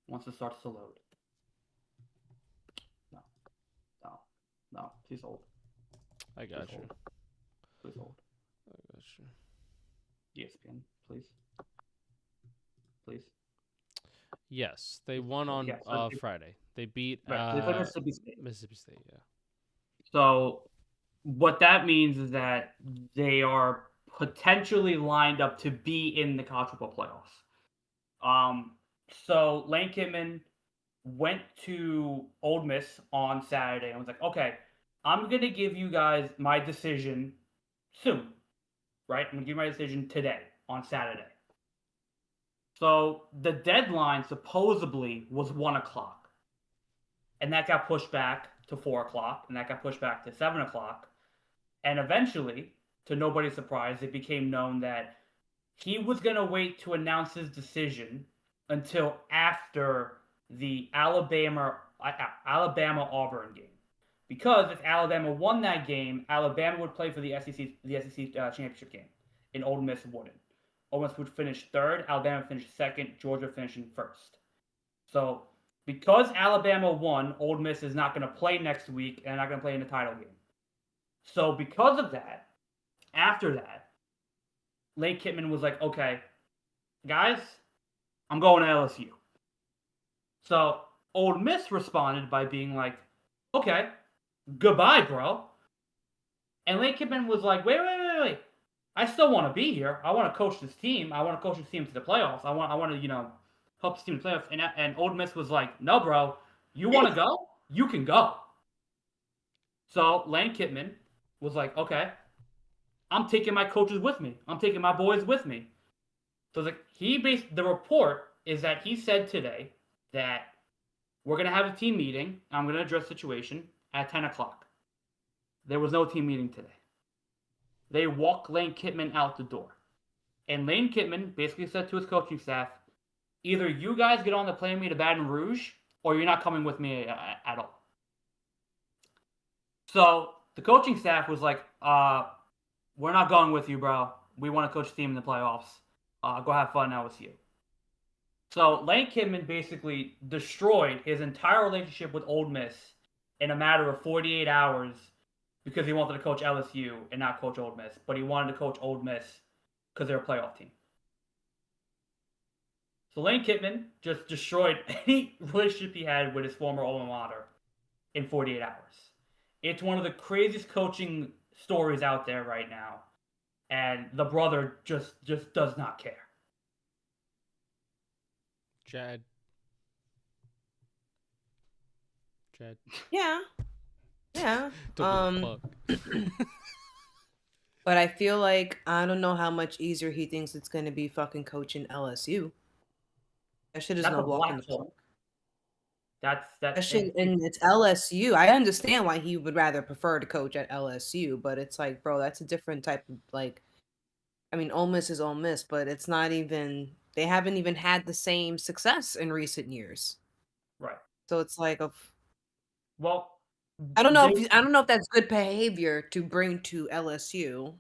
Once it starts to load. No. Please hold. I got you. Please hold. I got you. ESPN, please. Please. Yes, they won on Friday. They beat they played Mississippi State. Mississippi State, yeah. So what that means is that they are potentially lined up to be in the college football playoffs. So Lane Kiffin went to Ole Miss on Saturday and was like, okay, I'm going to give you guys my decision soon, right? I'm going to give you my decision today on Saturday. So the deadline supposedly was 1 o'clock. And that got pushed back to 4 o'clock. And that got pushed back to 7 o'clock. And eventually, to nobody's surprise, it became known that he was going to wait to announce his decision until after the Alabama-Auburn game. Because if Alabama won that game, Alabama would play for the SEC championship game, and Ole Miss wouldn't. Ole Miss would finish third, Alabama finished second, Georgia finishing first. So because Alabama won, Ole Miss is not going to play next week, and not going to play in the title game. So because of that, after that, Lane Kiffin was like, okay, guys, I'm going to LSU. So Ole Miss responded by being like, okay, goodbye, bro. And Lane Kiffin was like, wait. I still want to be here. I want to coach this team. I want to coach this team to the playoffs. I want to, help this team to the playoffs. And Ole Miss was like, no, bro. You want to go? You can go. So Lane Kiffin was like, okay, I'm taking my coaches with me. I'm taking my boys with me. So the report is that he said today that we're going to have a team meeting. I'm going to address the situation at 10 o'clock. There was no team meeting today. They walked Lane Kiffin out the door. And Lane Kiffin basically said to his coaching staff, either you guys get on the plane with me to Baton Rouge, or you're not coming with me at all. So the coaching staff was like, we're not going with you, bro. We want to coach the team in the playoffs. Go have fun now with you. So Lane Kiffin basically destroyed his entire relationship with Ole Miss in a matter of 48 hours because he wanted to coach LSU and not coach Ole Miss. But he wanted to coach Ole Miss because they're a playoff team. So Lane Kiffin just destroyed any relationship he had with his former alma mater in 48 hours. It's one of the craziest coaching stories out there right now. And the brother just does not care. Chad. Yeah. Fuck. But I feel like I don't know how much easier he thinks it's going to be fucking coaching LSU. That shit is no walk in the park. That shit, and it's LSU. I understand why he would rather prefer to coach at LSU, but it's like, bro, that's a different type of Ole Miss is Ole Miss, but it's not even. They haven't even had the same success in recent years. Right. So it's like well, I don't know if that's good behavior to bring to LSU.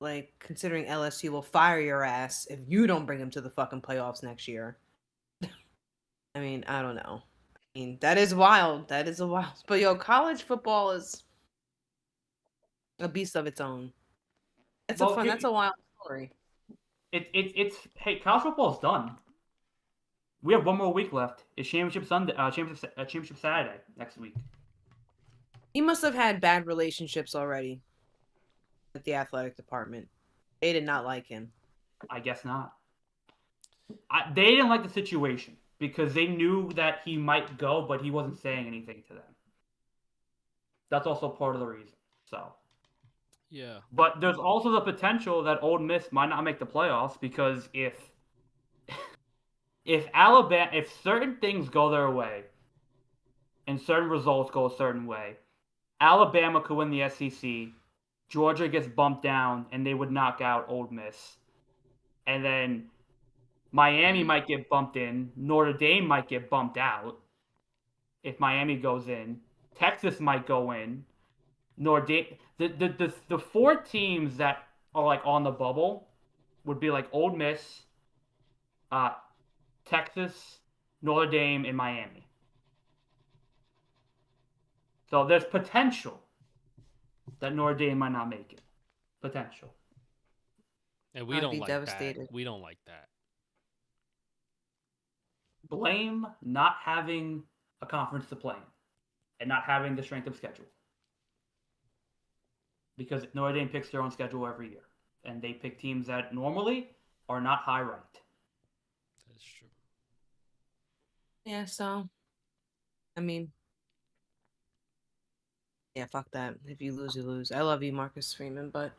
Like, considering LSU will fire your ass if you don't bring him to the fucking playoffs next year. I mean, I don't know. I mean, that is wild. That is a wild. But college football is a beast of its own. That's that's a wild story. Hey, college football is done. We have one more week left. It's championship Sunday, championship Saturday next week. He must have had bad relationships already with the athletic department. They did not like him. I guess not. They didn't like the situation because they knew that he might go, but he wasn't saying anything to them. That's also part of the reason. So, Yeah. But there's also the potential that Ole Miss might not make the playoffs because if Alabama, if certain things go their way and certain results go a certain way, Alabama could win the SEC. Georgia gets bumped down, and they would knock out Ole Miss. And then Miami might get bumped in. Notre Dame might get bumped out if Miami goes in. Texas might go in. Notre Dame. The four teams that are like on the bubble would be like Ole Miss, Texas, Notre Dame, and Miami. So there's potential that Notre Dame might not make it. Potential. And we I'd don't be like devastated. that. We don't like that. Blame not having a conference to play in and not having the strength of schedule. Because Notre Dame picks their own schedule every year. And they pick teams that normally are not high ranked. That's true. Yeah, so I mean, yeah, fuck that. If you lose, you lose. I love you, Marcus Freeman, but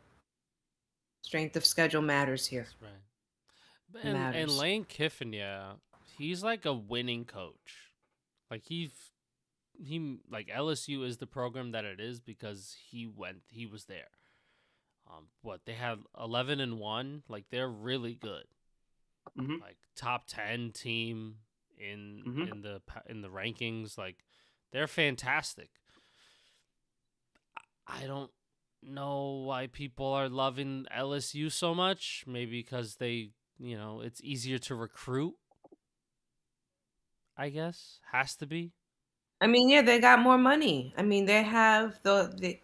strength of schedule matters here. That's right. And Matters. Lane Kiffin, yeah, he's like a winning coach. Like he like LSU is the program that it is because he was there. What they had 11-1, like they're really good. Mm-hmm. Like top 10 team in the rankings, like they're fantastic. I don't know why people are loving LSU so much. Maybe because they, it's easier to recruit. I guess has to be. I mean, yeah, they got more money. I mean, they have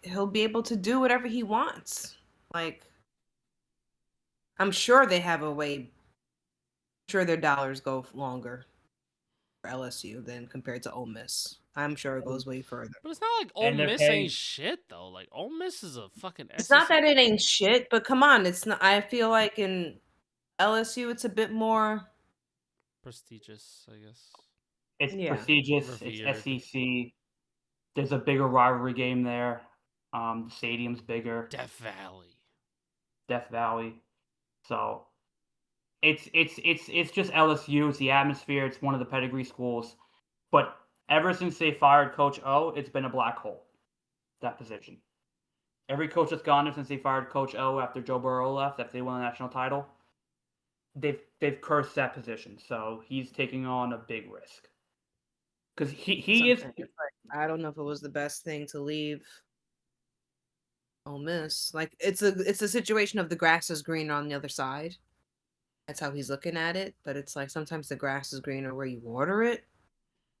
he'll be able to do whatever he wants. Like, I'm sure they have a way. I'm sure their dollars go longer for LSU than compared to Ole Miss. I'm sure it goes way further. But it's not like Ole Miss ain't shit though. Like Ole Miss is a fucking. It's not that it ain't shit, but come on, it's not. I feel like in LSU, it's a bit more prestigious, I guess. It's prestigious. Revered. It's SEC. There's a bigger rivalry game there. The stadium's bigger. Death Valley. So it's just LSU. It's the atmosphere. It's one of the pedigree schools. But ever since they fired Coach O, it's been a black hole. That position. Every coach that's gone there since they fired Coach O after Joe Burrow left, after they won the national title, they've cursed that position. So he's taking on a big risk. Because he is. Like, I don't know if it was the best thing to leave Ole Miss. Like it's a situation of the grass is greener on the other side. That's how he's looking at it. But it's like sometimes the grass is greener where you water it.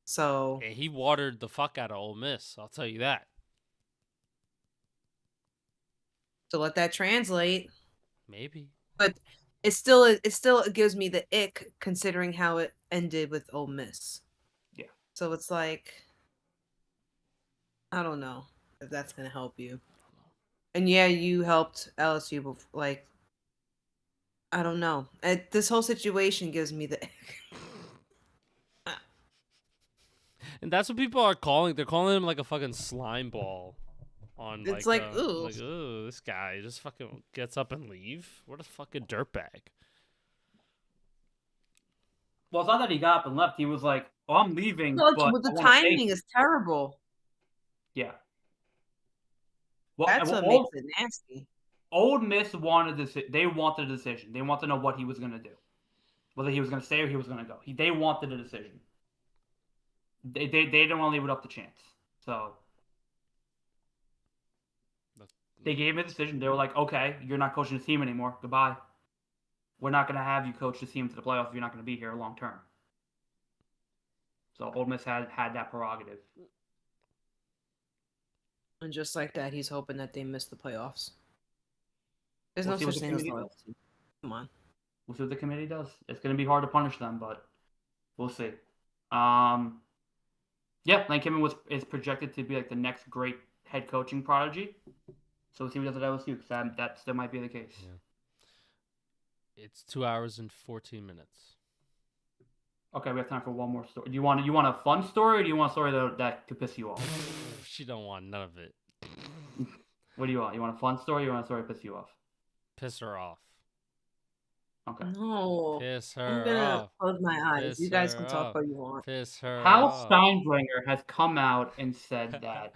So and he watered the fuck out of Ole Miss. I'll tell you that. To let that translate, maybe. But it still gives me the ick considering how it ended with Ole Miss. Yeah. So it's like, I don't know if that's gonna help you. And yeah, you helped LSU before, like, I don't know. This whole situation gives me the ick. And that's what people are calling. They're calling him like a fucking slime ball. It's like, ooh. Like, ooh, this guy just fucking gets up and leave. What a fucking dirtbag. Well, it's not that he got up and left. He was like, "Oh, I'm leaving." No, but the timing is terrible. Yeah. Well, that's what makes it nasty. Ole Miss wanted this. They wanted a decision. They wanted to know what he was going to do, whether he was going to stay or he was going to go. They wanted a decision. They didn't want to leave it up to chance. So they gave him a decision. They were like, "Okay, you're not coaching the team anymore. Goodbye. We're not going to have you coach the team to the playoffs if you're not going to be here long term." So Ole Miss had that prerogative. And just like that, he's hoping that they miss the playoffs. There's no such thing as loyalty. Come on. We'll see what the committee does. It's going to be hard to punish them, but we'll see. Yeah, Lane Kiffin is projected to be like the next great head coaching prodigy. So we'll see what he does at LSU, because that still might be the case. Yeah. It's 2 hours and 14 minutes. Okay, we have time for one more story. Do you want a fun story, or do you want a story that could piss you off? She don't want none of it. What do you want? You want a fun story? Or you want a story to piss you off? Piss her off. Okay. No. Piss her I'm gonna off. close my eyes. Piss You guys her can talk off. all you want. Piss her Hal off. Steinbrenner has come out and said that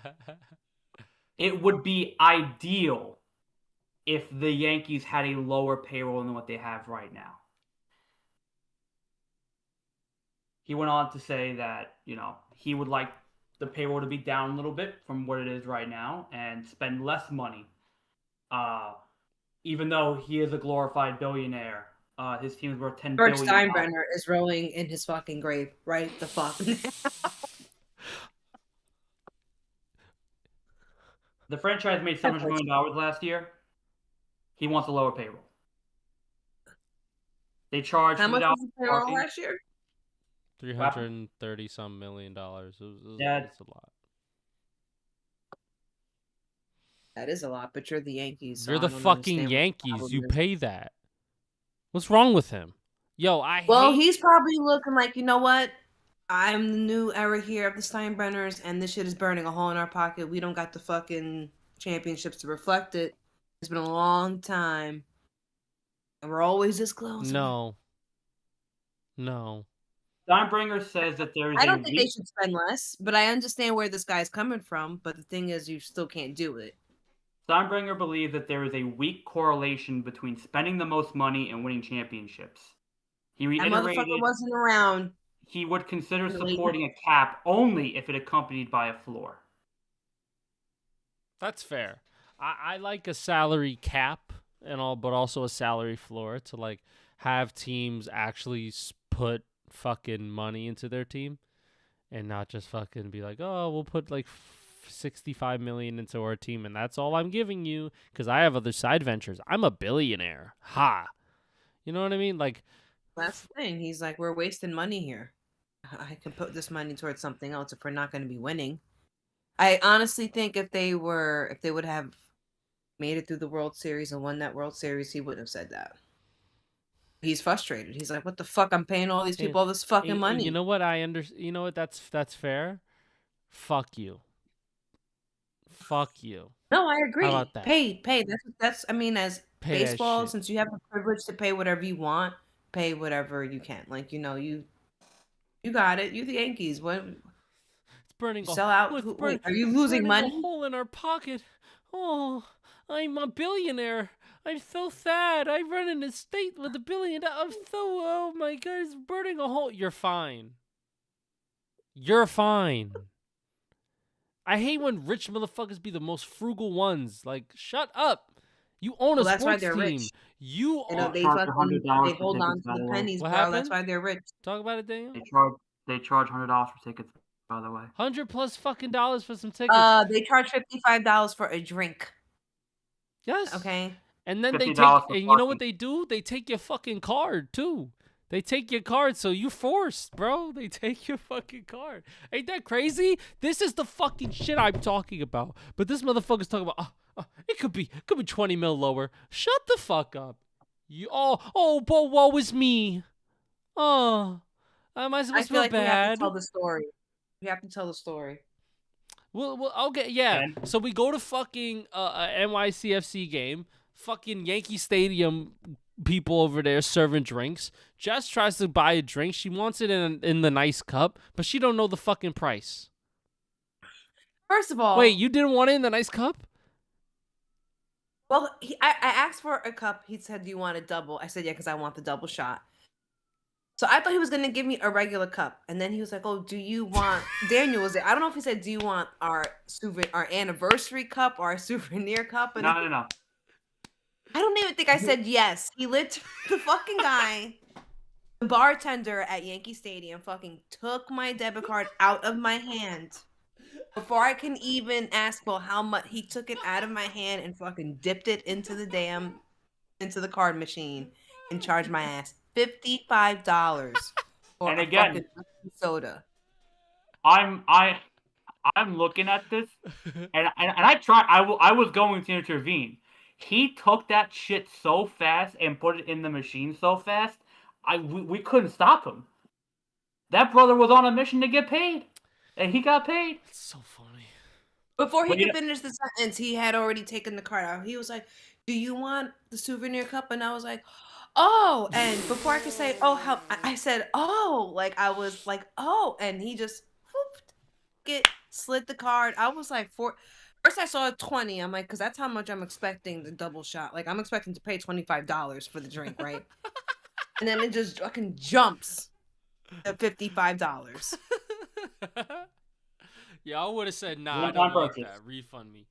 it would be ideal if the Yankees had a lower payroll than what they have right now. He went on to say that, he would like the payroll to be down a little bit from what it is right now and spend less money. Even though he is a glorified billionaire, his team is worth $10 George billion. Steinbrenner is rolling in his fucking grave right the fuck now. The franchise made $700 million last year. He wants a lower payroll. They charge How much $50 was the payroll parking. last year? $330 million. It's a lot. That is a lot, but you're the Yankees. So You're I the don't fucking understand what the Yankees. problem You is. pay that. What's wrong with him? Yo, Well, he's probably looking like, you know what? I'm the new era here of the Steinbrenners, and this shit is burning a hole in our pocket. We don't got the fucking championships to reflect it. It's been a long time, and we're always this close. No. Steinbrenner says that there is I don't think they should spend less, but I understand where this guy's coming from. But the thing is, you still can't do it. Steinbrenner believes that there is a weak correlation between spending the most money and winning championships. He That reiterated motherfucker wasn't around. he would consider Really? supporting a cap only if it accompanied by a floor. That's fair. I like a salary cap and all, but also a salary floor to like have teams actually put fucking money into their team and not just fucking be like, oh, we'll put like 65 million into our team and that's all I'm giving you because I have other side ventures. I'm a billionaire. Ha. You know what I mean? Like, That's the thing. He's like, we're wasting money here. I can put this money towards something else if we're not going to be winning. I honestly think if they would have made it through the World Series and won that World Series, he wouldn't have said that. He's frustrated. He's like, what the fuck? I'm paying all these people all this fucking money. You know what? You know what? That's fair. Fuck you. Fuck you. No, I agree. How about that? Pay. That's. I mean, as Pay baseball, since you have the privilege to pay whatever you want, pay whatever you can. Like you got it. You the Yankees. What? It's burning. Sell out. Wait, are you losing money? A hole in our pocket. Oh, I'm a billionaire. I'm so sad. I run an estate with $1 billion. Oh my God, it's burning a hole. You're fine. You're fine. I hate when rich motherfuckers be the most frugal ones. Like, shut up. You own a That's why sports they're team. rich. You own. They hold on to the pennies, What bro. happened? That's why they're rich. Talk about it, Daniel. They charge $100 for tickets, by the way. $100+ fucking dollars for some tickets. They charge $55 for a drink. Yes. Okay. And then they take, and you know what they do? They take your fucking card too. They take your card, so you forced, bro. They take your fucking card. Ain't that crazy? This is the fucking shit I'm talking about. But this motherfucker's talking about. It could be 20 mil lower. Shut the fuck up. But woe is me. Oh, am I supposed to feel like bad? We have to tell the story. We have to tell the story. Well, okay, yeah. So we go to fucking NYCFC game. Fucking Yankee Stadium people over there serving drinks. Jess tries to buy a drink. She wants it in the nice cup, but she don't know the fucking price. First of all, wait, you didn't want it in the nice cup? Well, I asked for a cup. He said, "Do you want a double?" I said, "Yeah, because I want the double shot." So I thought he was gonna give me a regular cup, and then he was like, "Oh, do you want?" Daniel was there. I don't know if he said, "Do you want our anniversary cup or our souvenir cup?" And No. I don't even think I said yes. He lit the fucking guy, the bartender at Yankee Stadium, fucking took my debit card out of my hand before I can even ask for how much. He took it out of my hand and fucking dipped it into the card machine and charged my ass $55 for a fucking soda. I'm looking at this, and I tried. I was going to intervene. He took that shit so fast and put it in the machine so fast, we couldn't stop him. That brother was on a mission to get paid, and he got paid. It's so funny. Before he But you could know, finish the sentence, he had already taken the card out. He was like, "Do you want the souvenir cup?" And I was like, "Oh!" And before I could say, "Oh, how," I said, "Oh!" Like I was like, "Oh!" And he just slid the card. I was like, First I saw a 20. I'm like, because that's how much I'm expecting the double shot. Like I'm expecting to pay $25 for the drink, right? And then it just fucking jumps to $55. Yeah, I would have said, nah, I one-time don't want purchase. that. Refund me.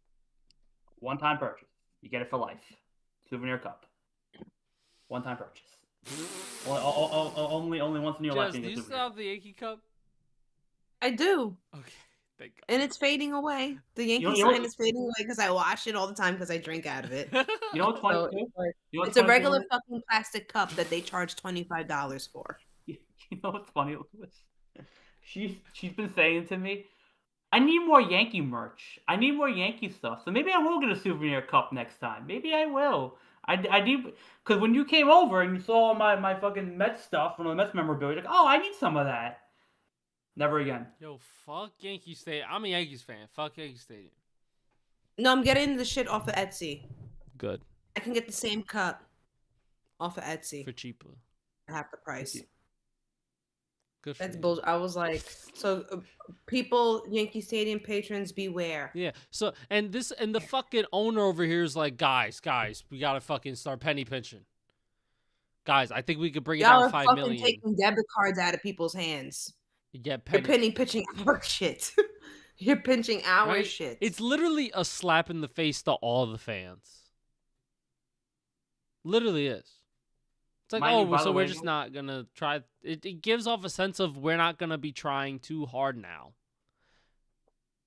One-time purchase. You get it for life. Souvenir cup. One-time purchase. Only once in your life Jess, you do get you a still souvenir have cup. the Yankee cup? I do. Okay, thank And it's fading away. The Yankee You know sign is fading away because I wash it all the time because I drink out of it. God. You know what's funny So too? it's like You know what's it's a funny too, regular Louis? fucking plastic cup that they charge $25 for. You know what's funny, Louis? She's been saying to me, I need more Yankee merch. I need more Yankee stuff. So maybe I will get a souvenir cup next time. Maybe I will. I need, because when you came over and you saw my fucking Mets stuff, one of the Mets memorabilia, you're like, oh, I need some of that. Never again. Yo, fuck Yankee Stadium. I'm a Yankees fan. Fuck Yankee Stadium. No, I'm getting the shit off of Etsy. Good. I can get the same cup off of Etsy For cheaper. at half the price. Good for That's you. bullshit. I was like, so people, Yankee Stadium patrons, beware. Yeah. So and the fucking owner over here is like, guys, we gotta fucking start penny pinching. Guys, I think we could bring it Y'all down are 5 fucking million. taking debit cards out of people's hands. You get You're penny. pinching our shit. You're pinching our Right? shit. It's literally a slap in the face to all the fans. Literally is. It's like, Mind you, oh, by so the we're way, just not gonna try. It gives off a sense of we're not gonna be trying too hard now.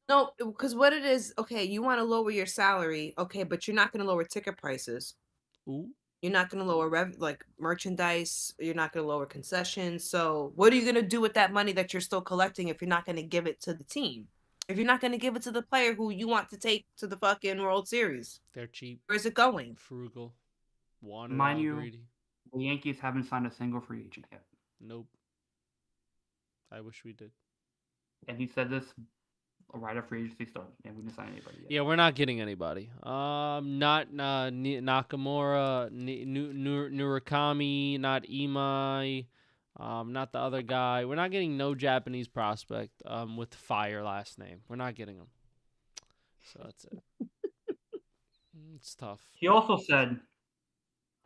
No, because what it is, okay, you want to lower your salary, okay, but you're not going to lower ticket prices. Ooh. You're not going to lower like merchandise. You're not going to lower concessions. So what are you going to do with that money that you're still collecting if you're not going to give it to the team? If you're not going to give it to the player who you want to take to the fucking World Series? They're cheap. Where's it going? Frugal. Want it mind all, you, greedy. the Yankees haven't signed a single free agent yet. Nope. I wish we did. And he said this right after free agency started, and we didn't sign anybody yet. Yeah, we're not getting anybody. Not Nakamura, Nurakami, not Imai, not the other guy. We're not getting no Japanese prospect with fire last name. We're not getting him. So that's it. It's tough. He also said,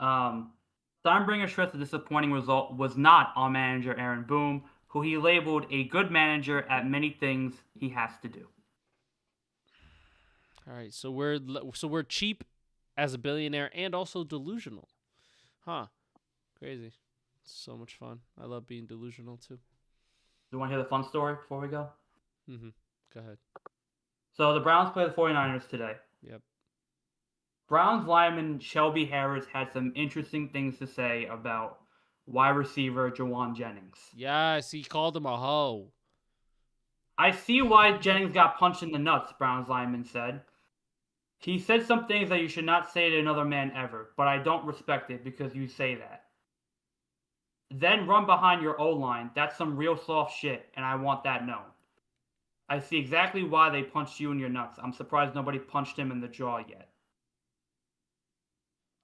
Steinbrenner stressed the disappointing result was not on manager Aaron Boone, who he labeled a good manager at many things he has to do. All right, so we're cheap as a billionaire and also delusional, huh? Crazy. So much fun. I love being delusional too. Do you want to hear the fun story before we go? Mm-hmm. Go ahead. So the Browns play the 49ers today. Yep. Browns lineman Shelby Harris had some interesting things to say about wide receiver Jawan Jennings. Yes, he called him a hoe. I see why Jennings got punched in the nuts, Browns lineman said. He said some things that you should not say to another man ever, but I don't respect it because you say that. Then run behind your O-line. That's some real soft shit, and I want that known. I see exactly why they punched you in your nuts. I'm surprised nobody punched him in the jaw yet.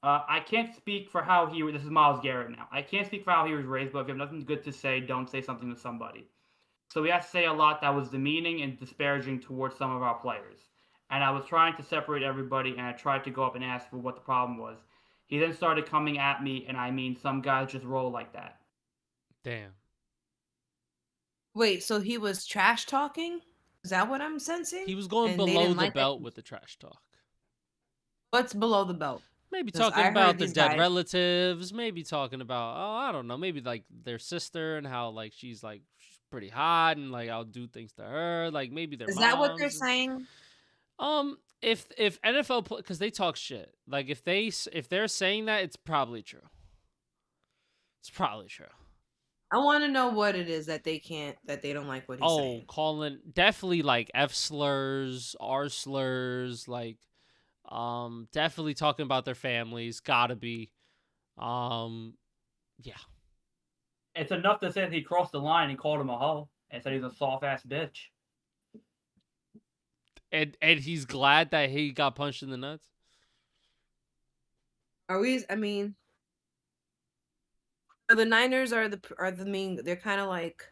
I can't speak for how he... This is Myles Garrett now. I can't speak for how he was raised, but if you have nothing good to say, don't say something to somebody. So we have to say a lot that was demeaning and disparaging towards some of our players. And I was trying to separate everybody, and I tried to go up and ask for what the problem was. He then started coming at me, and I mean, some guys just roll like that. Damn. Wait, so he was trash talking? Is that what I'm sensing? He was going And they below didn't the like belt that? with the trash talk. What's below the belt? Maybe 'Cause talking I about heard their these dead guys- relatives. Maybe talking about, I don't know, maybe like their sister and how like she's pretty hot and like I'll do things to her. Like maybe their Is that what they're moms. saying? If NFL because they talk shit. Like if they're saying that, it's probably true. It's probably true. I want to know what it is that they don't like what he's saying. Calling definitely like F slurs, R slurs, like definitely talking about their families. Gotta be. Yeah. It's enough to say that he crossed the line and called him a hoe and said he's a soft-ass bitch. And he's glad that he got punched in the nuts. Are we? I mean, the Niners are the mean. They're kind of like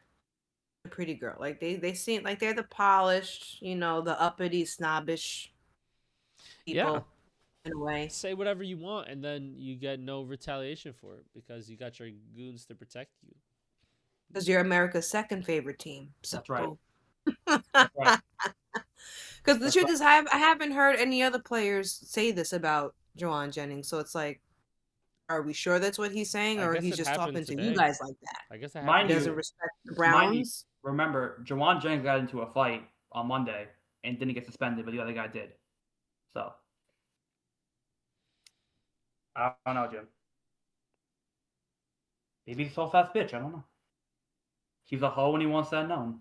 a pretty girl. Like they seem like they're the polished, the uppity, snobbish people in a way. Say whatever you want, and then you get no retaliation for it because you got your goons to protect you. Because you're America's second favorite team. So. That's right. That's right. Because the truth is, I haven't heard any other players say this about Juwan Jennings. So it's like, are we sure that's what he's saying, or he's just talking to you guys like that? I guess he doesn't respect the Browns. Remember, Juwan Jennings got into a fight on Monday and didn't get suspended, but the other guy did. So I don't know, Jim. Maybe he's a soft ass bitch. I don't know. He's a hoe and he wants that known.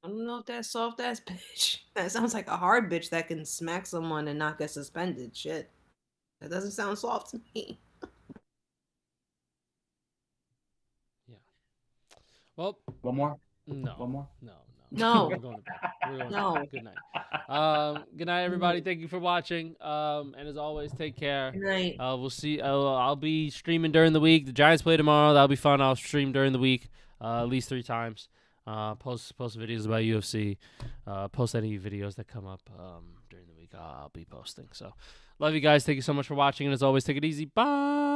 I don't know if that's soft ass bitch. That sounds like a hard bitch that can smack someone and not get suspended. Shit. That doesn't sound soft to me. Yeah. Well, one more? No. One more? No. We're going to bed. No. Good night. Good night, everybody. Thank you for watching. And as always, take care. Good night. We'll see. I'll be streaming during the week. The Giants play tomorrow. That'll be fun. I'll stream during the week at least 3 times. Post videos about UFC. Post any videos that come up during the week. I'll be posting. So, love you guys. Thank you so much for watching. And as always, take it easy. Bye.